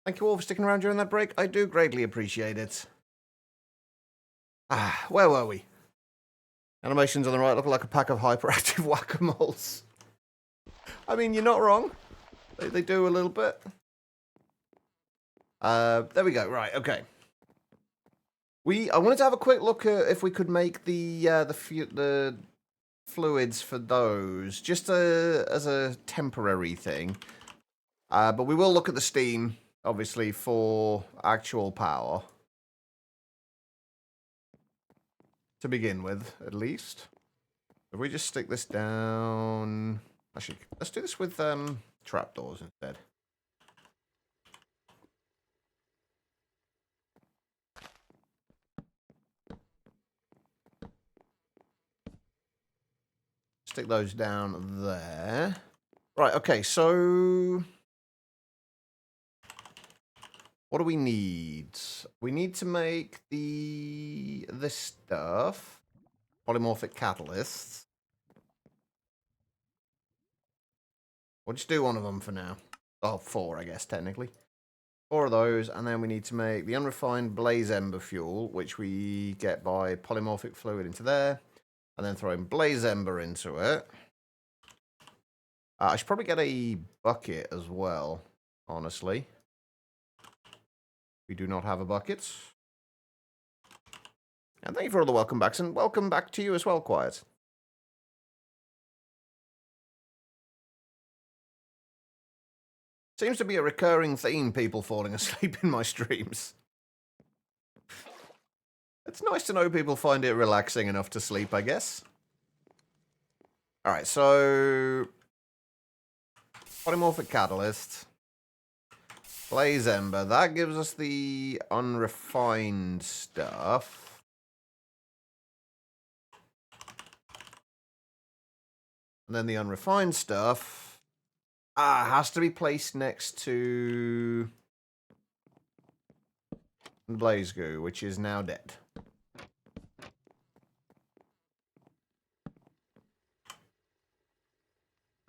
Thank you all for sticking around during that break. I do greatly appreciate it. Where were we? Animations on the right look like a pack of hyperactive whack-a-moles. I mean, you're not wrong. They do a little bit. There we go. Right, okay. I wanted to have a quick look at if we could make the fluids for those, just as a temporary thing. But we will look at the steam, obviously, for actual power. To begin with, at least. If we just stick this down... Actually, let's do this with trapdoors instead. Stick those down there. Right, okay, so... What do we need? We need to make this stuff. Polymorphic catalysts. We'll just do one of them for now. Oh, 4, I guess, technically. 4 of those, and then we need to make the unrefined blaze ember fuel, which we get by polymorphic fluid into there, and then throwing blaze ember into it. I should probably get a bucket as well, honestly. We do not have a bucket. And thank you for all the welcome backs, and welcome back to you as well, Quiet. Seems to be a recurring theme, people falling asleep in my streams. It's nice to know people find it relaxing enough to sleep, I guess. Alright, so... Polymorphic catalyst. Blaze ember. That gives us the unrefined stuff. And then the unrefined stuff... has to be placed next to Blaze Goo, which is now dead.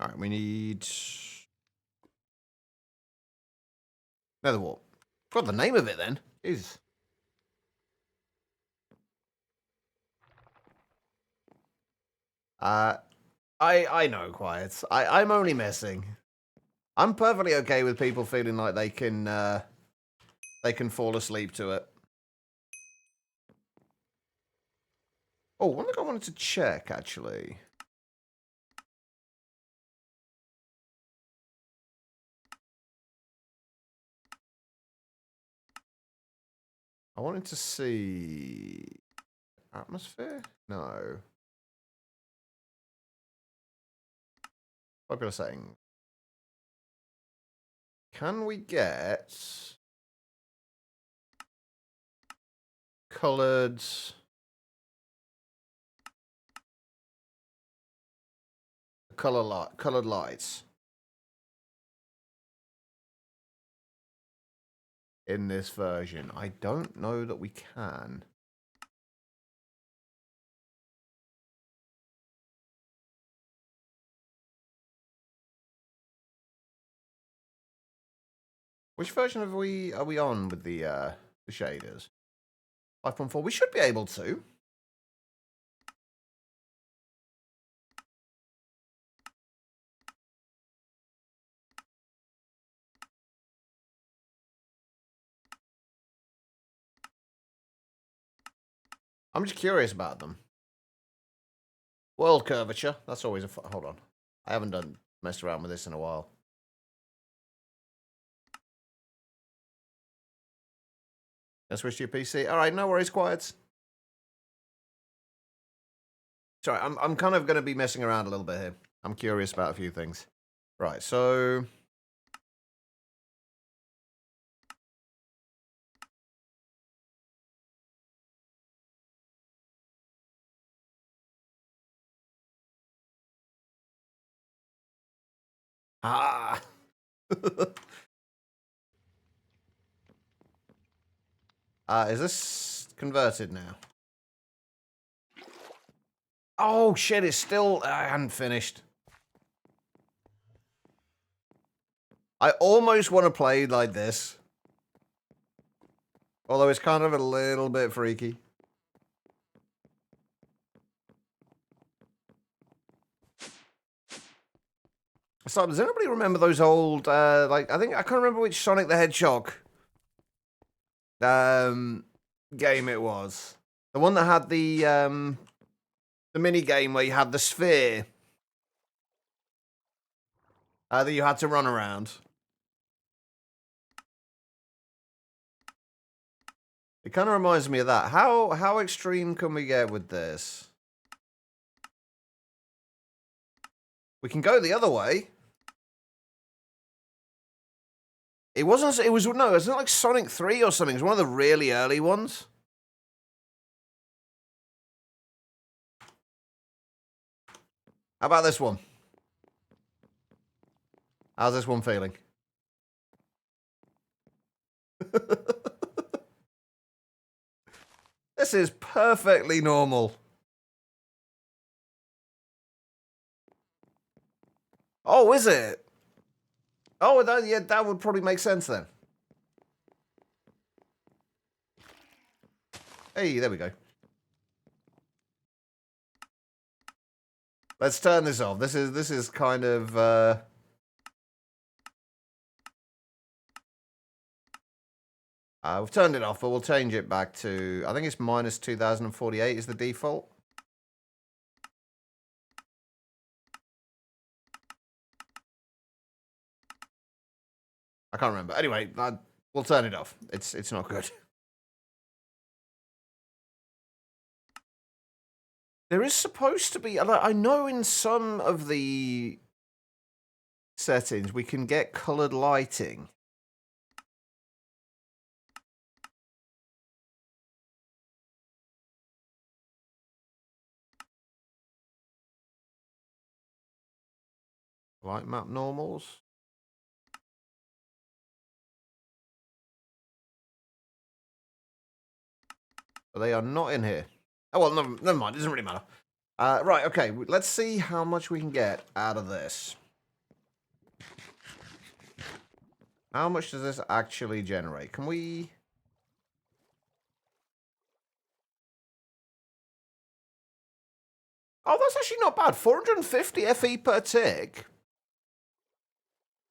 Alright, we need... Nether wart. Got the name of it then. Jeez. I know, Quiet. I'm only messing. I'm perfectly okay with people feeling like they can fall asleep to it. Oh, one thing I wanted to check, actually. I wanted to see... Atmosphere? No. Popular setting. Can we get... coloured lights in this version? I don't know that we can. Which version are we on with the shaders? 5.4. We should be able to. I'm just curious about them. World curvature. That's always a hold on. I haven't messed around with this in a while. Let's switch to your PC. All right, no worries, Quiet. Sorry, I'm kind of going to be messing around a little bit here. I'm curious about a few things. Right, so... Ah! Is this converted now? Oh, shit, it's still... I hadn't finished. I almost want to play like this. Although it's kind of a little bit freaky. So, does anybody remember those old, like, I can't remember which Sonic the Hedgehog game it was. The one that had the mini game where you had the sphere that you had to run around. It kind of reminds me of that. How extreme can we get with this? We can go the other way. It wasn't, no, it's not like Sonic 3 or something. It's one of the really early ones. How about this one? How's this one feeling? This is perfectly normal. Oh, is it? Oh, yeah, that would probably make sense then. Hey, there we go. Let's turn this off. This is kind of we've turned it off, but we'll change it back to, I think it's minus 2048 is the default. I can't remember. Anyway, we'll turn it off. It's not good. There is supposed to be, I know in some of the settings we can get colored lighting. Light map normals. But they are not in here. Oh, well, never mind. It doesn't really matter. Right, okay. Let's see how much we can get out of this. How much does this actually generate? Can we... Oh, that's actually not bad. 450 FE per tick.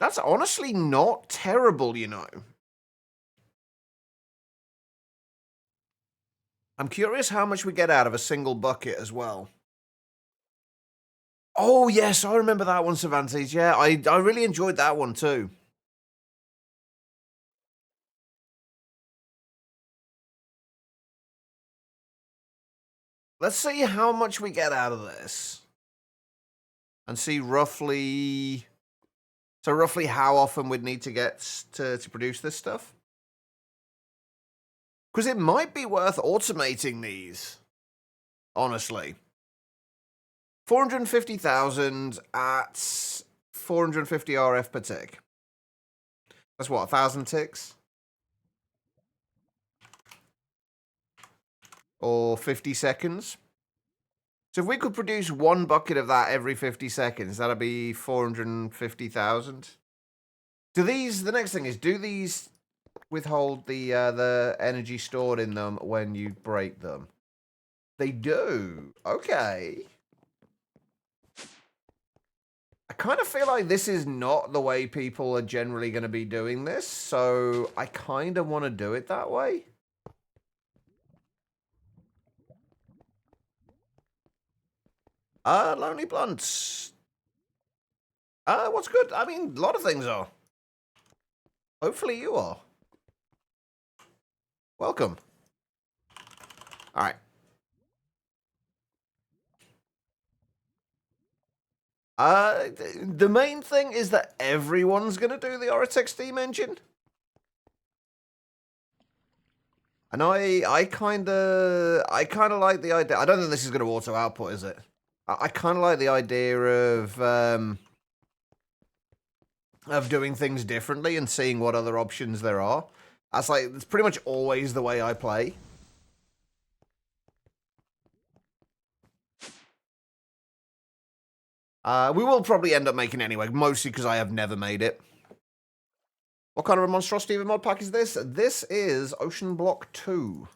That's honestly not terrible, you know. I'm curious how much we get out of a single bucket as well. Oh, yes, I remember that one, Cervantes. Yeah, I really enjoyed that one too. Let's see how much we get out of this. And see roughly... So roughly how often we'd need to get to produce this stuff. Because it might be worth automating these. Honestly. 450,000 at 450 RF per tick. That's what, 1,000 ticks? Or 50 seconds? So if we could produce one bucket of that every 50 seconds, that'd be 450,000. Do these, the next thing is, do these withhold the energy stored in them when you break them? They do. Okay. I kind of feel like this is not the way people are generally going to be doing this, so I kind of want to do it that way. Lonely Blunts. What's good? I mean, a lot of things are. Hopefully you are. Welcome. All right. The main thing is that everyone's going to do the Oratex Steam engine. And I kind of like the idea. I don't think this is going to auto output, is it? I kind of like the idea of doing things differently and seeing what other options there are. That's pretty much always the way I play. We will probably end up making it anyway, mostly because I have never made it. What kind of a monstrosity of a mod pack is this? This is Oceanblock 2.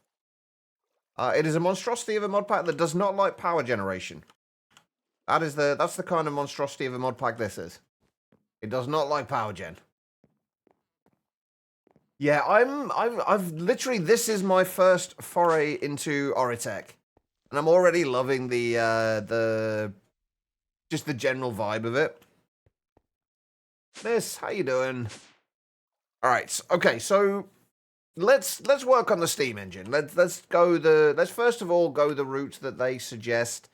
It is a monstrosity of a mod pack that does not like power generation. That's the kind of monstrosity of a mod pack this is. It does not like power gen. Yeah, I've literally, this is my first foray into Oritech. And I'm already loving just the general vibe of it. Miss, how you doing? All right, okay, so let's work on the Steam engine. Let's first of all go the route that they suggest,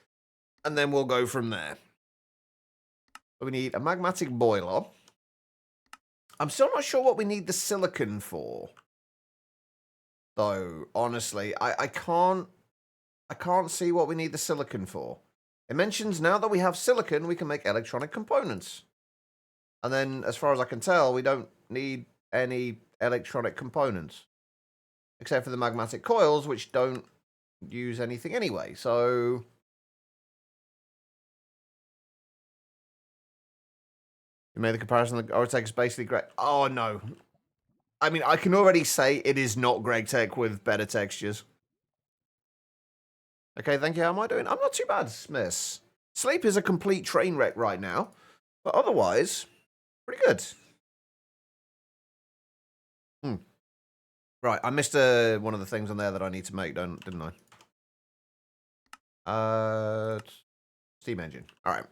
and then we'll go from there. We need a magmatic boiler. I'm still not sure what we need the silicon for, though. Honestly, I can't see what we need the silicon for. It mentions now that we have silicon, we can make electronic components. And then, as far as I can tell, we don't need any electronic components. Except for the magmatic coils, which don't use anything anyway. So you made the comparison that Oritech is basically Greg. Oh, no. I mean, I can already say it is not GregTech with better textures. Okay, thank you. How am I doing? I'm not too bad, miss. Sleep is a complete train wreck right now. But otherwise, pretty good. Right, I missed one of the things on there that I need to make, didn't I? Steam engine. All right.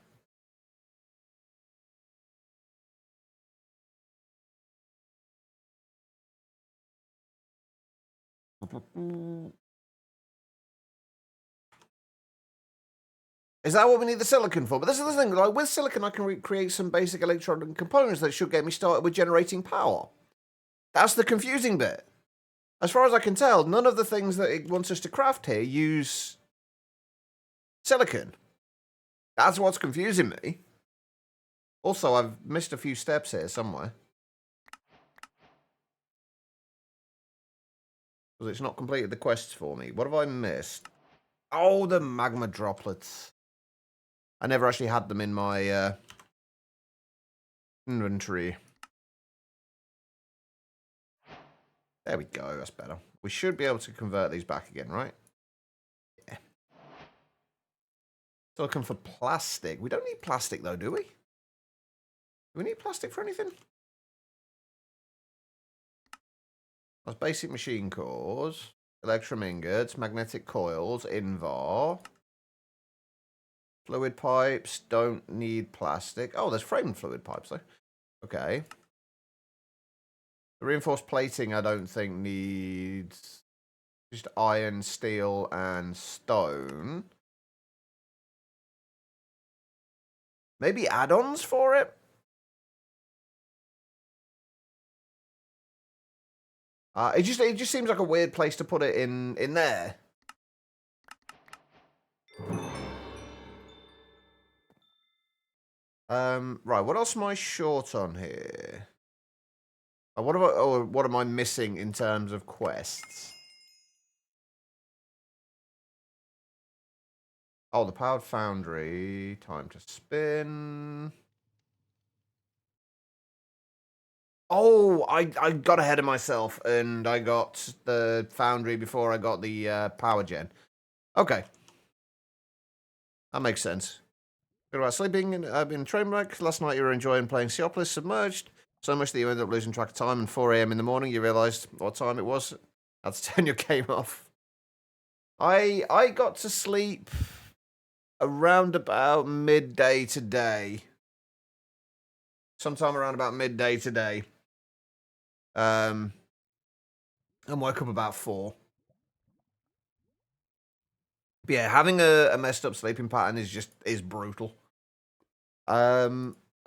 Is that what we need the silicon for? But this is the thing, like with silicon I can create some basic electronic components that should get me started with generating power. That's the confusing bit. As far as I can tell, none of the things that it wants us to craft here use silicon. That's what's confusing me. Also, I've missed a few steps here somewhere. Because it's not completed the quests for me. What have I missed? Oh, the magma droplets. I never actually had them in my inventory. There we go, that's better. We should be able to convert these back again, right? Yeah. Still looking for plastic. We don't need plastic though, do we? Do we need plastic for anything? That's basic machine cores, electrum ingots, magnetic coils, invar. Fluid pipes, don't need plastic. Oh, there's frame fluid pipes though. Okay. The reinforced plating I don't think needs just iron, steel, and stone. Maybe add-ons for it? It just seems like a weird place to put it in there. Right, what else am I short on here? What am I missing in terms of quests? Oh, the powered foundry. Time to spin. Oh, I got ahead of myself and I got the foundry before I got the power gen. Okay. That makes sense. Good about sleeping in a train wreck. Last night you were enjoying playing Seopolis Submerged. So much that you ended up losing track of time, and 4 a.m. in the morning you realised what time it was. Had to turn your game off. I got to sleep around about midday today. Sometime around about midday today. And woke up about 4. But yeah, having a messed up sleeping pattern is brutal.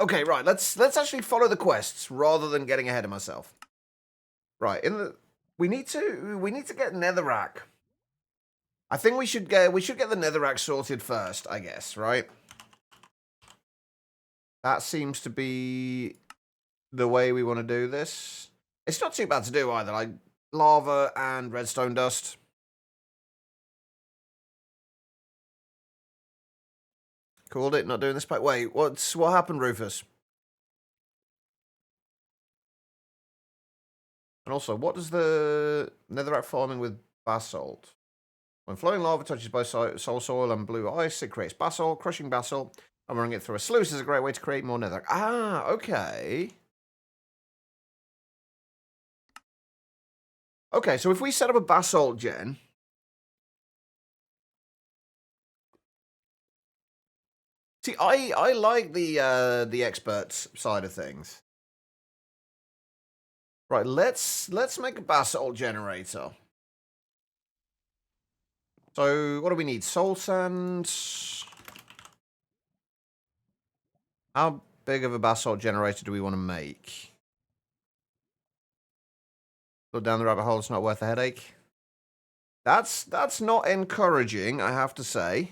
Okay, right. Let's actually follow the quests rather than getting ahead of myself. Right, we need to get Netherrack. I think we should get the Netherrack sorted first, I guess, right? That seems to be the way we want to do this. It's not too bad to do either, like lava and redstone dust. Called it, not doing this pack. Wait, what happened, Rufus? And also, what does the netherrack farming with basalt? When flowing lava touches both soul soil and blue ice, it creates basalt. Crushing basalt and running it through a sluice is a great way to create more netherrack. Ah, okay. Okay, so if we set up a basalt gen... See, I like the experts side of things. Right, let's make a basalt generator. So, what do we need? Soul sand. How big of a basalt generator do we want to make? Go down the rabbit hole, it's not worth the headache. That's not encouraging, I have to say.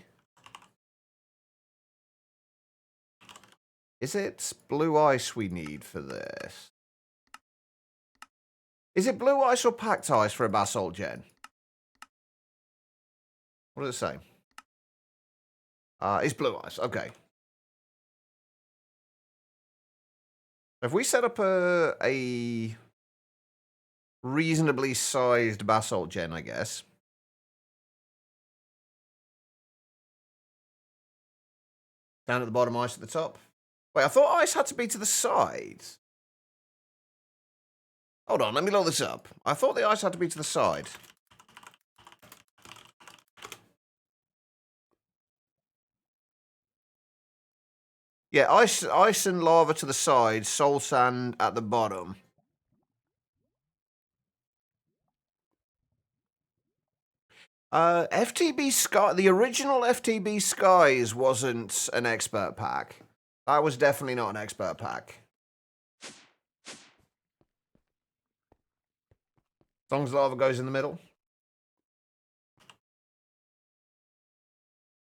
Is it blue ice we need for this? Is it blue ice or packed ice for a basalt gen? What does it say? It's blue ice, okay. If we set up a reasonably sized basalt gen, I guess. Down at the bottom, ice at the top. Wait, I thought ice had to be to the sides. Hold on, let me load this up. I thought the ice had to be to the side. Yeah, ice and lava to the side, soul sand at the bottom. FTB Sky, the original FTB Skies wasn't an expert pack. That was definitely not an expert pack. As long as lava goes in the middle.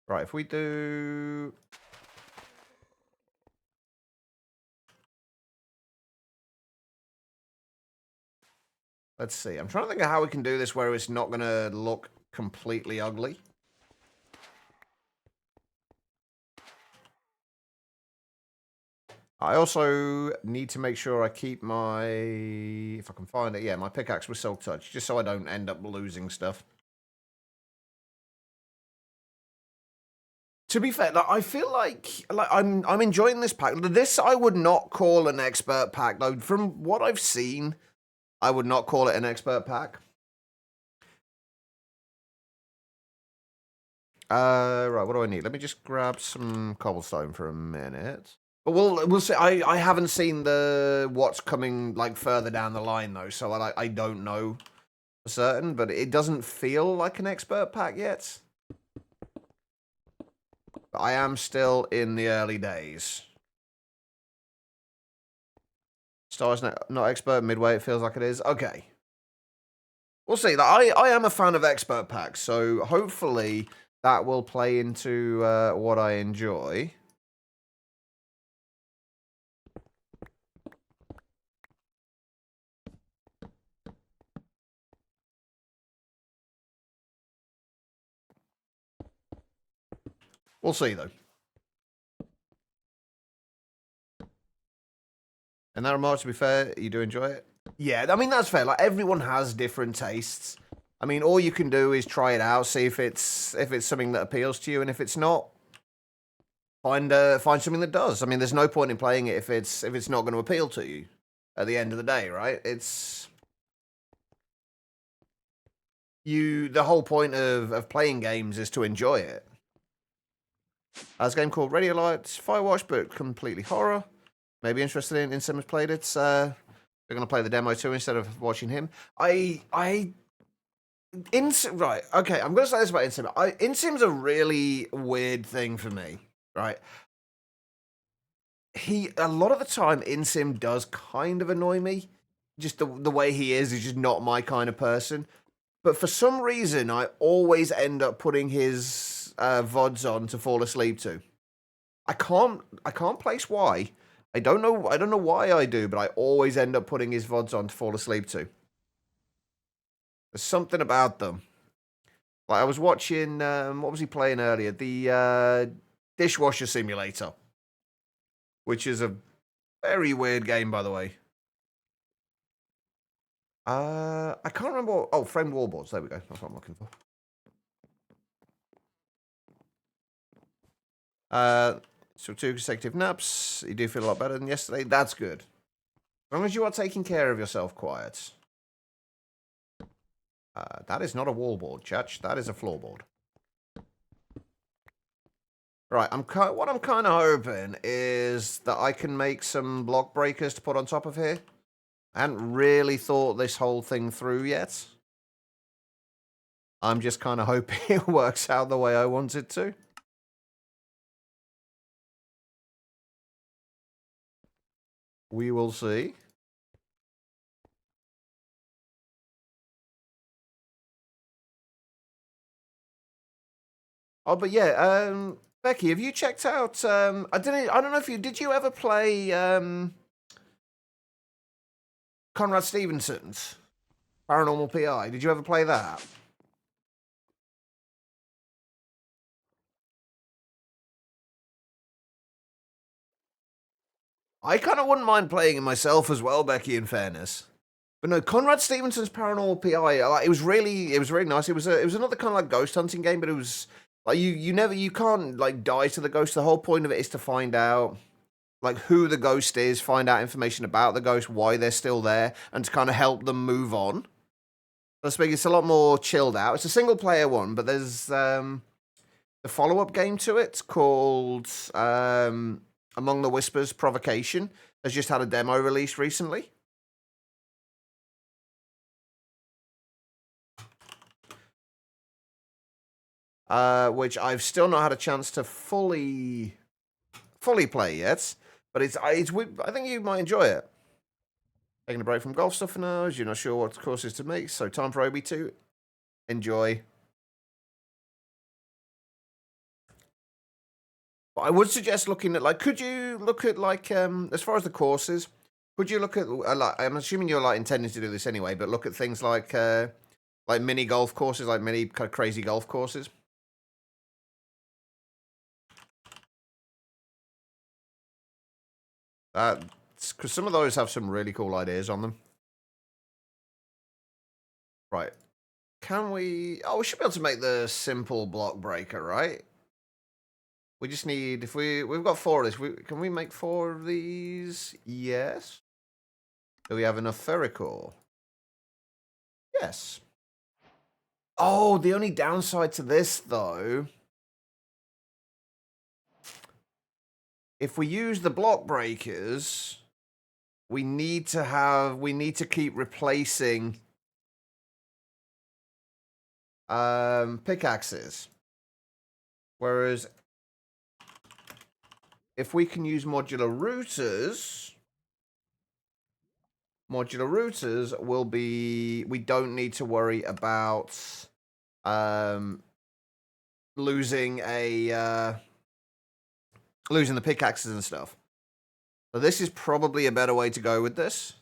Right, if we do... Let's see. I'm trying to think of how we can do this where it's not going to look completely ugly. I also need to make sure I keep my... If I can find it, yeah, my pickaxe with Silk Touch, just so I don't end up losing stuff. To be fair, like, I feel like I'm enjoying this pack. This I would not call an expert pack, though. From what I've seen, I would not call it an expert pack. Right, what do I need? Let me just grab some cobblestone for a minute. But we'll see. I haven't seen what's coming like further down the line though, so I don't know for certain. But it doesn't feel like an expert pack yet. But I am still in the early days. Stars not expert, midway it feels like it is. Okay. We'll see. I am a fan of expert packs, so hopefully that will play into what I enjoy. We'll see, though. And that remark, to be fair, you do enjoy it? Yeah, I mean, that's fair. Like, everyone has different tastes. I mean, all you can do is try it out, see if it's something that appeals to you, and if it's not, find something that does. I mean, there's no point in playing it if it's not going to appeal to you at the end of the day, right? It's... The whole point of playing games is to enjoy it. There's a game called Radio Lights Firewatch, but completely horror. Maybe interested in Insim played it. We're going to play the demo too instead of watching him. Right, okay, I'm going to say this about Insim. Insim's a really weird thing for me, right? A lot of the time, Insim does kind of annoy me. Just the way he is just not my kind of person. But for some reason, I always end up putting his VODs on to fall asleep to. I can't place why. I don't know why I do, but I always end up putting his VODs on to fall asleep to. There's something about them. Like I was watching, what was he playing earlier? The Dishwasher Simulator, which is a very weird game, by the way. I can't remember what... Oh, framed wallboards. There we go. That's what I'm looking for. So 2 consecutive naps. You do feel a lot better than yesterday. That's good. As long as you are taking care of yourself, quiet. That is not a wallboard, Church. That is a floorboard. Right, what I'm kind of hoping is that I can make some block breakers to put on top of here. I hadn't really thought this whole thing through yet. I'm just kind of hoping it works out the way I want it to. We will see. Oh, but yeah, Becky, have you checked out? I don't know if you did. You ever play Conrad Stevenson's Paranormal PI? Did you ever play that? I kind of wouldn't mind playing it myself as well, Becky. In fairness, but no, Conrad Stevenson's Paranormal PI. Like, it was really nice. It was another kind of like ghost hunting game, but it was like you can't like die to the ghost. The whole point of it is to find out like who the ghost is, find out information about the ghost, why they're still there, and to kind of help them move on. Let's speak. It's a lot more chilled out. It's a single player one, but there's a follow up game to it called Among the Whispers Provocation. Has just had a demo released recently. Which I've still not had a chance to fully play yet, but I think you might enjoy it. Taking a break from golf stuff for now, as you're not sure what courses to make, so time for Obi to enjoy. But I would suggest looking at, like, could you look at, like, as far as the courses, could you look at, like, I'm assuming you're, like, intending to do this anyway, but look at things like mini golf courses, like mini kind of crazy golf courses. Because some of those have some really cool ideas on them. Right. Can we... Oh, we should be able to make the simple block breaker, right? We just need... We've got 4 of this. Can we make 4 of these? Yes. Do we have enough ferricore? Yes. Oh, the only downside to this, though... If we use the block breakers, we need to keep replacing pickaxes. Whereas if we can use modular routers will be, we don't need to worry about losing the pickaxes and stuff. So this is probably a better way to go with this.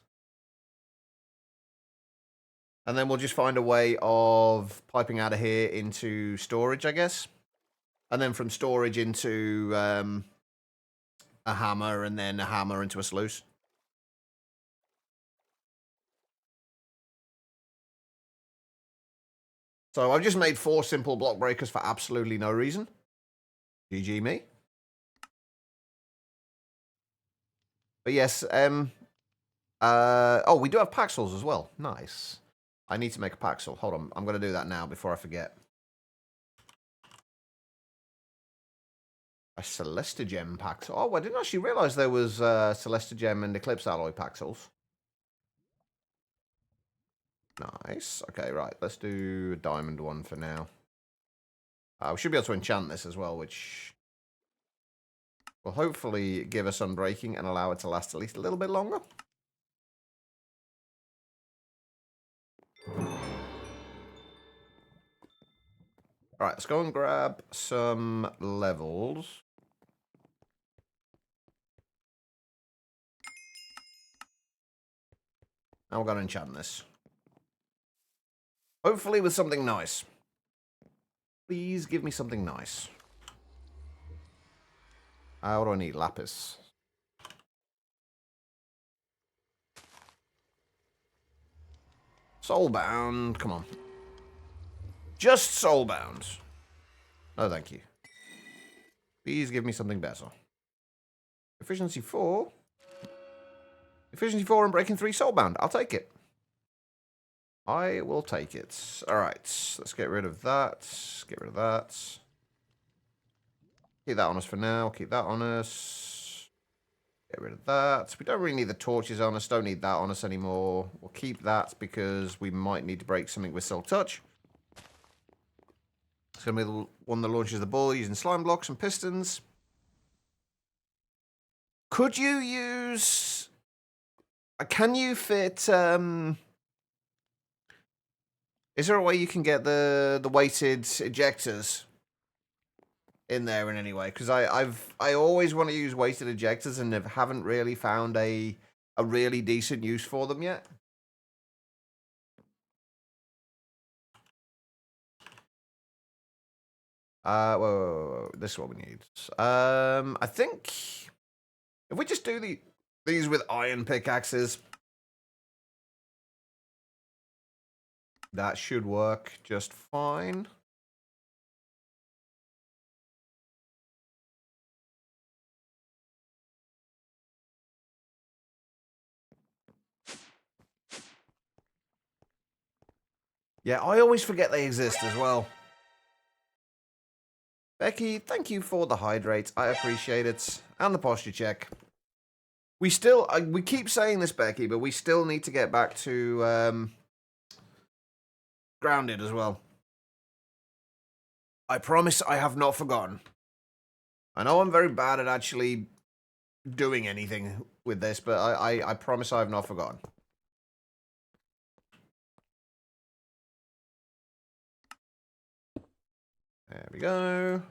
And then we'll just find a way of piping out of here into storage, I guess. And then from storage into a hammer, and then a hammer into a sluice. So I've just made 4 simple block breakers for absolutely no reason. GG me. But yes, oh, we do have paxels as well. Nice. I need to make a paxel. Hold on, I'm going to do that now before I forget. A Celestigem paxel. Oh, I didn't actually realize there was Celestigem and Eclipse alloy paxels. Nice. Okay, right. Let's do a diamond one for now. We should be able to enchant this as well, which will hopefully give us unbreaking and allow it to last at least a little bit longer. Alright, let's go and grab some levels. Now we're going to enchant this. Hopefully with something nice. Please give me something nice. What do I need? Lapis. Soulbound. Come on. Just soulbound. No, thank you. Please give me something better. Efficiency 4. Efficiency 4 and breaking 3 soulbound. I'll take it. I will take it. Alright, let's get rid of that. Get rid of that. Keep that on us for now. Keep that on us. Get rid of that. We don't really need the torches on us. Don't need that on us anymore. We'll keep that because we might need to break something with Silk Touch. It's going to be the one that launches the ball using slime blocks and pistons. Could you use... Can you fit... Is there a way you can get the weighted ejectors in there in any way? Because I always want to use weighted ejectors and haven't really found a really decent use for them yet. Whoa. This is what we need. I think if we just do these with iron pickaxes, that should work just fine. Yeah, I always forget they exist as well. Becky, thank you for the hydrate. I appreciate it. And the posture check. We still, we keep saying this, Becky, but we still need to get back to grounded as well. I promise I have not forgotten. I know I'm very bad at actually doing anything with this, but I promise I have not forgotten. There we go.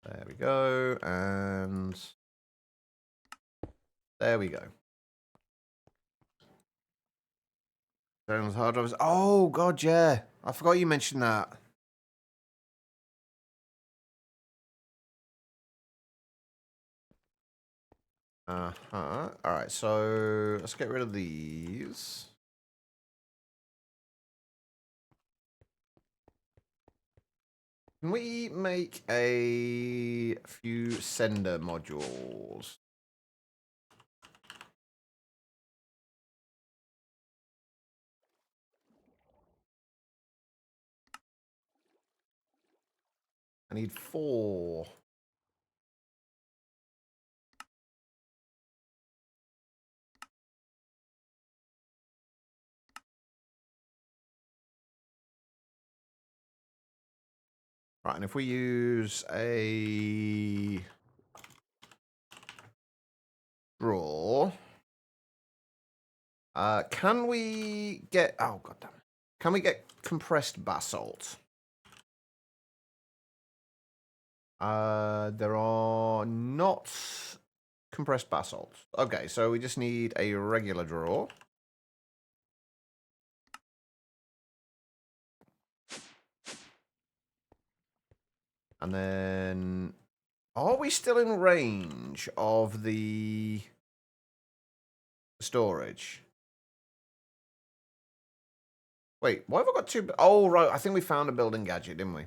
There we go, and there we go. Hard drives. Oh god, yeah. I forgot you mentioned that. Alright, so let's get rid of these. Can we make a few sender modules? I need 4. Right, and if we use a draw, can we get... Oh, goddamn. Can we get compressed basalt? There are not compressed basalt. Okay, so we just need a regular draw. And then... Are we still in range of the storage? Wait, why have I got 2... Oh, right, I think we found a building gadget, didn't we?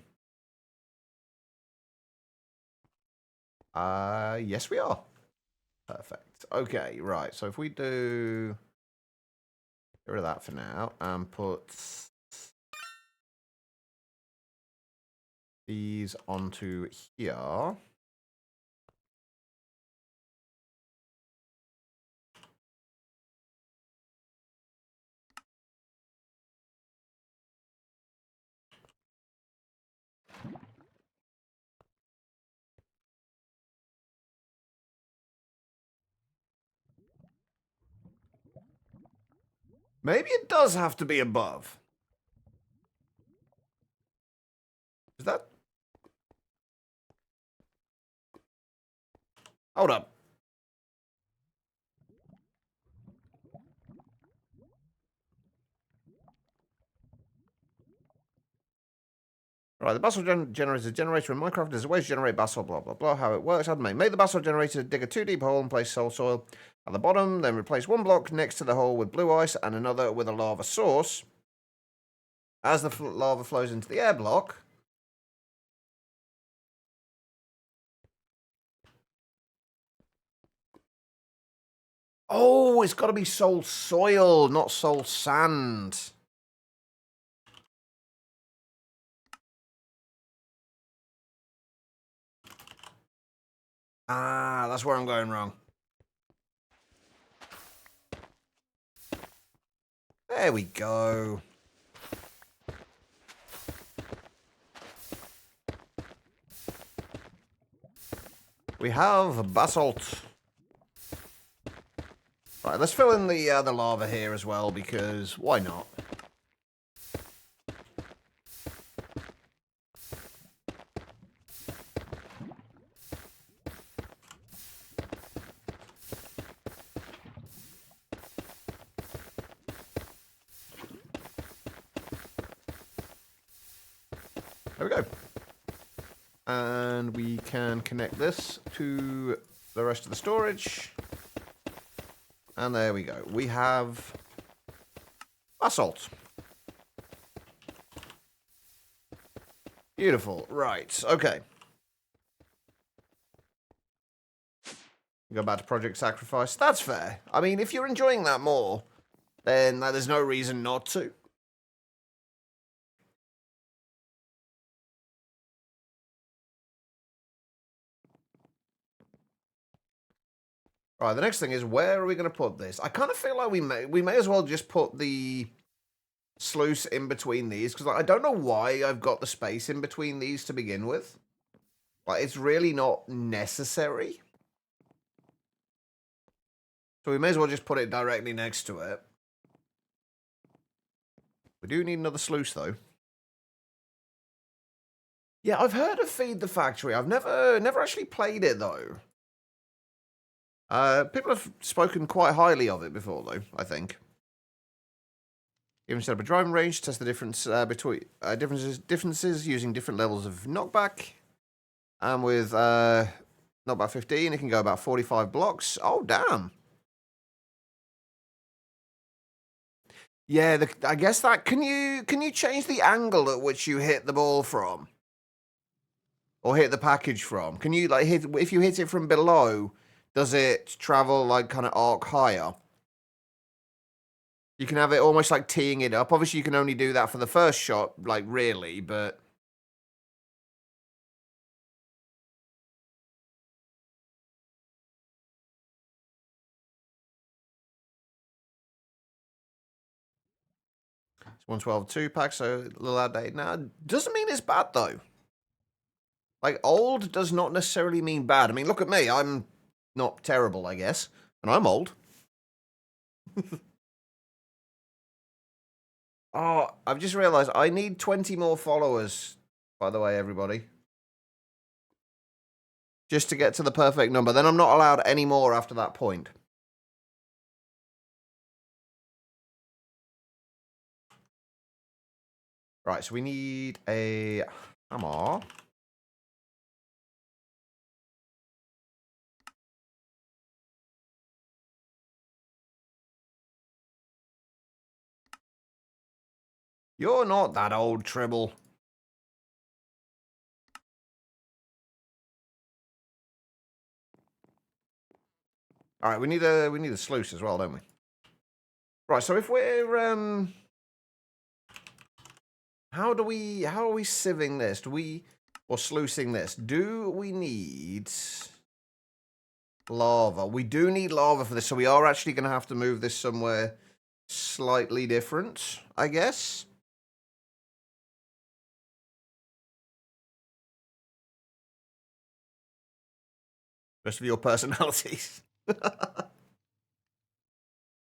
Yes, we are. Perfect. Okay, right. So if we do... Get rid of that for now and put these onto here. Maybe it does have to be above. Is that... Hold up. Right, the basalt generator is a generator in Minecraft. There's a way to generate basalt, blah, blah, blah. How it works, I'd make the basalt generator, dig a 2 deep hole and place soil at the bottom, then replace one block next to the hole with blue ice and another with a lava source. As the lava flows into the air block, oh, it's got to be soul soil, not soul sand. Ah, that's where I'm going wrong. There we go. We have basalt. Right, let's fill in the lava here as well, because why not? There we go. And we can connect this to the rest of the storage. And there we go. We have basalt. Beautiful. Right. Okay. Go back to Project Sacrifice. That's fair. I mean, if you're enjoying that more, then there's no reason not to. Right, the next thing is, where are we going to put this? I kind of feel like we may as well just put the sluice in between these, because I don't know why I've got the space in between these to begin with. Like, it's really not necessary. So we may as well just put it directly next to it. We do need another sluice, though. Yeah, I've heard of Feed the Factory. I've never actually played it, though. People have spoken quite highly of it before, though, I think. Even set up a driving range, test the difference between differences using different levels of knockback. And with knockback 15, it can go about 45 blocks. Oh, damn. Yeah, I guess that can you change the angle at which you hit the ball from, or hit the package from? Can you like hit if you hit it from below? Does it travel like kind of arc higher? You can have it almost like teeing it up. Obviously, you can only do that for the first shot, like really, but. It's 112 2-pack, so a little outdated now. Doesn't mean it's bad, though. Like, old does not necessarily mean bad. I mean, look at me. I'm not terrible, I guess. And I'm old. Oh, I've just realized I need 20 more followers, by the way, everybody. Just to get to the perfect number. Then I'm not allowed any more after that point. Right, so we need a hammer. You're not that old, Tribble. All right, we need a sluice as well, don't we? Right, so if we're how are we sieving this? Or sluicing this? Do we need lava? We do need lava for this, so we are actually going to have to move this somewhere slightly different, I guess. Rest of your personalities. So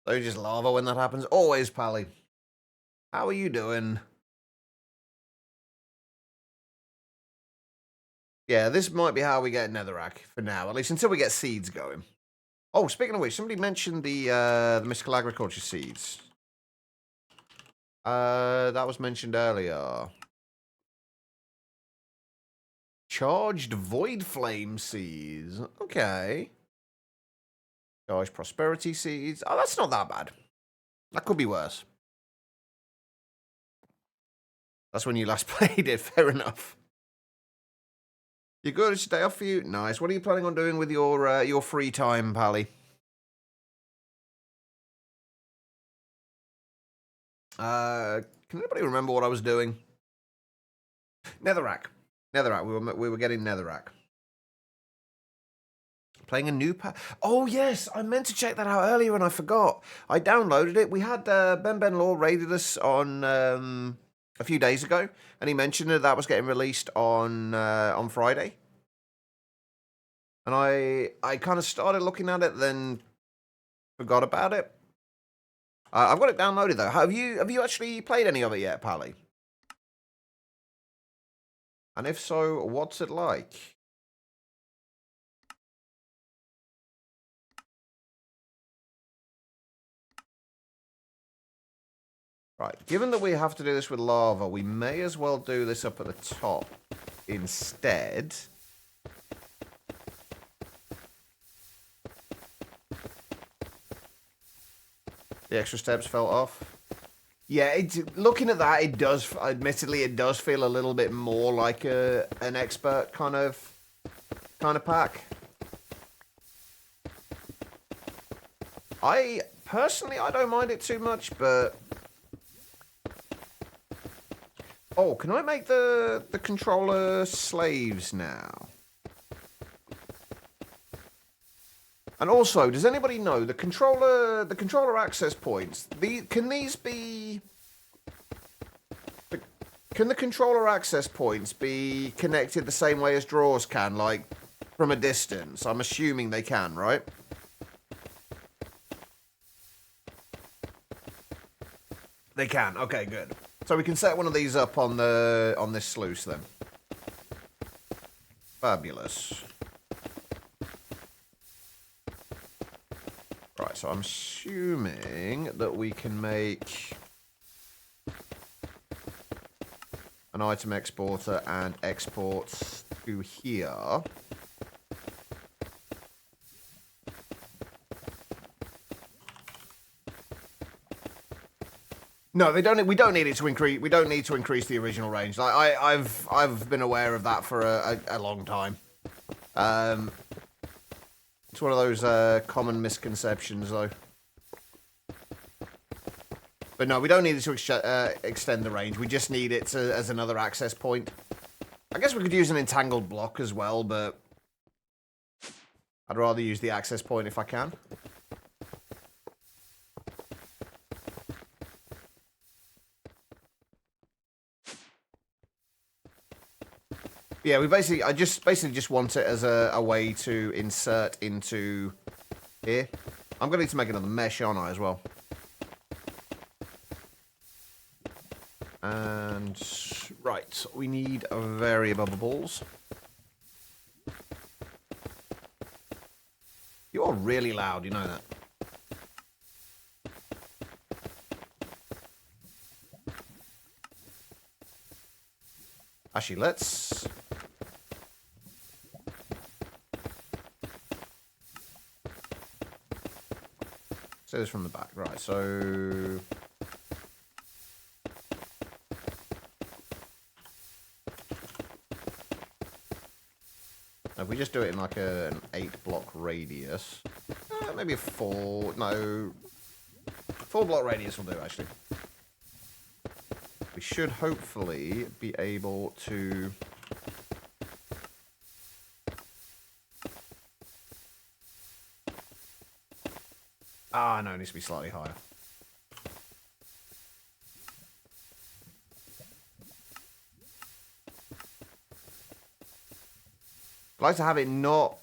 just lava when that happens. Always, Pally. How are you doing? Yeah, this might be how we get Netherrack for now, at least until we get seeds going. Oh, speaking of which, somebody mentioned the mystical agriculture seeds. That was mentioned earlier. Charged Void Flame Seeds. Okay. Charged Prosperity Seeds. Oh, that's not that bad. That could be worse. That's when you last played it. Fair enough. You good? It's a day off for you? Nice. What are you planning on doing with your free time, Pally? Can anybody remember what I was doing? Netherrack. Netherrack. We were getting Netherrack. Playing a new pack. Oh, yes. I meant to check that out earlier and I forgot. I downloaded it. We had Ben Law raided us on a few days ago, and he mentioned that was getting released on Friday. And I kind of started looking at it, then forgot about it. I've got it downloaded though. Have you actually played any of it yet, Pally? And if so, what's it like? Right, given that we have to do this with lava, we may as well do this up at the top instead. The extra steps fell off. Yeah, looking at that, it does, admittedly, it does feel a little bit more like an expert kind of pack. Personally, I don't mind it too much, but... Oh, can I make the controller slaves now? And also, does anybody know the controller access points? Can the controller access points be connected the same way as drawers can, like from a distance? I'm assuming they can, right? They can. Okay, good. So we can set one of these up on this sluice then. Fabulous. Right, so I'm assuming that we can make an item exporter and exports to here. No, they don't. We don't need it to increase. We don't need to increase the original range. Like I've been aware of that for a long time. It's one of those common misconceptions, though. But no, we don't need it to extend the range. We just need it as another access point. I guess we could use an entangled block as well, but I'd rather use the access point if I can. Yeah, I basically just want it as a way to insert into here. I'm gonna need to make another mesh, aren't I, as well? And right, we need variables. You're really loud, you know that. Actually, let's... say this from the back. Right, so... if we just do it in like an 8-block radius... maybe a 4... no... 4-block radius will do, actually. We should hopefully be able to... ah, no, it needs to be slightly higher. I like to have it not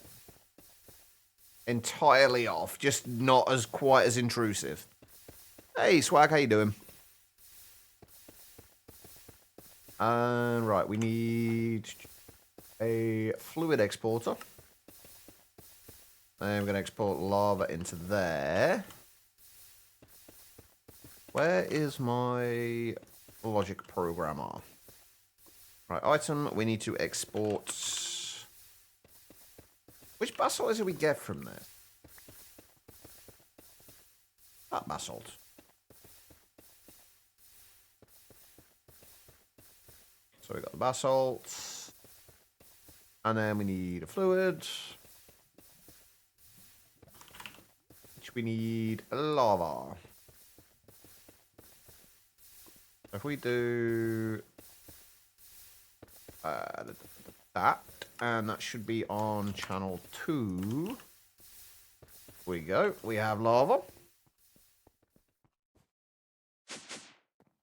entirely off, just not as quite as intrusive. Hey, Swag, how you doing? And right, we need a fluid exporter. And we're going to export lava into there. Where is my logic programmer? Right, item, we need to export... Which basalt is it we get from this? That basalt. So we got the basalt. And then we need a fluid. Which we need lava. If we do... that, and that should be on channel 2. Here we go. We have lava.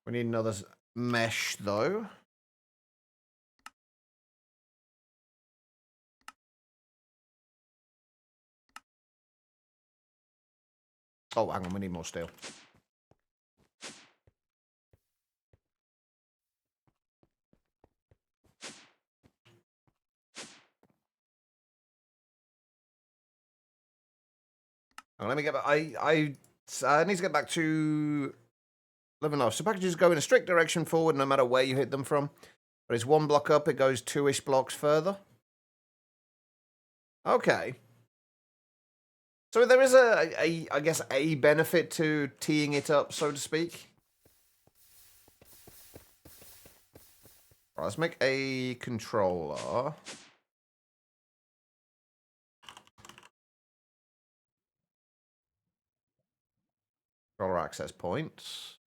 We need another mesh, though. Oh, hang on. We need more steel. Oh, let me get back. I need to get back to living life. So packages go in a strict direction forward no matter where you hit them from. But it's 1 block up, it goes 2-ish blocks further. Okay. So there is I guess, a benefit to teeing it up, so to speak. Right, let's make a controller. Controller access points.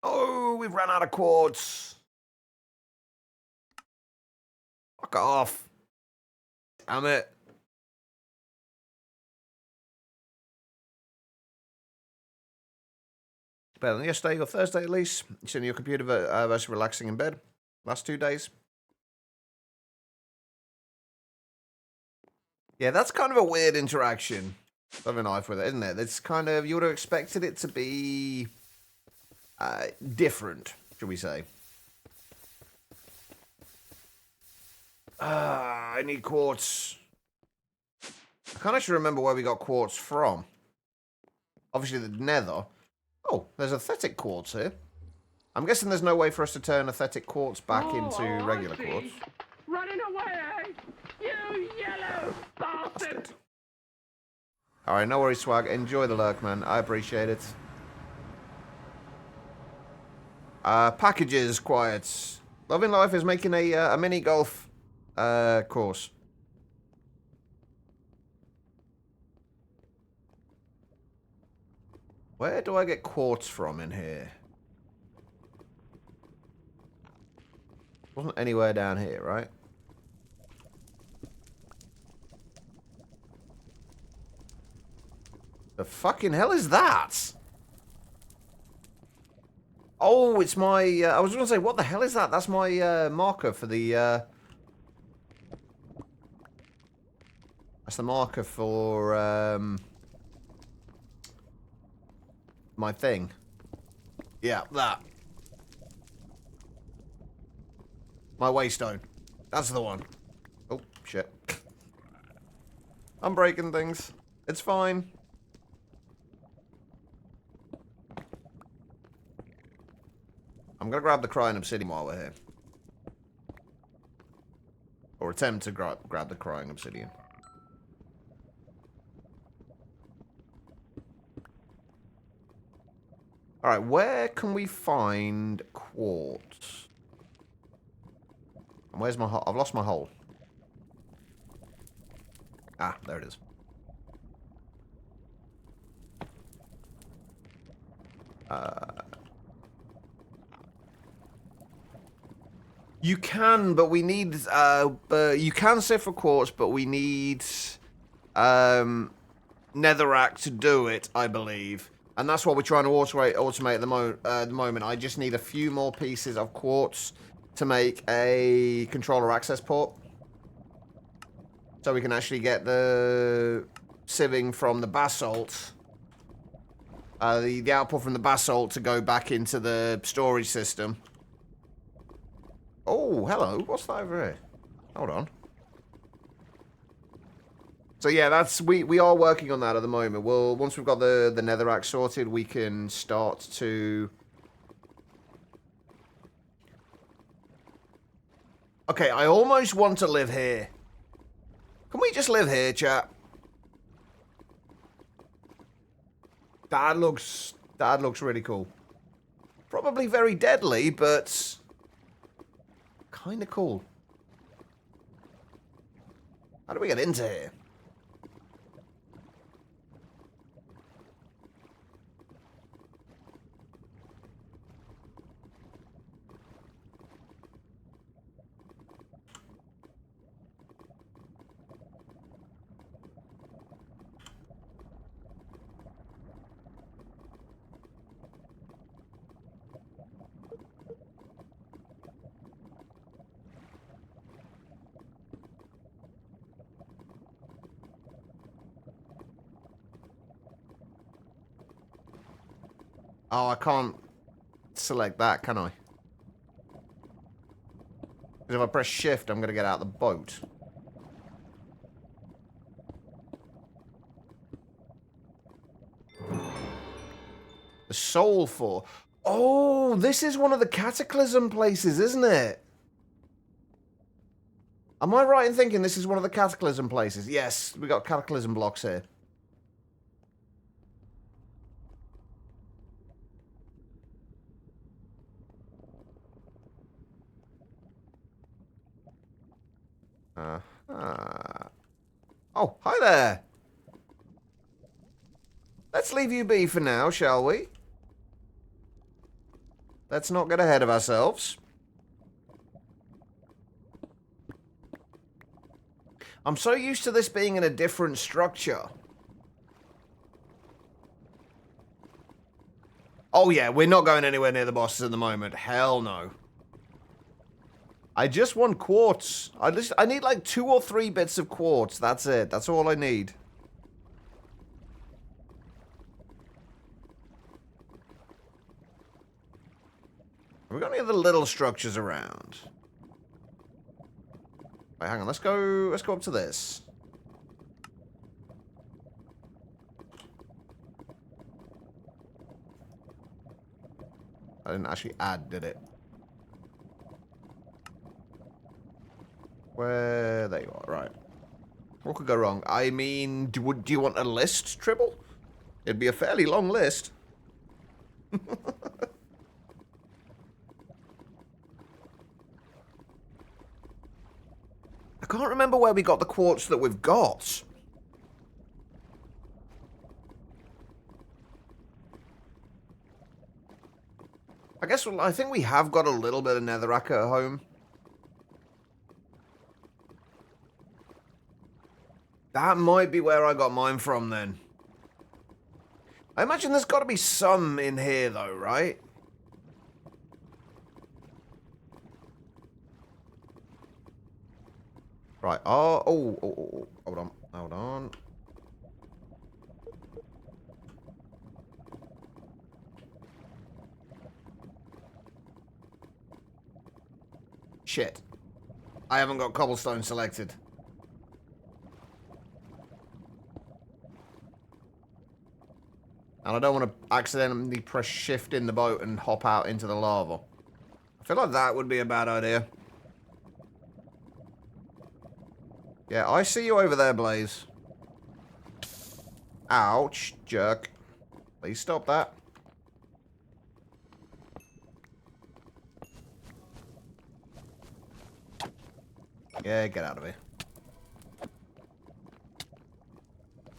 Oh, we've run out of quartz. Fuck off. Damn it. Better than yesterday or Thursday at least. You sitting on your computer versus relaxing in bed. Last 2 days. Yeah, that's kind of a weird interaction. Of a knife with it, isn't it? It's kind of, you would have expected it to be different, should we say. I need quartz. I can't actually remember where we got quartz from. Obviously the nether. Oh, there's aesthetic quartz here. I'm guessing there's no way for us to turn aesthetic quartz back into regular quartz. Running away! You yellow bastard! Alright, no worries, Swag. Enjoy the lurk, man. I appreciate it. Packages, quiet. Loving Life is making a mini golf course. Where do I get quartz from in here? Wasn't anywhere down here, right? The fucking hell is that? Oh, it's my... I was going to say, what the hell is that? That's my marker for the... That's the marker for... my thing. Yeah, that. My waystone. That's the one. Oh, shit. I'm breaking things. It's fine. I'm going to grab the crying obsidian while we're here. Or attempt to grab the crying obsidian. Alright, where can we find quartz? And where's my hole? I've lost my hole. Ah, there it is. You can, but we need... you can sift for quartz, but we need... netherrack to do it, I believe. And that's what we're trying to automate at the moment. I just need a few more pieces of quartz to make a controller access port. So we can actually get the sieving from the basalt. The output from the basalt to go back into the storage system. Oh, hello. What's that over here? Hold on. So yeah, that's we are working on that at the moment. Well, once we've got the netherrack sorted, we can start to Okay, I almost want to live here. Can we just live here, chat? That looks really cool. Probably very deadly, but kind of cool. How do we get into here? Oh, I can't select that, can I? Because if I press shift, I'm going to get out of the boat. The soul for... Oh, this is one of the cataclysm places, isn't it? Am I right in thinking this is one of the cataclysm places? Yes, we got cataclysm blocks here. Oh, hi there. Let's leave you be for now, shall we? Let's not get ahead of ourselves. I'm so used to this being in a different structure. Oh yeah, we're not going anywhere near the bosses at the moment. Hell no. I just want quartz. I need like 2 or 3 bits of quartz. That's it. That's all I need. Have we got any other little structures around? Wait, hang on. Let's go up to this. I didn't actually add, did it? Where... There you are, right. What could go wrong? I mean, do you want a list, Tribble? It'd be a fairly long list. I can't remember where we got the quartz that we've got. I guess, well, I think we have got a little bit of netherrack at home. That might be where I got mine from, then. I imagine there's got to be some in here, though, right? Right, oh, hold on. Shit. I haven't got cobblestone selected. And I don't want to accidentally press shift in the boat and hop out into the lava. I feel like that would be a bad idea. Yeah, I see you over there, Blaze. Ouch, jerk. Please stop that. Yeah, get out of here.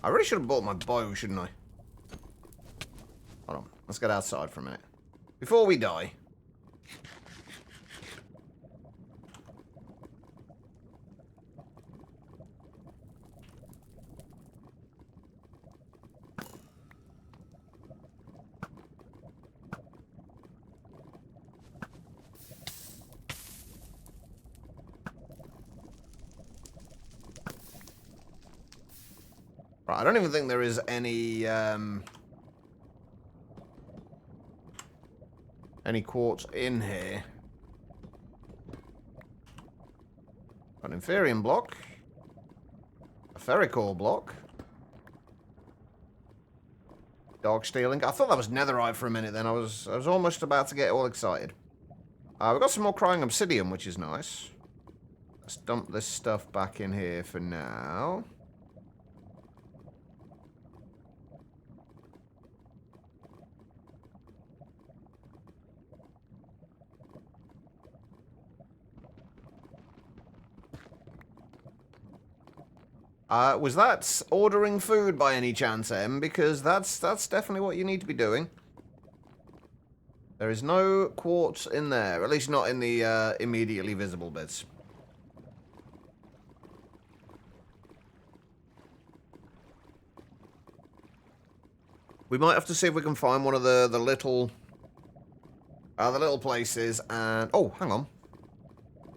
I really should have bought my bow, shouldn't I? Hold on. Let's get outside for a minute. Before we die. Right, I don't even think there is any quartz in here. An Inferium block. A Ferricore block. Dark stealing. I thought that was netherite for a minute then. I was almost about to get all excited. We've got some more crying obsidian, which is nice. Let's dump this stuff back in here for now. Was that ordering food by any chance, Em? Because that's definitely what you need to be doing. There is no quartz in there, at least not in the immediately visible bits. We might have to see if we can find one of the little places. And oh, hang on,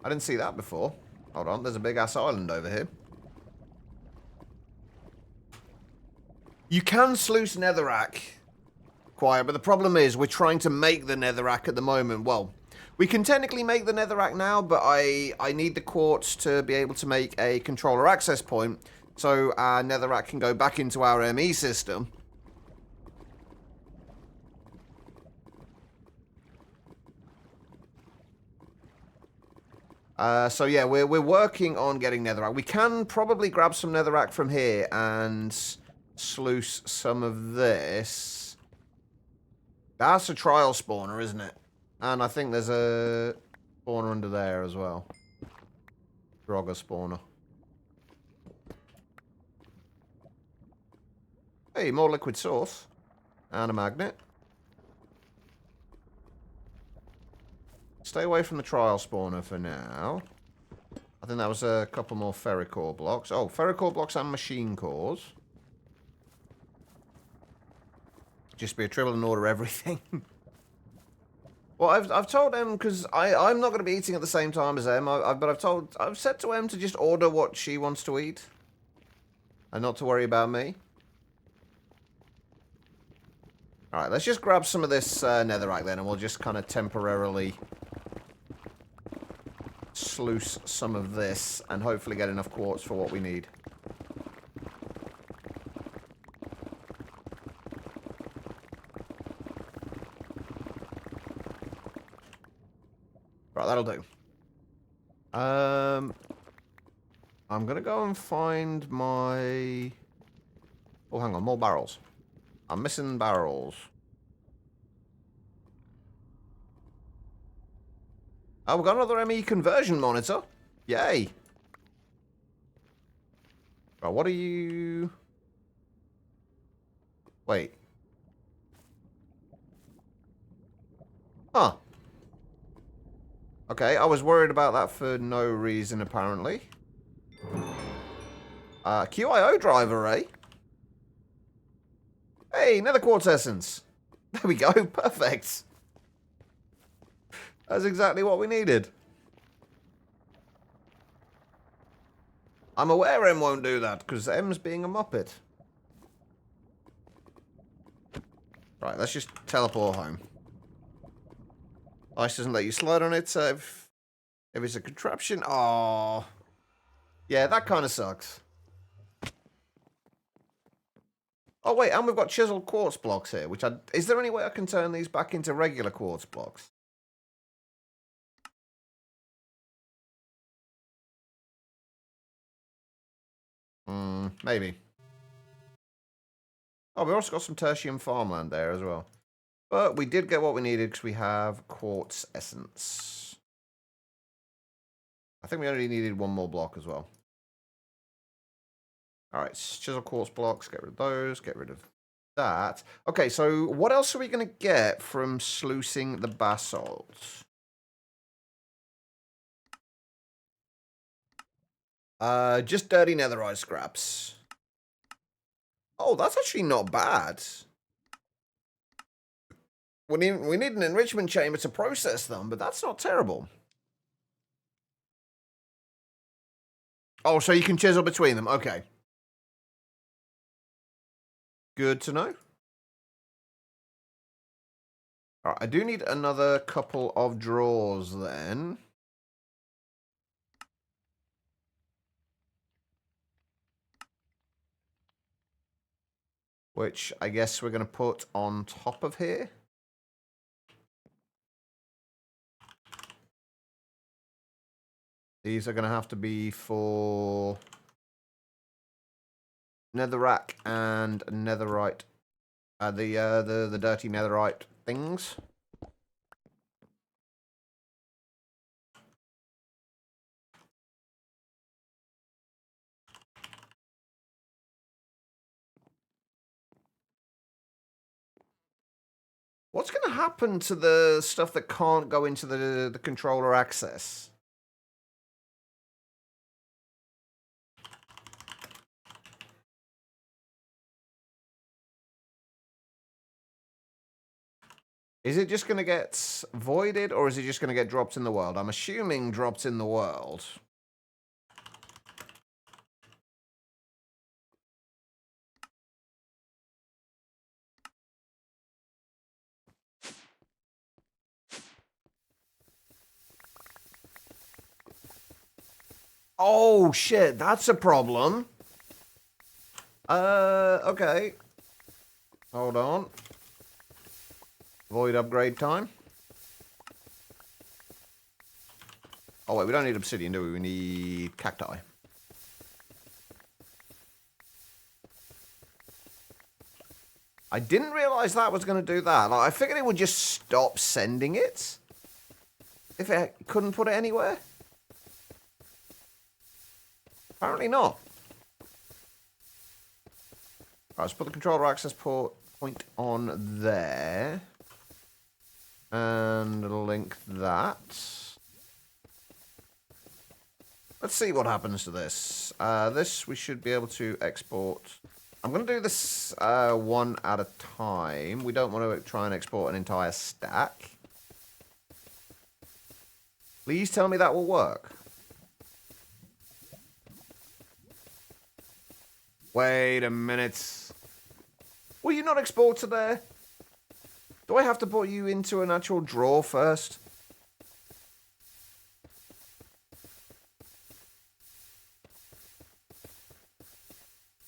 I didn't see that before. Hold on, there's a big ass island over here. You can sluice netherrack, Quiet, but the problem is we're trying to make the netherrack at the moment. Well, we can technically make the netherrack now, but I need the quartz to be able to make a controller access point so our netherrack can go back into our ME system. So yeah, we're working on getting netherrack. We can probably grab some netherrack from here and sluice some of this. That's a trial spawner, isn't it? And I think there's a spawner under there as well. Grogger spawner. Hey, more liquid source. And a magnet. Stay away from the trial spawner for now. I think that was a couple more ferricore blocks. Oh, ferricore blocks and machine cores. Just be a triple and order everything. Well, I've told Em, because I'm not going to be eating at the same time as Em, but I've said to Em to just order what she wants to eat. And not to worry about me. Alright, let's just grab some of this netherrack then, and we'll just kind of temporarily sluice some of this, and hopefully get enough quartz for what we need. Right, that'll do. I'm gonna go and find my... Oh, hang on, more barrels. I'm missing barrels. Oh, we've got another ME conversion monitor. Yay. Right, what are you... Wait. Huh. Okay, I was worried about that for no reason, apparently. QIO driver, eh? Hey, nether quartz essence. There we go, perfect. That's exactly what we needed. I'm aware M won't do that, because M's being a muppet. Right, let's just teleport home. Ice doesn't let you slide on it, so if it's a contraption... Oh, yeah, that kind of sucks. Oh, wait, and we've got chiseled quartz blocks here, which is there any way I can turn these back into regular quartz blocks? Maybe. Oh, we also got some tertium farmland there as well. But we did get what we needed because we have quartz essence. I think we only needed one more block as well. Alright, chisel quartz blocks, get rid of those, get rid of that. Okay, so what else are we going to get from sluicing the basalt? Just dirty netherite scraps. Oh, that's actually not bad. We need an enrichment chamber to process them, but that's not terrible. Oh, so you can chisel between them. Okay. Good to know. Alright, I do need another couple of drawers then. Which I guess we're going to put on top of here. These are going to have to be for netherrack and netherite. The dirty netherite things. What's going to happen to the stuff that can't go into the controller access? Is it just going to get voided, or is it just going to get dropped in the world? I'm assuming dropped in the world. Oh, shit, that's a problem. Okay. Hold on. Void upgrade time. Oh, wait, we don't need obsidian, do we? We need cacti. I didn't realize that was going to do that. Like, I figured it would just stop sending it if it couldn't put it anywhere. Apparently not. Right, let's put the controller access point on there. And link that. Let's see what happens to this. This we should be able to export. I'm going to do this one at a time. We don't want to try and export an entire stack. Please tell me that will work. Wait a minute. Will you not export to there? Do I have to put you into an actual drawer first?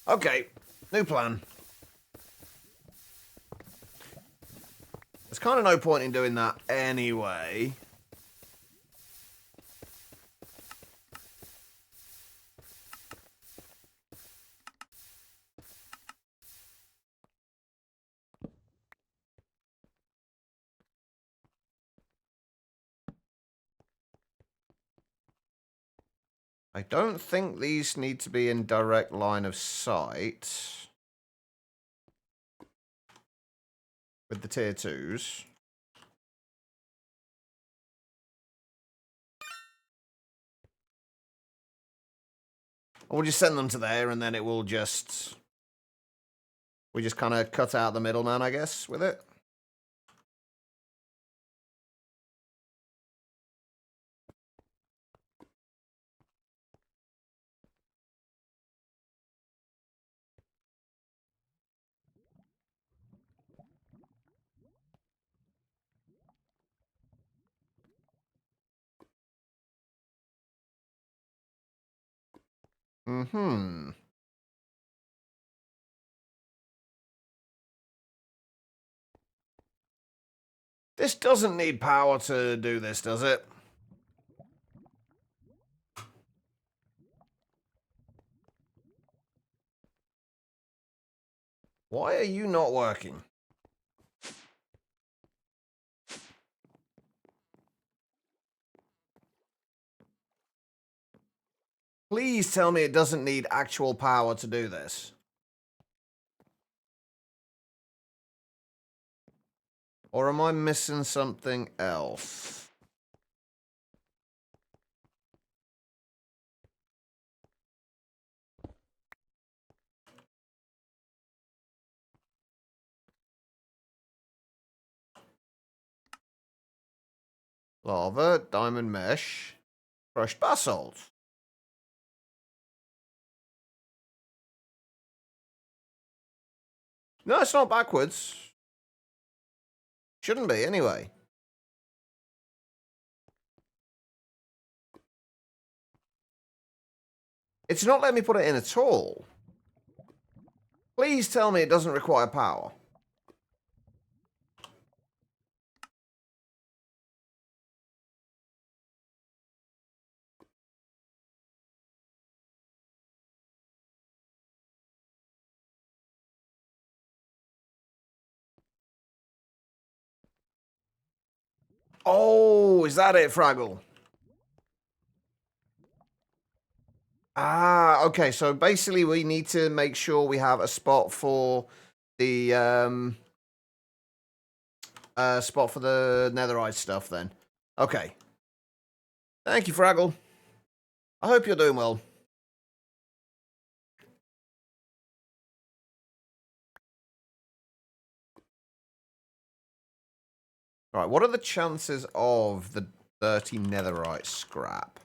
Okay, new plan. There's kind of no point in doing that anyway. I don't think these need to be in direct line of sight with the tier 2s. Or we'll just send them to there and then it will just... We just kind of cut out the middleman, I guess, with it. Mm-hmm. This doesn't need power to do this, does it? Why are you not working? Please tell me it doesn't need actual power to do this. Or am I missing something else? Lava, diamond mesh, crushed basalt. No, it's not backwards. Shouldn't be, anyway. It's not letting me put it in at all. Please tell me it doesn't require power. Oh, is that it, Fraggle? Ah, okay. So basically, we need to make sure we have a spot for the netherite stuff. Then, okay. Thank you, Fraggle. I hope you're doing well. All right. What are the chances of the 30 netherite scrap?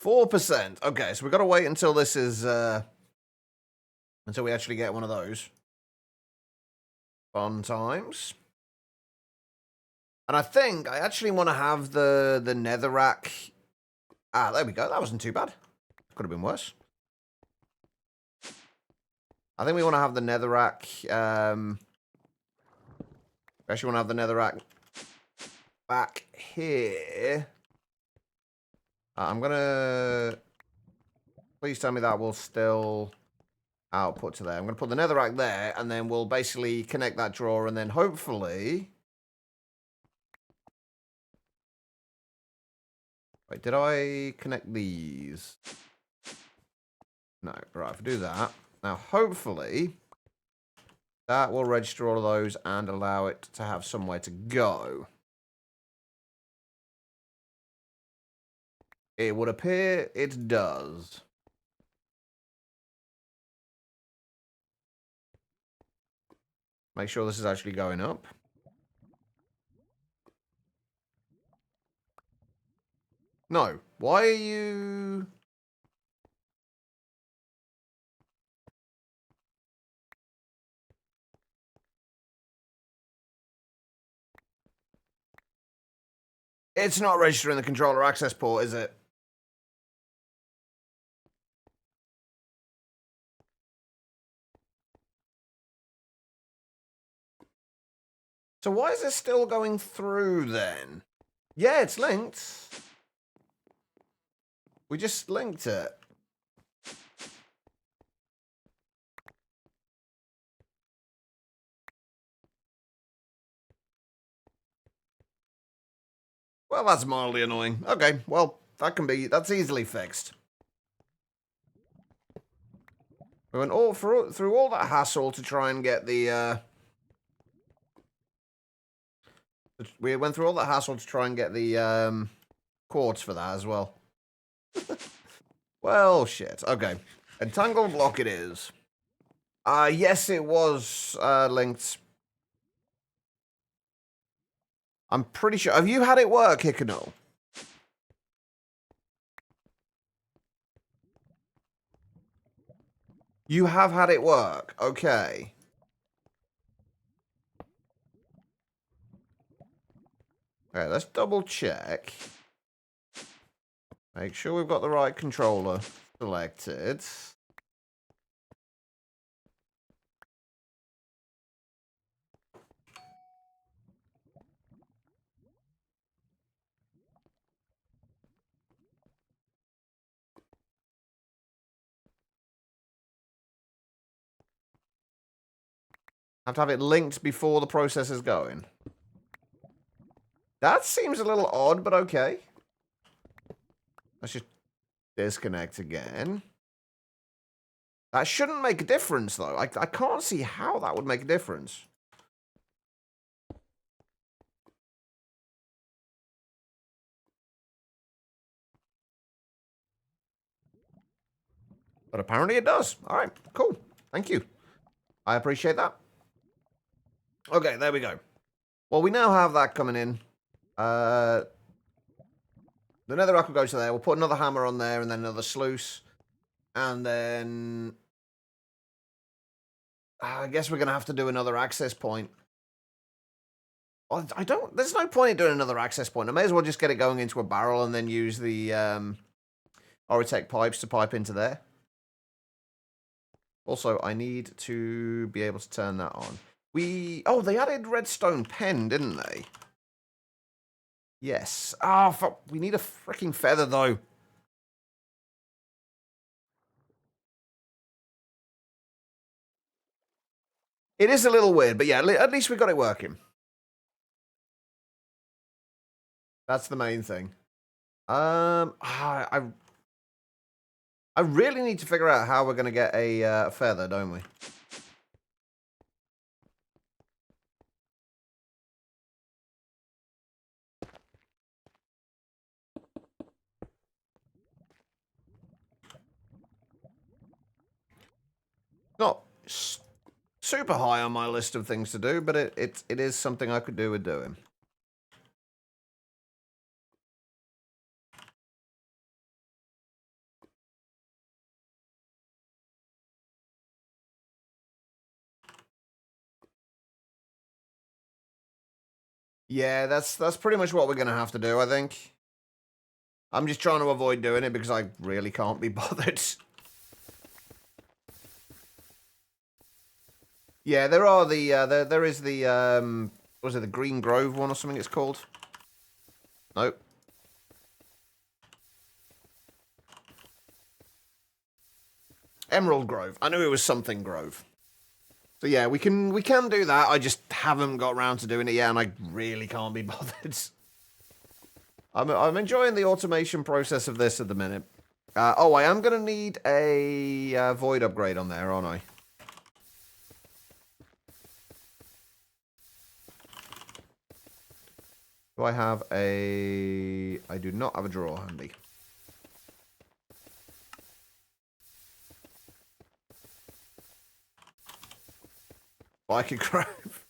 4%. Okay, so we've got to wait until this is until we actually get one of those. Fun times. And I think I actually want to have the netherrack. Ah, there we go. That wasn't too bad. Could have been worse. I think we want to have the netherrack. We actually want to have the netherrack back here. I'm gonna. Please tell me that will still output to there. I'm gonna put the netherrack there, and then we'll basically connect that drawer, and then hopefully. Wait, did I connect these? No. Right, if I do that. Now, hopefully, that will register all of those and allow it to have somewhere to go. It would appear it does. Make sure this is actually going up. No. Why are you... It's not registering the controller access port, is it? So why is it still going through then? Yeah, it's linked. We just linked it. Well, that's mildly annoying. Okay, well, that's easily fixed. We went through all that hassle to try and get the, we went through all that hassle to try and get the, quartz for that as well. Well, shit. Okay. Entangled block it is. Yes, it was, linked. I'm pretty sure. Have you had it work, Hikano? You have had it work. Okay. Okay, let's double check. Make sure we've got the right controller selected. Have to have it linked before the process is going. That seems a little odd, but okay. Let's just disconnect again. That shouldn't make a difference, though. I can't see how that would make a difference. But apparently it does. All right, cool. Thank you. I appreciate that. Okay, there we go. Well, we now have that coming in. The netherrack will go to there. We'll put another hammer on there and then another sluice. And then... I guess we're going to have to do another access point. Well, there's no point in doing another access point. I may as well just get it going into a barrel and then use the Oritech pipes to pipe into there. Also, I need to be able to turn that on. Oh, they added redstone pen, didn't they? Yes. Oh, fuck. We need a freaking feather, though. It is a little weird, but yeah, at least we got it working. That's the main thing. I really need to figure out how we're going to get a feather, don't we? Not super high on my list of things to do, but it is something I could do with doing. Yeah, that's pretty much what we're going to have to do, I think. I'm just trying to avoid doing it because I really can't be bothered. Yeah, there are there is the was it the Green Grove one or something it's called? Nope. Emerald Grove. I knew it was something Grove. So yeah, we can do that. I just haven't got around to doing it yet, and I really can't be bothered. I'm enjoying the automation process of this at the minute. Oh, I am gonna need a void upgrade on there, aren't I? Do I have a? I do not have a drawer handy. Biker Grove.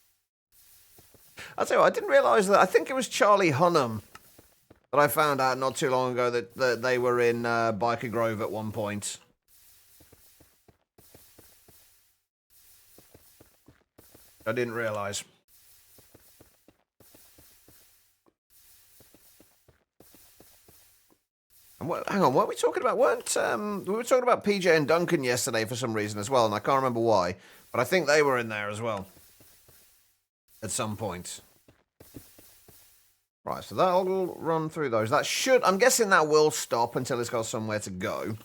I'll tell you what, I didn't realise that. I think it was Charlie Hunnam that I found out not too long ago that they were in Biker Grove at one point. I didn't realise. And hang on, what were we talking about? We were talking about PJ and Duncan yesterday for some reason as well, and I can't remember why, but I think they were in there as well at some point. Right, so that'll run through those. That should, I'm guessing that will stop until it's got somewhere to go.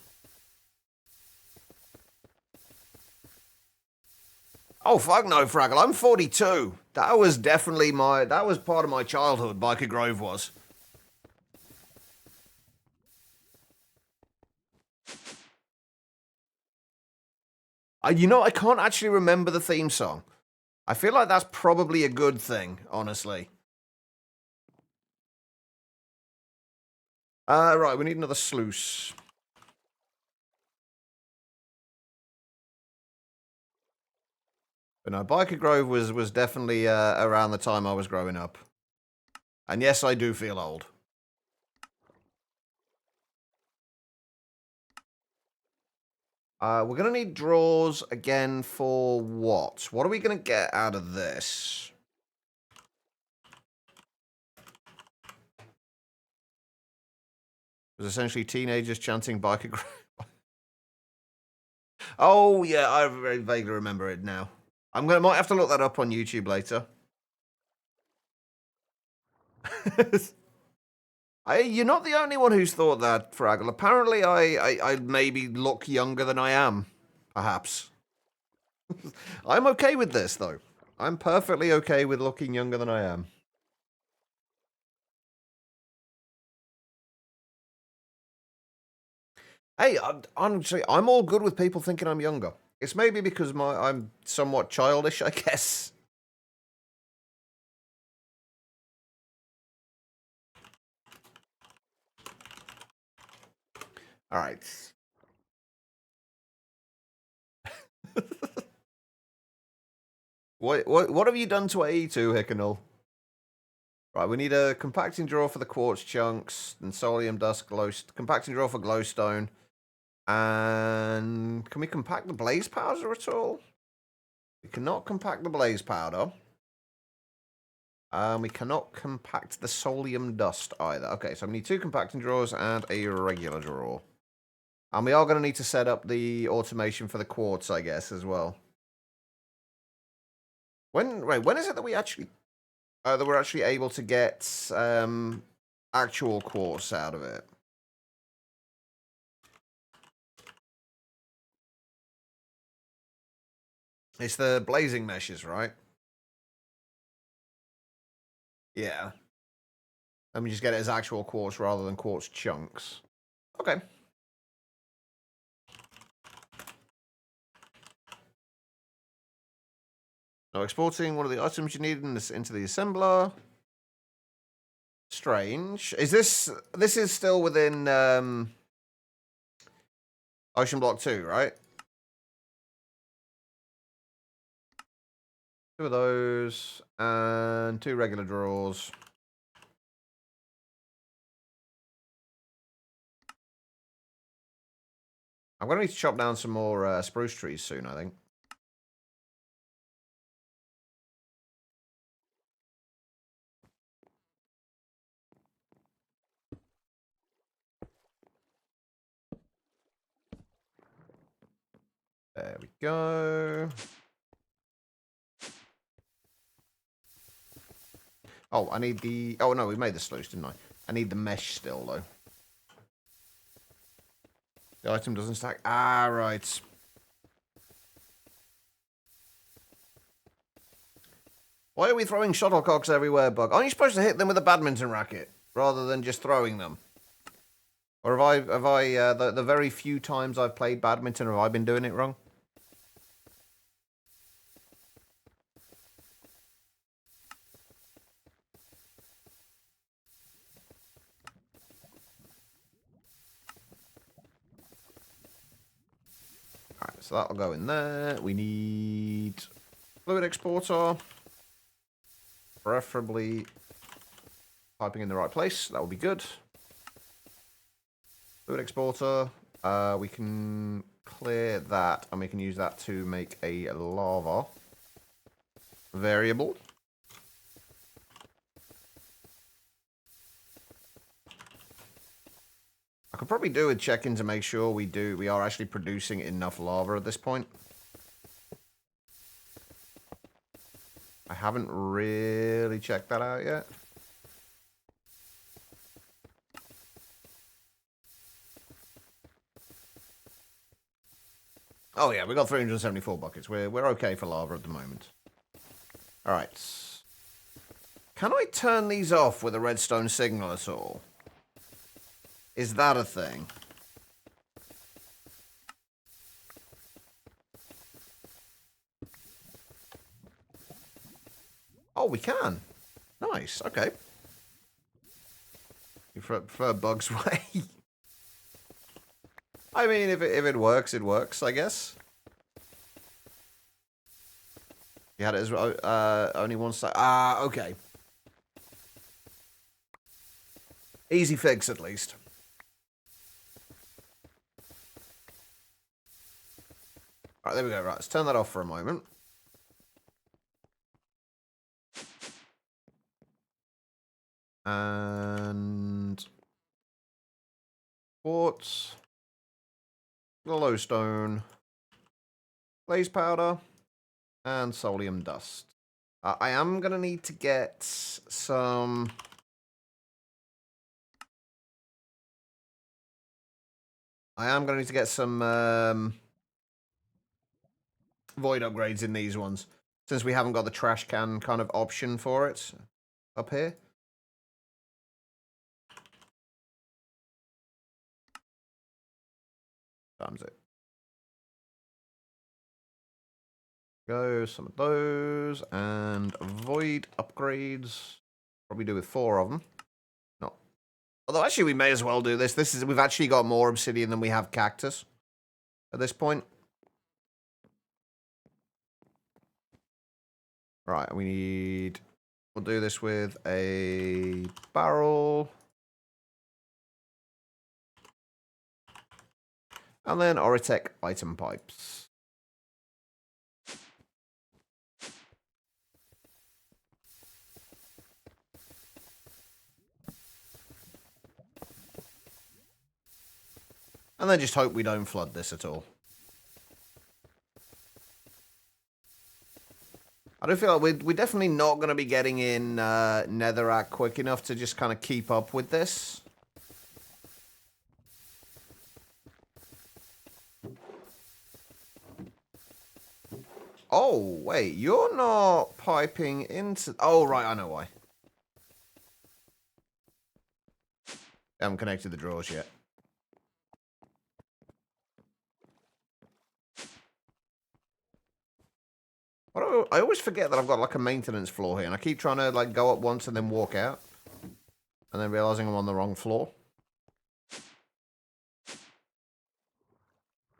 Oh, fuck no, Fraggle, I'm 42. That was definitely that was part of my childhood, Biker Grove was. You know, I can't actually remember the theme song. I feel like that's probably a good thing, honestly. Right, we need another sluice. But no, Biker Grove was definitely around the time I was growing up. And yes, I do feel old. We're going to need drawers again for what? What are we going to get out of this? It was essentially teenagers chanting Biker Grove. Oh, yeah, I very vaguely remember it now. Might have to look that up on YouTube later. You're not the only one who's thought that, Fraggle. Apparently, I maybe look younger than I am. Perhaps. I'm okay with this, though. I'm perfectly okay with looking younger than I am. Hey, honestly, I'm all good with people thinking I'm younger. It's maybe because I'm somewhat childish, I guess. All right. What have you done to AE2, Hickenal? Right, we need a compacting drawer for the quartz chunks and solium dust compacting drawer for glowstone. And can we compact the blaze powder at all? We cannot compact the blaze powder. We cannot compact the solium dust either. Okay, so we need 2 compacting drawers and a regular drawer. And we are going to need to set up the automation for the quartz, I guess, as well. When is it that we're actually able to get actual quartz out of it? It's the blazing meshes, right? Yeah. Let me just get it as actual quartz rather than quartz chunks. Okay. Now exporting one of the items you need into the assembler. Strange. Is this is still within Oceanblock 2, right? 2 of those and 2 regular drawers. I'm going to need to chop down some more spruce trees soon, I think. There we go. Oh, I need the... Oh, no, we made the sluice, didn't I? I need the mesh still, though. The item doesn't stack. Ah, right. Why are we throwing shuttlecocks everywhere, Bug? Aren't you supposed to hit them with a badminton racket rather than just throwing them? Or have I the very few times I've played badminton, have I been doing it wrong? Alright, so that'll go in there. We need fluid exporter. Preferably typing in the right place. That would be good. Fluid exporter. We can clear that, and we can use that to make a lava variable. I could probably do a check-in to make sure we are actually producing enough lava at this point. I haven't really checked that out yet. Oh yeah, we got 374 buckets. We're okay for lava at the moment. All right. Can I turn these off with a redstone signal at all? Is that a thing? Oh, we can. Nice. Okay. You prefer Bug's way? I mean, if it works, it works, I guess. You had it as only one side. Ah, okay. Easy fix, at least. Alright, there we go. Right, let's turn that off for a moment. And... quartz. Glowstone. Blaze powder. And solium dust. I am going to need to get some... void upgrades in these ones, since we haven't got the trash can kind of option for it up here. Times it. Go some of those and void upgrades. Probably do with 4 of them. No. Although actually we may as well do this. We've actually got more obsidian than we have cactus at this point. Right, we'll do this with a barrel. And then Oritech item pipes. And then just hope we don't flood this at all. I do feel like we're definitely not going to be getting in Netherrack quick enough to just kind of keep up with this. Oh, wait, you're not piping into... Oh, right, I know why. I haven't connected the drawers yet. I always forget that I've got like a maintenance floor here, and I keep trying to like go up once and then walk out, and then realizing I'm on the wrong floor.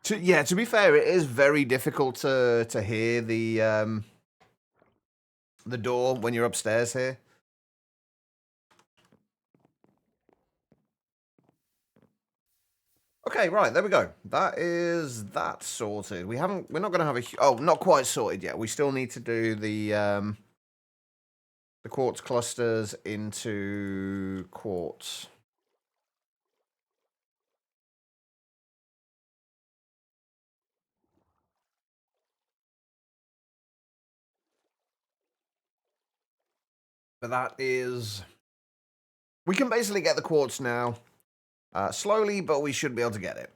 To be fair, it is very difficult to hear the door when you're upstairs here. Okay, right, there we go. That is that sorted. We're not going to have not quite sorted yet. We still need to do the quartz clusters into quartz. But that is... We can basically get the quartz now. Slowly, but we should be able to get it.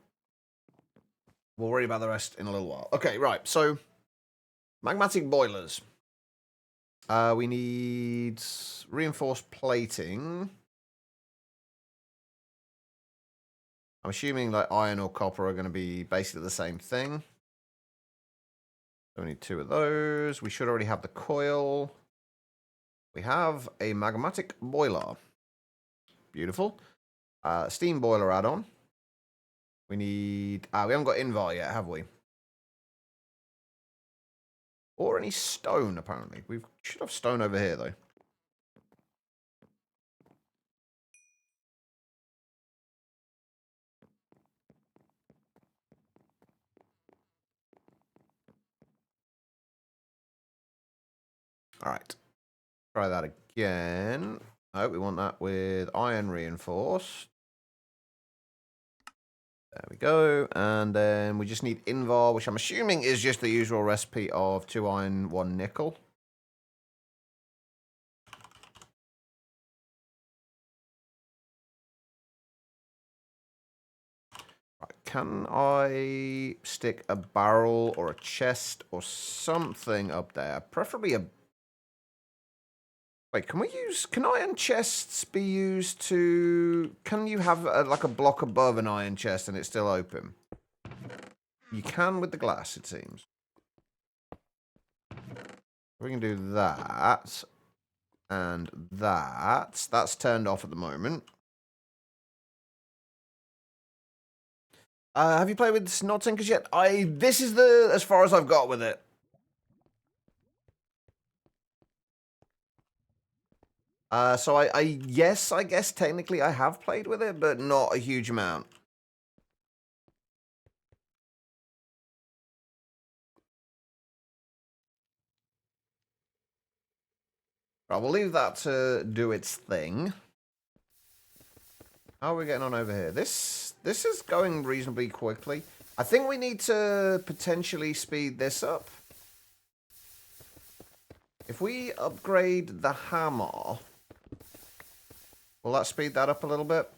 We'll worry about the rest in a little while. Okay, right, so... Magmatic boilers. We need reinforced plating. I'm assuming like iron or copper are going to be basically the same thing. So we need 2 of those. We should already have the coil. We have a magmatic boiler. Beautiful. Steam boiler add-on. We need... we haven't got Invar yet, have we? Or any stone, apparently. We should have stone over here, though. Alright. Try that again. Oh, we want that with iron reinforced. There we go. And then we just need Invar, which I'm assuming is just the usual recipe of 2 iron, 1 nickel. Right, can I stick a barrel or a chest or something up there? Preferably a... Wait, can iron chests be used to... Can you have like a block above an iron chest and it's still open? You can with the glass, it seems. We can do that. And that. That's turned off at the moment. Have you played with Nod Sinkers yet? This is as far as I've got with it. So yes, I guess technically I have played with it, but not a huge amount. Right, we'll leave that to do its thing. How are we getting on over here? This is going reasonably quickly. I think we need to potentially speed this up. If we upgrade the hammer, will that speed that up a little bit?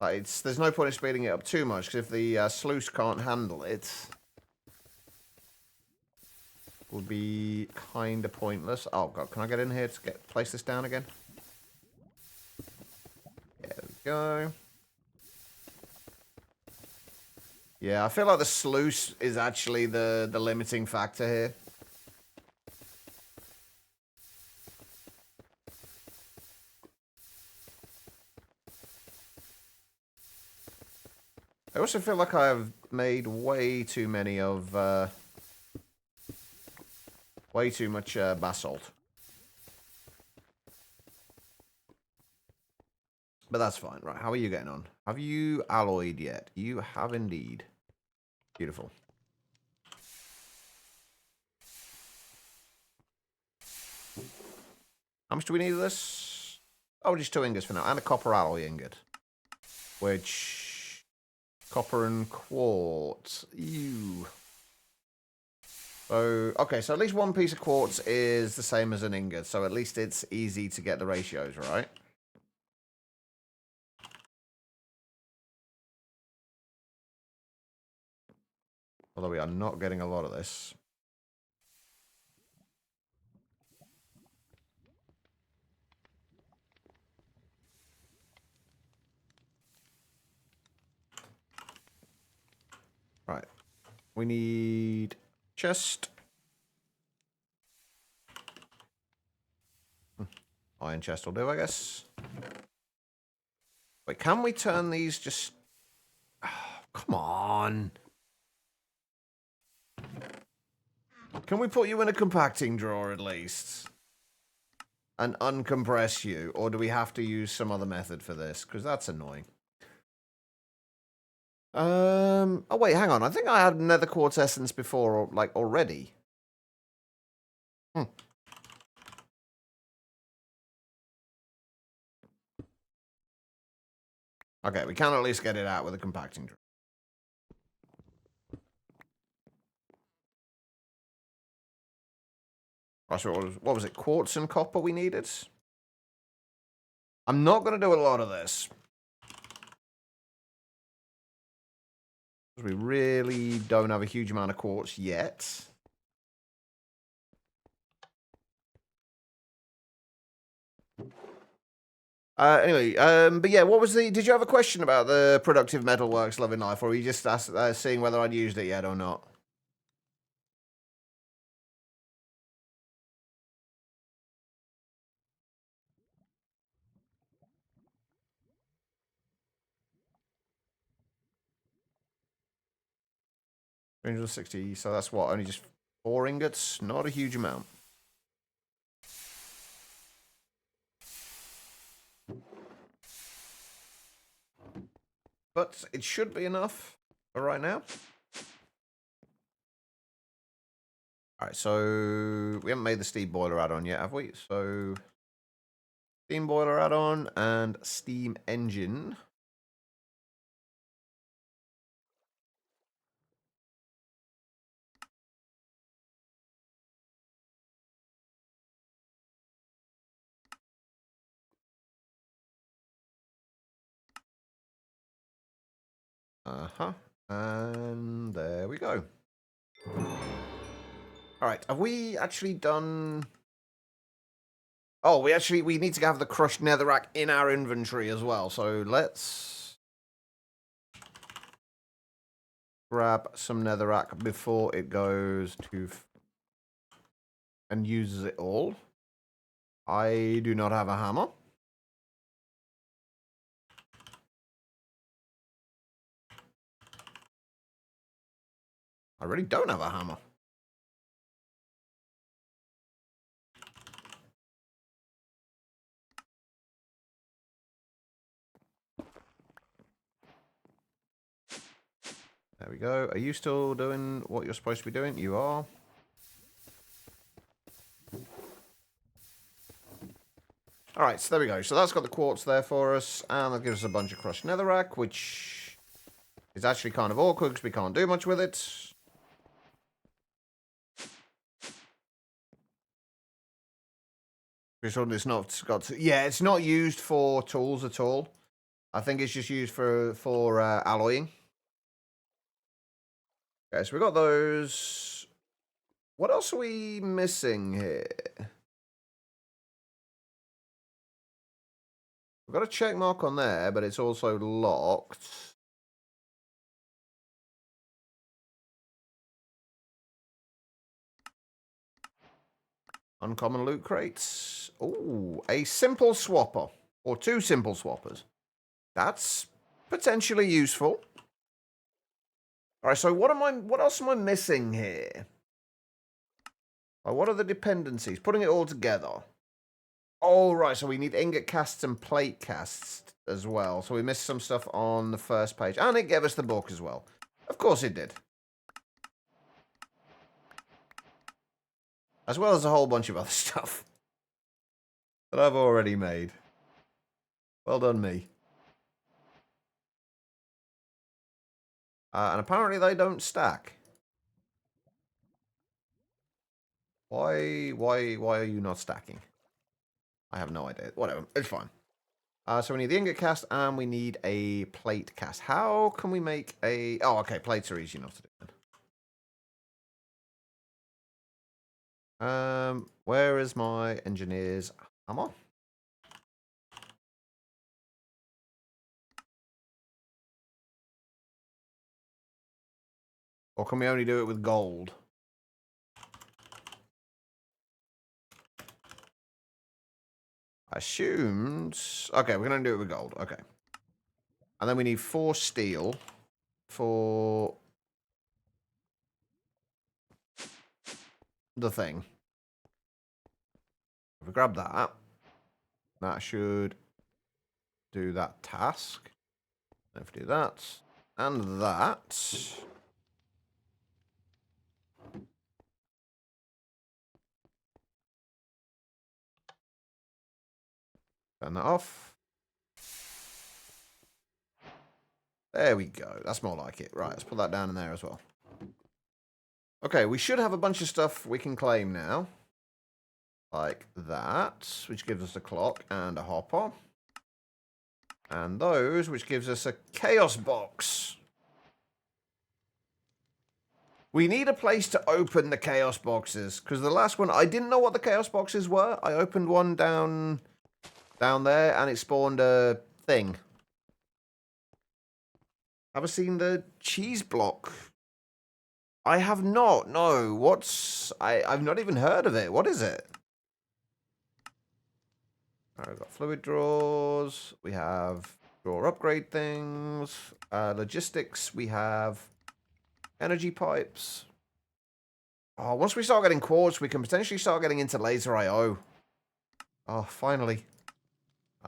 There's no point in speeding it up too much, because if the sluice can't handle it, would be kind of pointless. Oh god, can I get in here to place this down again? There we go. Yeah, I feel like the sluice is actually the limiting factor here. I also feel like I have made way too many of... way too much basalt. But that's fine. Right, how are you getting on? Have you alloyed yet? You have indeed. Beautiful. How much do we need of this? Oh, just 2 ingots for now. And a copper alloy ingot. Which... Copper and quartz. Ew. So, okay, so at least 1 piece of quartz is the same as an ingot. So at least it's easy to get the ratios, right? Although we are not getting a lot of this. We need chest. Iron chest will do, I guess. Wait, can we turn these just... Oh, come on. Can we put you in a compacting drawer at least? And uncompress you? Or do we have to use some other method for this? Because that's annoying. Oh wait, hang on. I think I had nether quartz essence before, like, already. Okay, we can at least get it out with a compacting drawer. So what was it? Quartz and copper we needed? I'm not going to do a lot of this. We really don't have a huge amount of quartz yet. Anyway, but yeah, what was the... Did you have a question about the productive metalworks loving life, or were you just seeing whether I'd used it yet or not? $360, so that's what, only just 4 ingots? Not a huge amount. But it should be enough for right now. Alright, so we haven't made the steam boiler add-on yet, have we? So steam boiler add-on and steam engine. Uh-huh. And there we go. Alright, have we actually done... Oh, we need to have the crushed netherrack in our inventory as well. So let's grab some netherrack before it goes to... and uses it all. I do not have a hammer. I really don't have a hammer. There we go. Are you still doing what you're supposed to be doing? You are. Alright, so there we go. So that's got the quartz there for us, and that gives us a bunch of crushed netherrack, which is actually kind of awkward because we can't do much with it. This one is not got to, yeah, it's not used for tools at all. I think it's just used for alloying. Okay, so we got those. What else are we missing here? We've got a check mark on there, but it's also locked. Uncommon loot crates. Ooh, a simple swapper. Or 2 simple swappers. That's potentially useful. Alright, so what else am I missing here? What are the dependencies? Putting it all together. Oh, right, so we need ingot casts and plate casts as well. So we missed some stuff on the first page. And it gave us the book as well. Of course it did. As well as a whole bunch of other stuff that I've already made. Well done, me. And apparently they don't stack. Why are you not stacking? I have no idea. Whatever, it's fine. So we need the ingot cast and we need a plate cast. How can we make a... Oh, okay, plates are easy enough to do then. Where is my engineer's hammer? Or can we only do it with gold? I assumed... Okay, we're going to do it with gold. Okay. And then we need 4 steel for the thing. If we grab that, that should do that task. And if we do that, and that... Turn that off. There we go. That's more like it. Right, let's put that down in there as well. Okay, we should have a bunch of stuff we can claim now. Like that, which gives us a clock and a hopper. And those, which gives us a chaos box. We need a place to open the chaos boxes. Because the last one, I didn't know what the chaos boxes were. I opened one down there and it spawned a thing. Have I seen the cheese block? I have not. No. I've not even heard of it. What is it? Alright, we've got fluid drawers. We have drawer upgrade things. Logistics. We have energy pipes. Oh, once we start getting quartz, we can potentially start getting into laser IO. Oh, finally.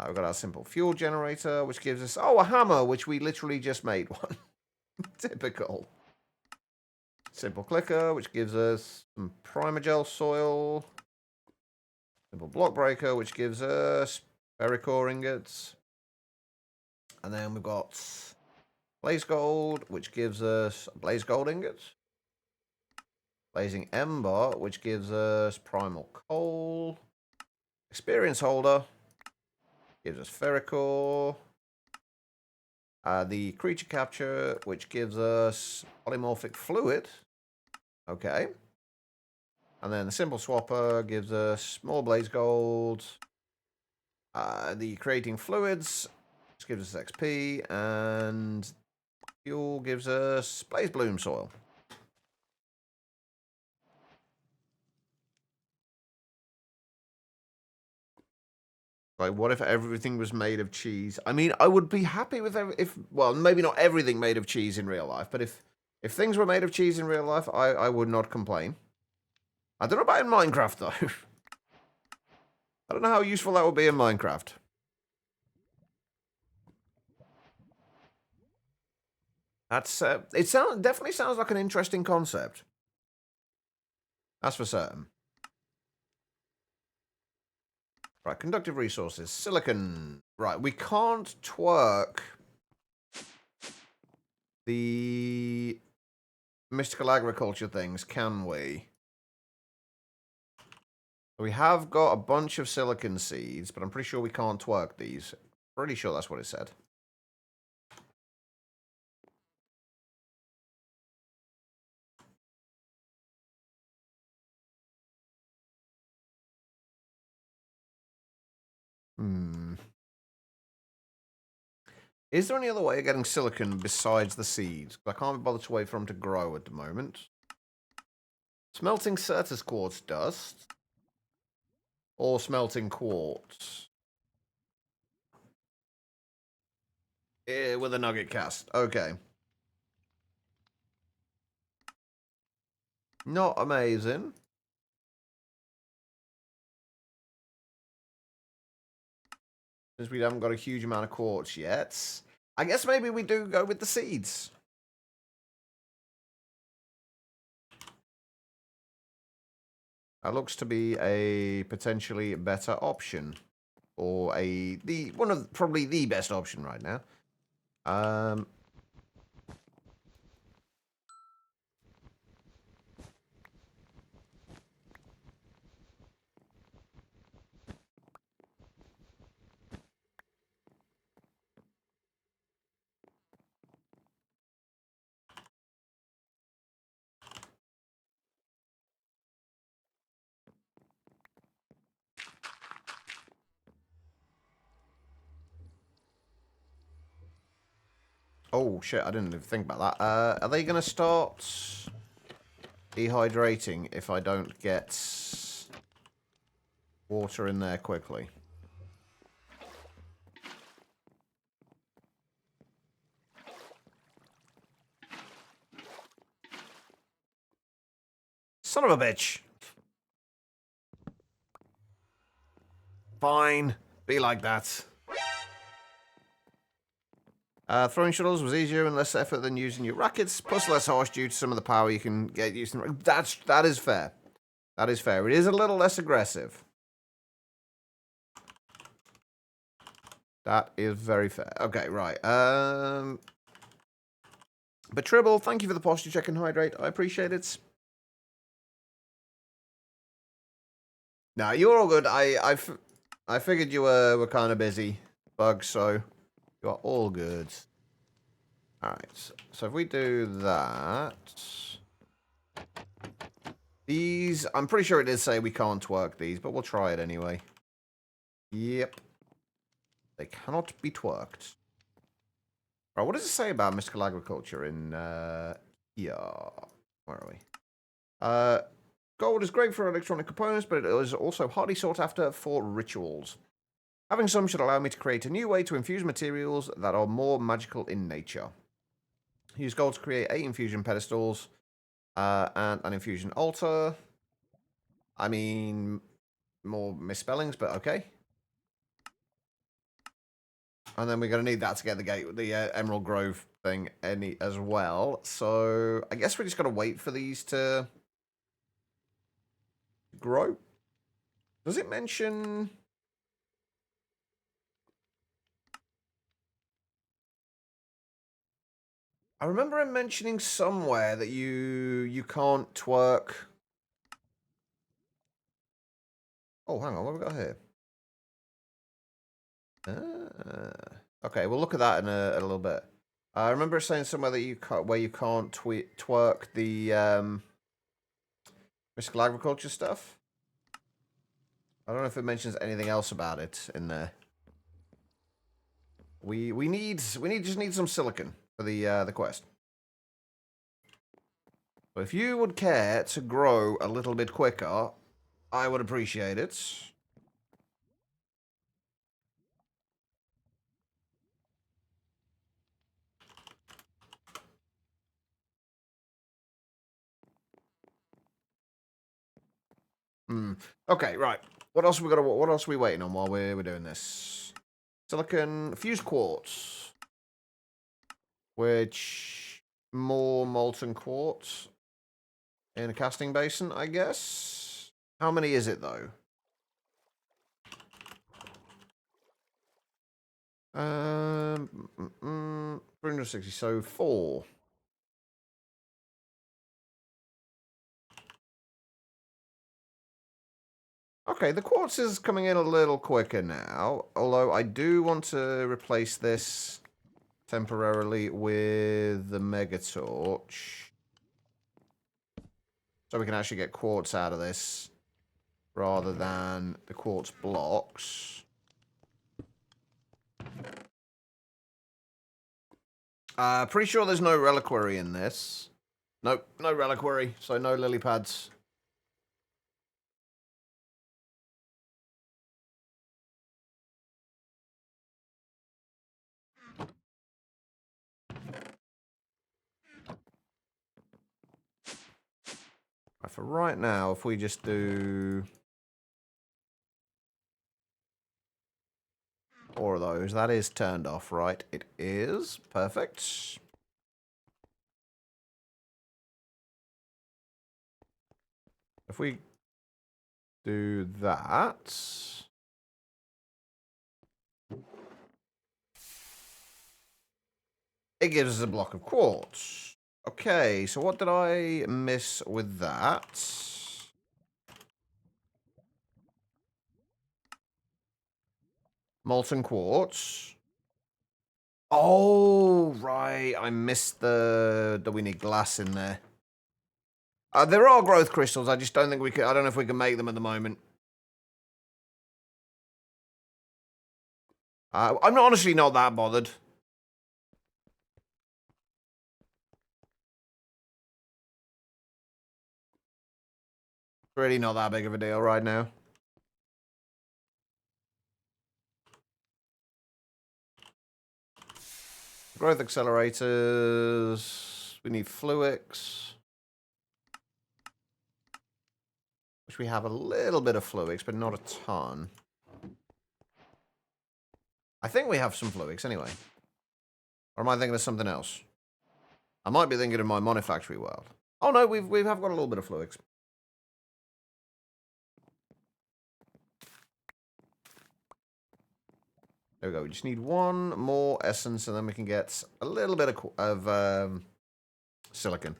We've got our simple fuel generator, which gives us... Oh, a hammer, which we literally just made one. Typical. Simple clicker, which gives us some primogel soil. Simple block breaker, which gives us ferricore ingots. And then we've got blaze gold, which gives us blaze gold ingots. Blazing ember, which gives us primal coal. Experience holder gives us ferricore. The creature capture, which gives us polymorphic fluid. Okay. And then the simple swapper gives us more blaze gold. The creating fluids, which gives us XP. And fuel gives us blaze bloom soil. Like, what if everything was made of cheese? I mean, I would be happy with well, maybe not everything made of cheese in real life, but if things were made of cheese in real life, I would not complain. I don't know about in Minecraft, though. I don't know how useful that would be in Minecraft. That's, it definitely sounds like an interesting concept. That's for certain. Right, conductive resources. Silicon. Right, we can't twerk the mystical agriculture things, can we? We have got a bunch of silicon seeds, but I'm pretty sure we can't twerk these. Pretty sure that's what it said. Is there any other way of getting silicon besides the seeds? I can't be bothered to wait for them to grow at the moment. Smelting Certus quartz dust. Or smelting quartz. With a nugget cast. Okay. Not amazing. Since we haven't got a huge amount of quartz yet. I guess maybe we do go with the seeds. That looks to be a potentially better option. Or probably the best option right now. Oh, shit, I didn't even think about that. Are they going to start dehydrating if I don't get water in there quickly? Son of a bitch. Fine. Be like that. Throwing shuttles was easier and less effort than using your rackets, plus less harsh due to some of the power you can get using. That is fair. That is fair. It is a little less aggressive. That is very fair. Okay, right. But Tribble, thank you for the posture check and hydrate. I appreciate it. Nah, you're all good. I figured you were kind of busy, Bug, so you are all good. Alright, so if we do that... These, I'm pretty sure it did say we can't twerk these, but we'll try it anyway. Yep. They cannot be twerked. Right, what does it say about mystical agriculture in, here? Where are we? Gold is great for electronic components, but it is also hardly sought after for rituals. Having some should allow me to create a new way to infuse materials that are more magical in nature. Use gold to create 8 infusion pedestals and an infusion altar. I mean, more misspellings, but okay. And then we're going to need that to get the gate, the Emerald Grove thing as well. So I guess we just got to wait for these to grow. Does it mention... I remember him mentioning somewhere that you can't twerk. Oh, hang on, what have we got here? Okay, we'll look at that in a little bit. I remember it saying somewhere that you can't twerk the mystical agriculture stuff. I don't know if it mentions anything else about it in there. We just need some silicon for the quest. So if you would care to grow a little bit quicker, I would appreciate it. Okay, right. What else we got? What else are we waiting on while we're doing this? Silicon fused quartz, which more molten quartz in a casting basin, I guess. How many is it though? 360. So 4. Okay, the quartz is coming in a little quicker now. Although I do want to replace this temporarily with the Mega Torch. So we can actually get quartz out of this rather than the quartz blocks. Pretty sure there's no reliquary in this. Nope, no reliquary, so no lily pads. Right, for right now, if we just do 4 of those, that is turned off, right? It is. Perfect. If we do that... it gives us a block of quartz. Okay, so what did I miss with that? Molten quartz. Oh, right. I missed the we need glass in there. There are growth crystals. I just don't think we can. I don't know if we can make them at the moment. I'm honestly not that bothered. Really not that big of a deal right now. Growth accelerators. We need fluix. Which we have a little bit of fluix, but not a ton. I think we have some fluix anyway. Or am I thinking of something else? I might be thinking of my Monofactory world. Oh no, we have got a little bit of fluix. There we go. We just need one more essence, and then we can get a little bit of silicon.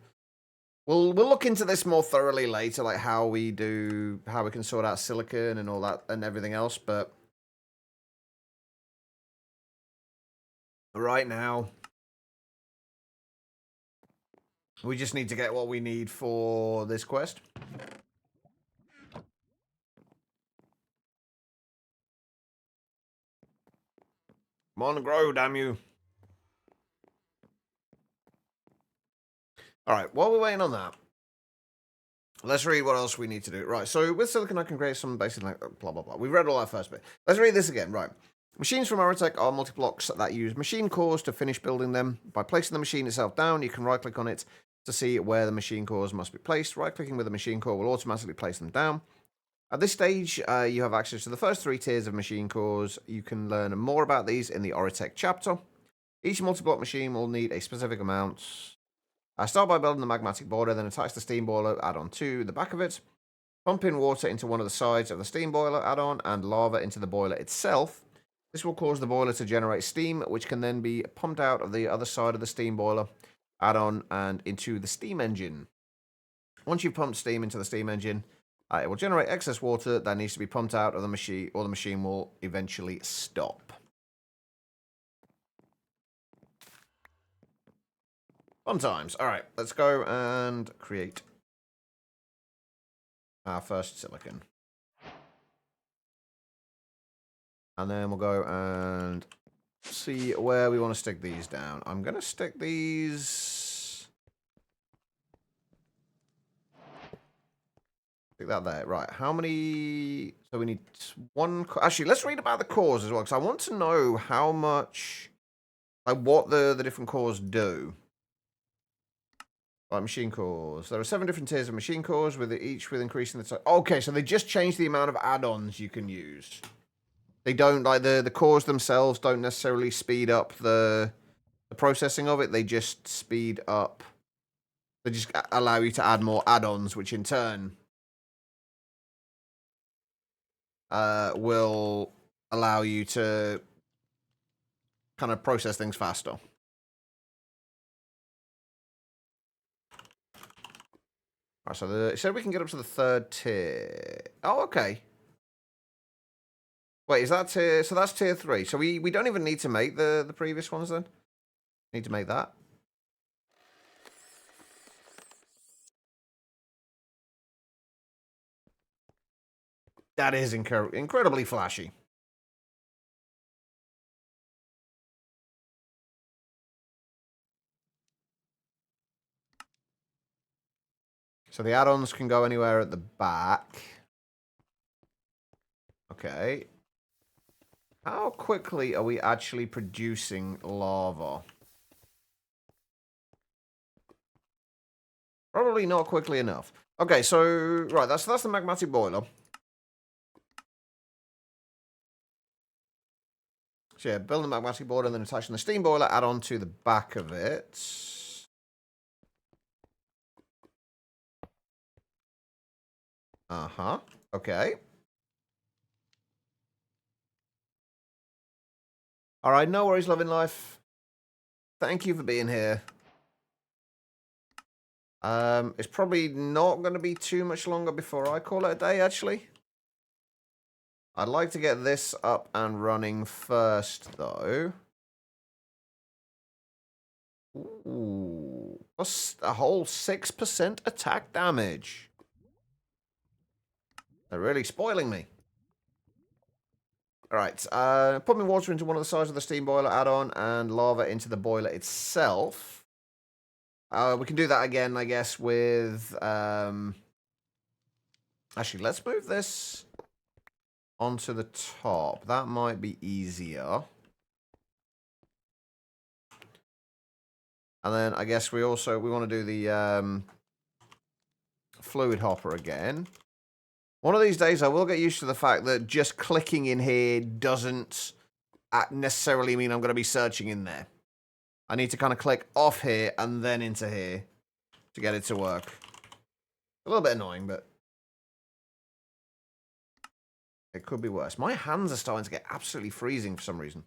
We'll look into this more thoroughly later, like how we can sort out silicon and all that and everything else. But right now, we just need to get what we need for this quest. Come on, grow, damn you. Alright, while we're waiting on that, let's read what else we need to do. Right, so with silicon I can create some basic, like, blah, blah, blah. We've read all that first bit. Let's read this again, right. Machines from Aerotech are multi-blocks that use machine cores to finish building them. By placing the machine itself down, you can right-click on it to see where the machine cores must be placed. Right-clicking with the machine core will automatically place them down. At this stage, you have access to the first 3 tiers of machine cores. You can learn more about these in the Aerotech chapter. Each multi-block machine will need a specific amount. Start by building the magmatic boiler, then attach the steam boiler add-on to the back of it. Pump in water into one of the sides of the steam boiler add-on and lava into the boiler itself. This will cause the boiler to generate steam, which can then be pumped out of the other side of the steam boiler add-on and into the steam engine. Once you've pumped steam into the steam engine, it will generate excess water that needs to be pumped out of the machine, or the machine will eventually stop. Fun times. All right, let's go and create our first silicon. And then we'll go and see where we want to stick these down. I'm going to stick these... Stick that there. Right, how many... So we need one... Actually, let's read about the cores as well, because I want to know how much... Like, what the different cores do. Right, machine cores. There are 7 different tiers of machine cores, with each with increasing the size. Okay, so they just changed the amount of add-ons you can use. They don't, like, the cores themselves don't necessarily speed up the processing of it. They just speed up... They just allow you to add more add-ons, which in turn will allow you to kind of process things faster. Alright, so it said we can get up to the 3rd tier. Oh, okay. Wait, is that tier? So that's tier 3. So we don't even need to make the previous ones then? Need to make that. That is incredibly flashy. So the add-ons can go anywhere at the back. Okay. How quickly are we actually producing lava? Probably not quickly enough. Okay, so right, that's the magmatic boiler. So yeah, building the magmatic boiler and then attaching the steam boiler add-on to the back of it. Uh-huh. Okay. All right, no worries, loving life. Thank you for being here. It's probably not going to be too much longer before I call it a day, actually. I'd like to get this up and running first, though. Ooh, plus a whole 6% attack damage. They're really spoiling me. Alright, pumping water into one of the sides of the steam boiler add-on and lava into the boiler itself. We can do that again, I guess, with Actually, let's move this onto the top. That might be easier. And then I guess we want to do the fluid hopper again. One of these days I will get used to the fact that just clicking in here doesn't necessarily mean I'm going to be searching in there. I need to kind of click off here and then into here to get it to work. A little bit annoying, but it could be worse. My hands are starting to get absolutely freezing for some reason.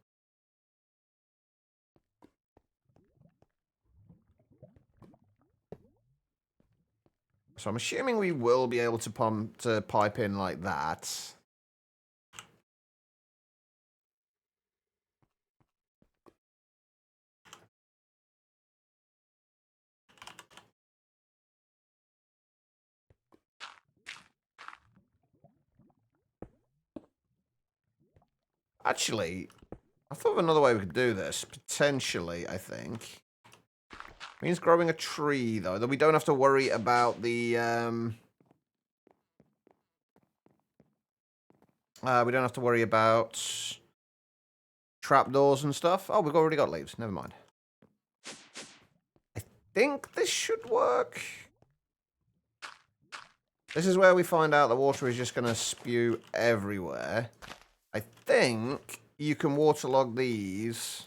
So I'm assuming we will be able to pipe in like that. Actually, I thought of another way we could do this. Potentially, I think. Means growing a tree, though. That we don't have to worry about the, we don't have to worry about trapdoors and stuff. Oh, we've already got leaves. Never mind. I think this should work. This is where we find out the water is just going to spew everywhere. I think you can waterlog these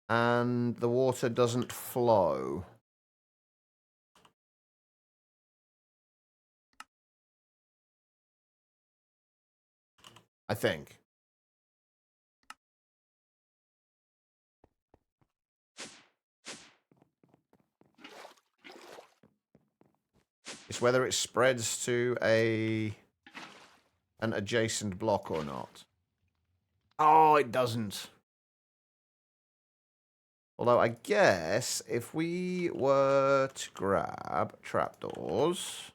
and the water doesn't flow. I think. It's whether it spreads to an adjacent block or not. Oh, it doesn't. Although I guess if we were to grab trapdoors,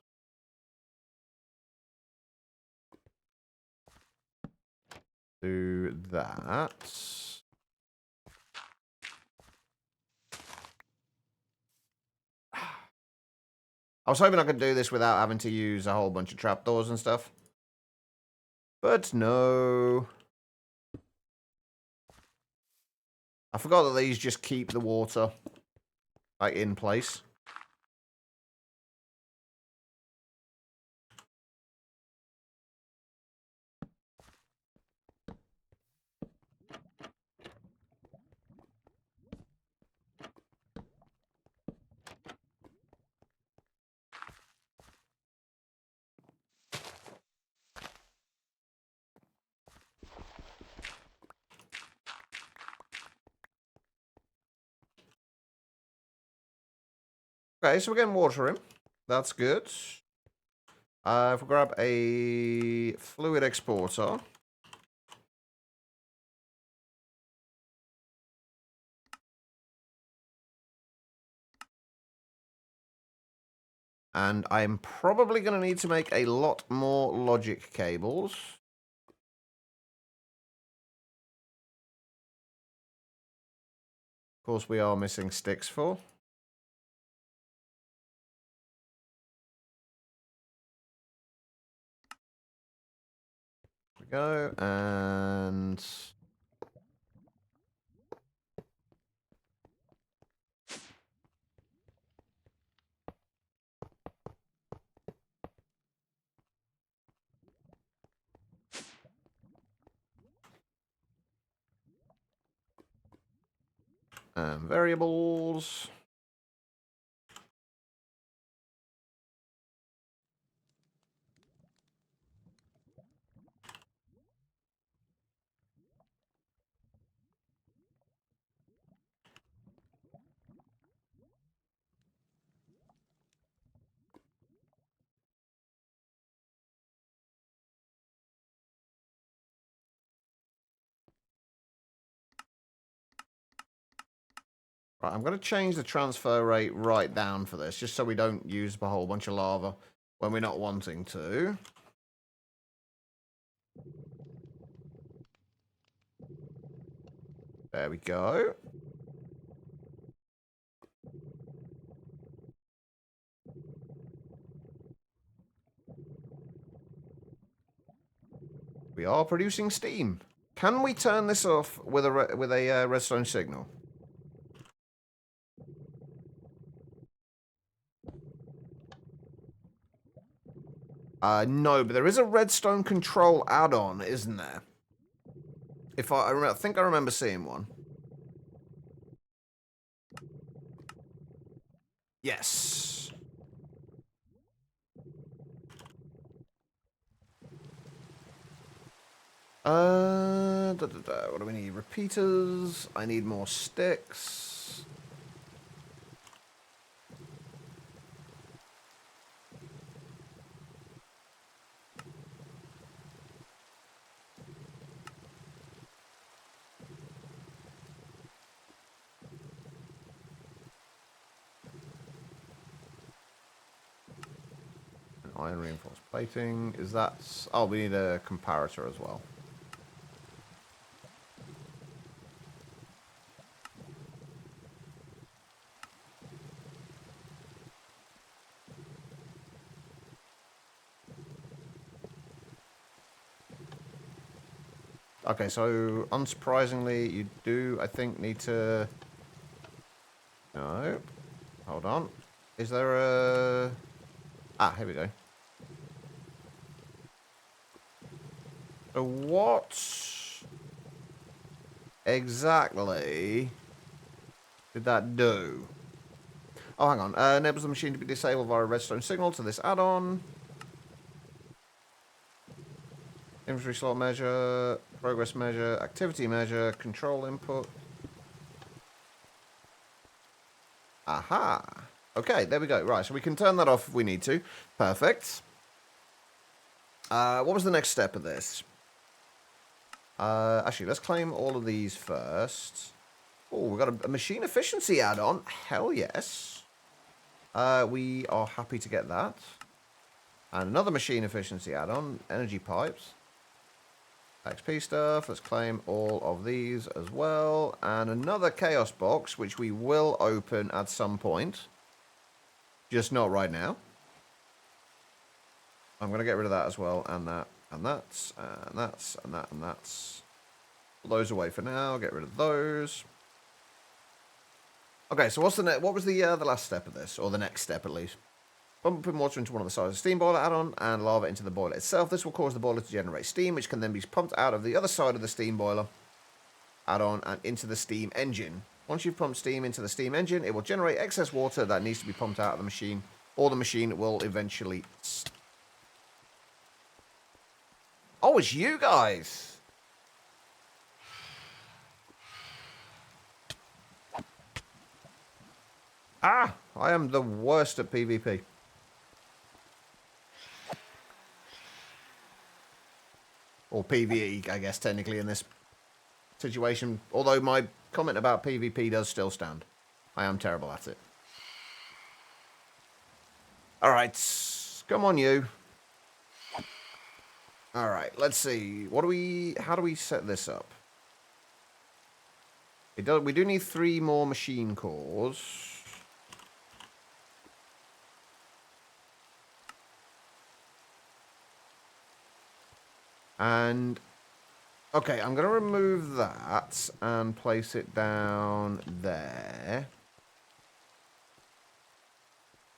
do that. I was hoping I could do this without having to use a whole bunch of trapdoors and stuff. But no. I forgot that these just keep the water, like, in place. Okay, so we're getting water in. That's good. If we grab a fluid exporter. And I'm probably going to need to make a lot more logic cables. Of course, we are missing sticks for. There we go, and variables. Right, I'm going to change the transfer rate right down for this, just so we don't use a whole bunch of lava when we're not wanting to. There we go. We are producing steam. Can we turn this off with a redstone signal? No, but there is a redstone control add-on, isn't there? If I think I remember seeing one. Yes. What do we need? Repeaters. I need more sticks. Iron reinforced plating. Is that... Oh, we need a comparator as well. Okay, so unsurprisingly, you do, I think, need to... No. Hold on. Is there a... Ah, here we go. So what exactly did that do? Oh, hang on. Enables the machine to be disabled via a redstone signal to this add-on. Inventory slot measure, progress measure, activity measure, control input. Aha. Okay, there we go. Right, so we can turn that off if we need to. Perfect. What was the next step of this? Actually, let's claim all of these first. Oh, we've got a machine efficiency add-on. Hell yes. We are happy to get that. And another machine efficiency add-on, energy pipes. XP stuff. Let's claim all of these as well. And another chaos box, which we will open at some point. Just not right now. I'm going to get rid of that as well. And that. And that's. And that's. And that. And that's. Put those away for now. Get rid of those. Okay, so what's the what was the last step of this? Or the next step, at least. Pumping water into one of the sides of the steam boiler add-on and lava into the boiler itself. This will cause the boiler to generate steam, which can then be pumped out of the other side of the steam boiler add-on and into the steam engine. Once you've pumped steam into the steam engine, it will generate excess water that needs to be pumped out of the machine, or the machine will eventually... Oh, it's you guys! Ah! I am the worst at PvP. Or PvE, I guess, technically, in this situation. Although my comment about PvP does still stand. I am terrible at it. Alright. Come on, you. Alright, let's see. How do we set this up? We do need 3 more machine cores. And, okay, I'm going to remove that and place it down there.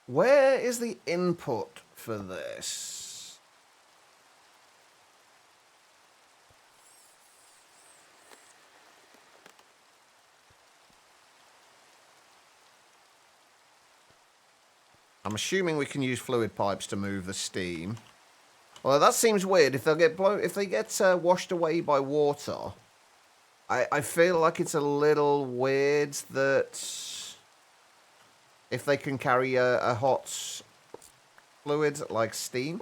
Where is the input for this? I'm assuming we can use fluid pipes to move the steam. Well, that seems weird. If they get washed away by water, I feel like it's a little weird that if they can carry a hot fluid like steam.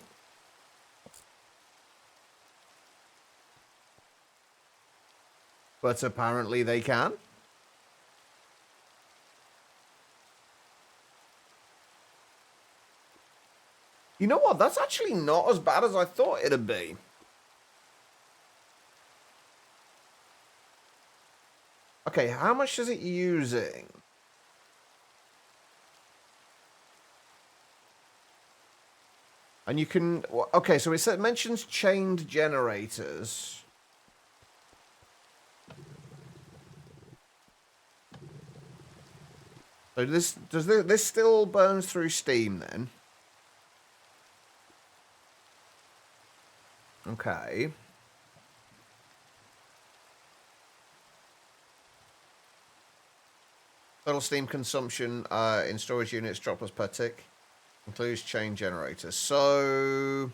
But apparently they can. You know what? That's actually not as bad as I thought it'd be. Okay, how much is it using? And you can... Okay, so it mentions chained generators. So this still burns through steam then? Okay. Total steam consumption in storage units droplets per tick. Includes chain generators. So...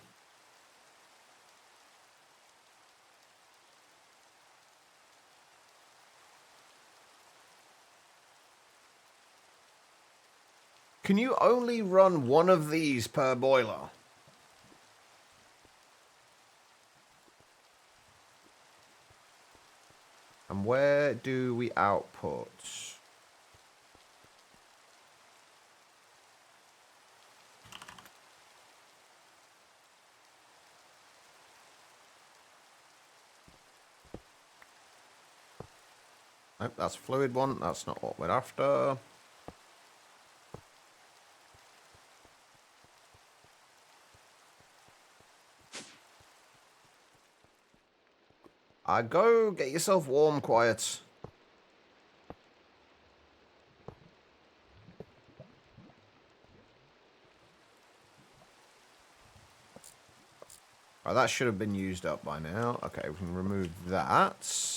Can you only run one of these per boiler? And where do we output? Nope, that's a fluid one. That's not what we're after. Go get yourself warm, quiet. Right, that should have been used up by now. Okay, we can remove that.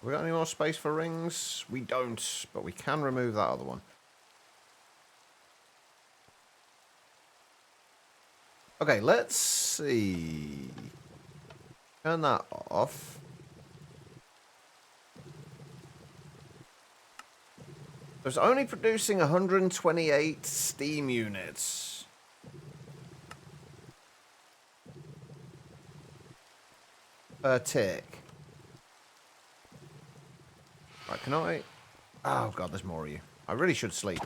We got any more space for rings? We don't, but we can remove that other one. Okay, let's see. Turn that off. It's only producing 128 steam units. Per tick. Right, can I... Oh, God, there's more of you. I really should sleep.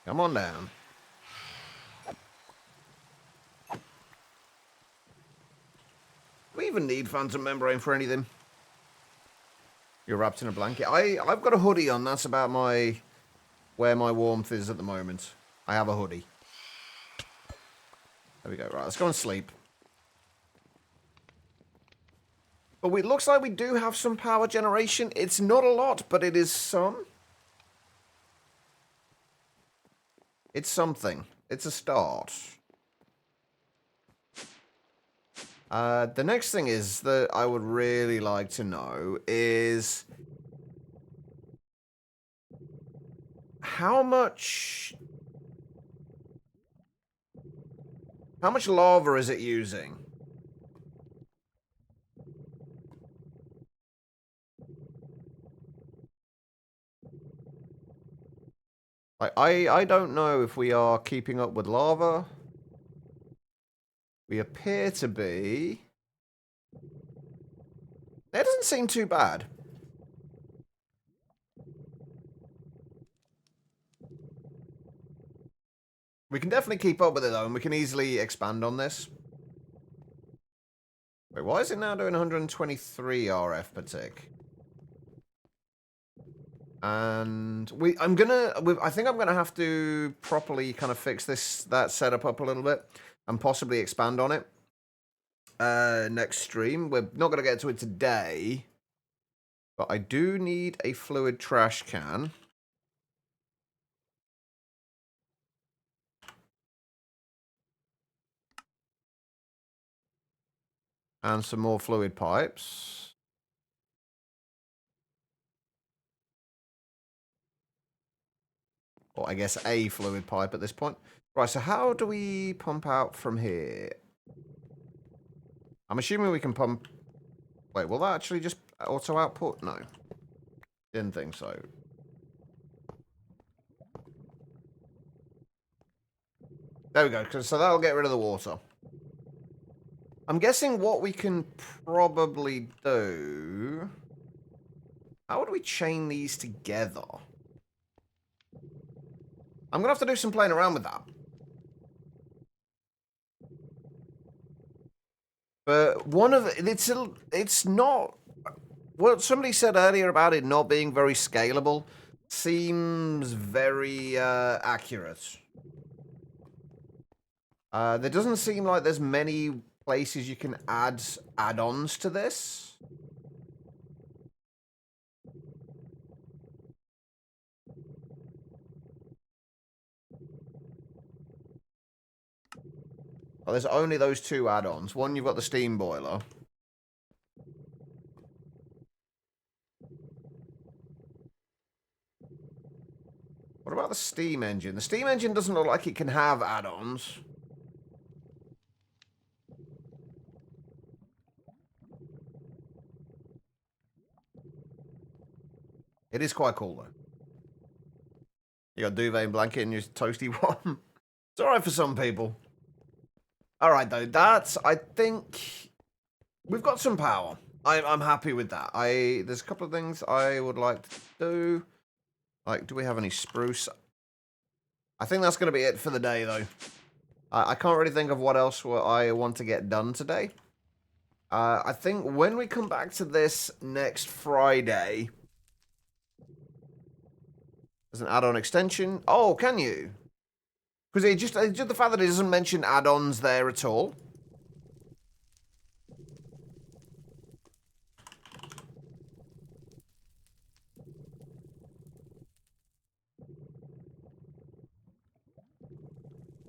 Come on down. Do we even need phantom membrane for anything? You're wrapped in a blanket. I've got a hoodie on. That's about where my warmth is at the moment. I have a hoodie. There we go. Right, let's go and sleep. But it looks like we do have some power generation. It's not a lot, but it is some. It's something. It's a start. The next thing is that I would really like to know is how much lava is it using? I don't know if we are keeping up with lava. We appear to be. That doesn't seem too bad. We can definitely keep up with it, though, and we can easily expand on this. Wait, why is it now doing 123 RF per tick? And I think I'm gonna have to properly kind of fix that setup up a little bit and possibly expand on it. Next stream. We're not gonna get to it today, but I do need a fluid trash can. And some more fluid pipes. Or I guess a fluid pipe at this point. Right, so how do we pump out from here? I'm assuming we can pump... Wait, will that actually just auto output? No. Didn't think so. There we go. So that'll get rid of the water. I'm guessing what we can probably do... How would we chain these together? I'm going to have to do some playing around with that. But one of it's not... What somebody said earlier about it not being very scalable seems very accurate. There doesn't seem like there's many places you can add add-ons to this. Well, there's only those two add-ons. One, you've got the steam boiler. What about the steam engine? The steam engine doesn't look like it can have add-ons. It is quite cool, though. You got duvet and blanket and your toasty one. It's alright for some people. Alright, though. That's, I think... We've got some power. I'm happy with that. There's a couple of things I would like to do. Like, do we have any spruce? I think that's going to be it for the day, though. I can't really think of what else I want to get done today. I think when we come back to this next Friday... There's an add-on extension. Oh, can you? Because it just the fact that it doesn't mention add-ons there at all.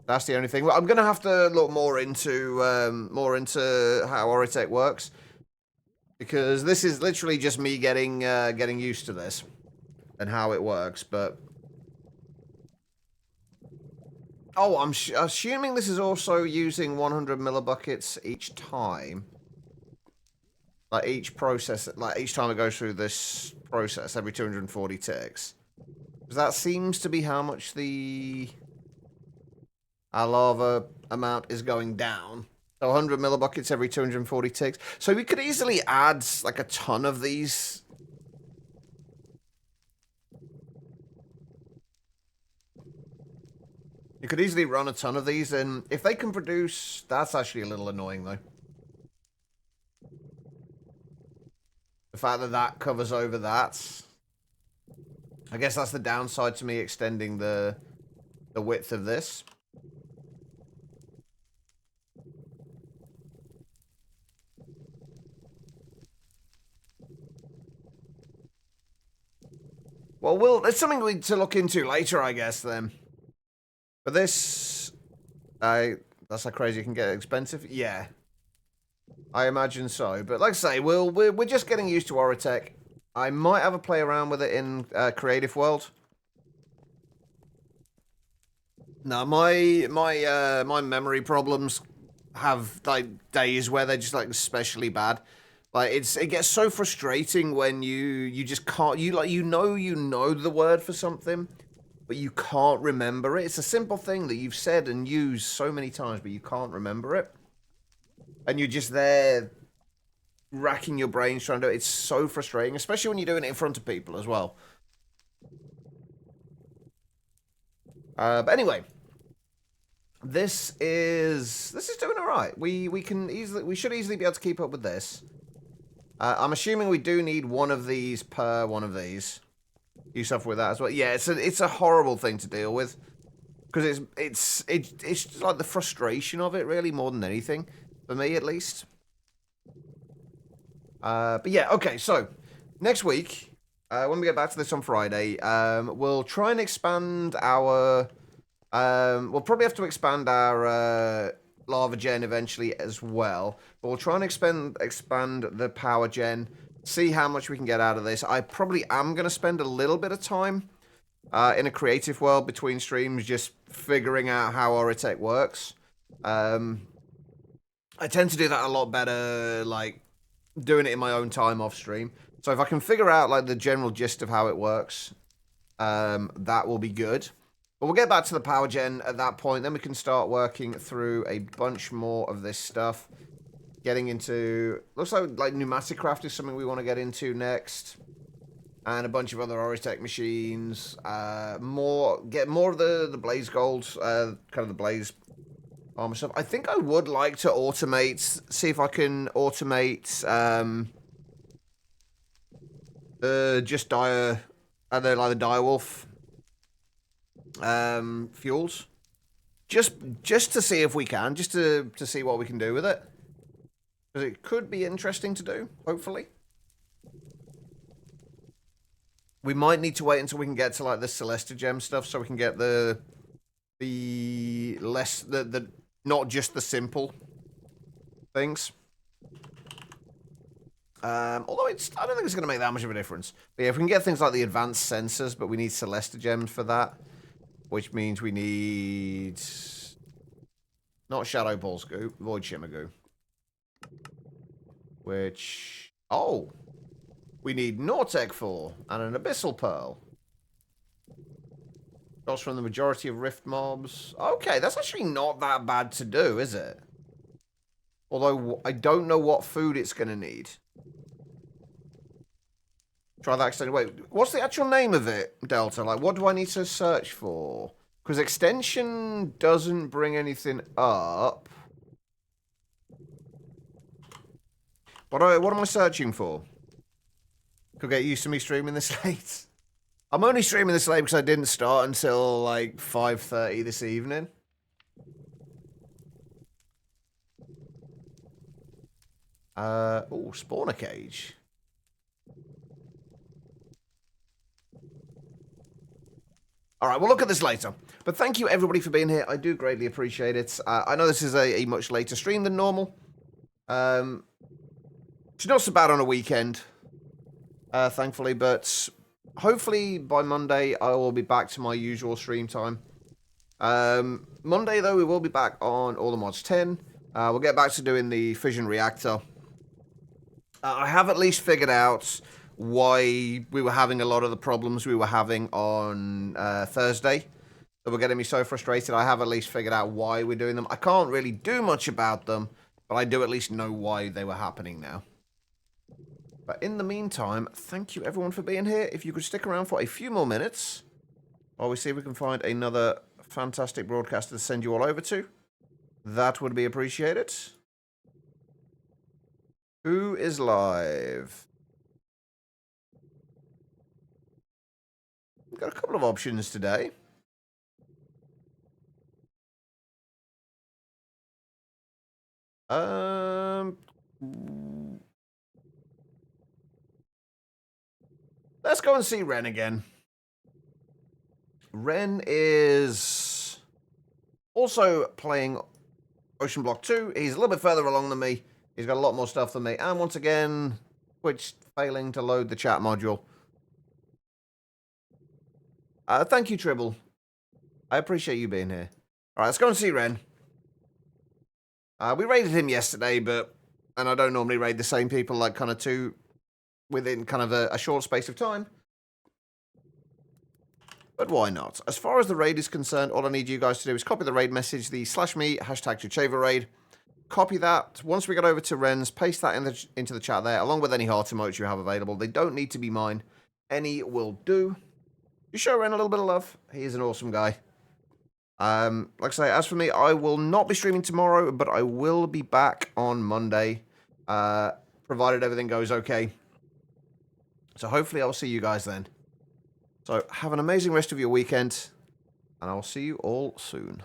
That's the only thing. Well, I'm gonna have to look more into how Oritech works, because this is literally just me getting used to this and how it works. But oh, I'm assuming this is also using 100 millibuckets each time. Like each process, like each time it goes through this process, every 240 ticks. Because that seems to be how much our lava amount is going down. So 100 millibuckets every 240 ticks. So we could easily add like a ton of these. You could easily run a ton of these, and if they can produce... That's actually a little annoying, though. The fact that that covers over that. I guess that's the downside to me extending the width of this. Well, it's something we need to look into later, I guess, then. But this... that's how crazy it can get expensive? Yeah. I imagine so. But like I say, we're just getting used to Oritech. I might have a play around with it in Creative World. Now, my memory problems have like days where they're just like especially bad. Like it gets so frustrating when you just can't you know the word for something, but you can't remember it. It's a simple thing that you've said and used so many times, but you can't remember it. And you're just there racking your brains trying to do it. It's so frustrating, especially when you're doing it in front of people as well. But anyway, this is doing all right. We should easily be able to keep up with this. I'm assuming we do need one of these per one of these. You suffer with that as well. Yeah, it's a horrible thing to deal with, because it's just like the frustration of it, really, more than anything, for me at least. But yeah, okay. So next week, when we get back to this on Friday, we'll try and expand our. We'll probably have to expand our lava gen eventually as well. But we'll try and expand the power gen. See how much we can get out of this. I probably am going to spend a little bit of time in a creative world between streams, just figuring out how Oritech works. I tend to do that a lot better, like doing it in my own time off stream. So if I can figure out like the general gist of how it works, that will be good. But we'll get back to the power gen at that point. Then we can start working through a bunch more of this stuff. Getting into... Looks like pneumatic craft is something we want to get into next. And a bunch of other Oritech machines. Get more of the Blaze Gold. Kind of the Blaze armor stuff. I think I would like to automate... See if I can automate... just dire... like the direwolf... fuels. Just to see if we can. Just to see what we can do with it. Because it could be interesting to do, hopefully. We might need to wait until we can get to like the Celestia Gem stuff so we can get the not just the simple things. Although I don't think it's going to make that much of a difference. But yeah, if we can get things like the advanced sensors, but we need Celestia Gems for that. Which means we need... Not Shadow Ball's goo, Void Shimmer goo. Which... Oh! We need Nortec for, and an Abyssal Pearl. Goes from the majority of Rift mobs. Okay, that's actually not that bad to do, is it? Although, I don't know what food it's going to need. Try that extension. Wait, what's the actual name of it, Delta? Like, what do I need to search for? Because extension doesn't bring anything up. What am I searching for? Could get used to me streaming this late. I'm only streaming this late because I didn't start until like 5:30 this evening. Oh, spawner cage. Alright, we'll look at this later. But thank you everybody for being here. I do greatly appreciate it. I know this is a much later stream than normal. It's not so bad on a weekend. Thankfully, but hopefully by Monday I will be back to my usual stream time. Monday, though, we will be back on All the Mods 10. We'll get back to doing the fission reactor. I have at least figured out why we were having a lot of the problems we were having on Thursday that were getting me so frustrated. I have at least figured out why we're doing them. I can't really do much about them, but I do at least know why they were happening now. But in the meantime, thank you everyone for being here. If you could stick around for a few more minutes while we see if we can find another fantastic broadcaster to send you all over to, that would be appreciated. Who is live? We've got a couple of options today. Let's go and see Ren again. Ren is also playing Oceanblock 2. He's a little bit further along than me. He's got a lot more stuff than me. And once again, Twitch failing to load the chat module. Thank you, Tribble. I appreciate you being here. Alright, let's go and see Ren. We raided him yesterday, and I don't normally raid the same people, like, kind of two within kind of a short space of time. But why not? As far as the raid is concerned, all I need you guys to do is copy the raid message, the /me, #Chucheva raid. Copy that. Once we get over to Ren's, paste that into the chat there, along with any heart emotes you have available. They don't need to be mine. Any will do. You show Ren a little bit of love. He is an awesome guy. Like I say, as for me, I will not be streaming tomorrow, but I will be back on Monday, provided everything goes okay. So hopefully I'll see you guys then. So have an amazing rest of your weekend, and I'll see you all soon.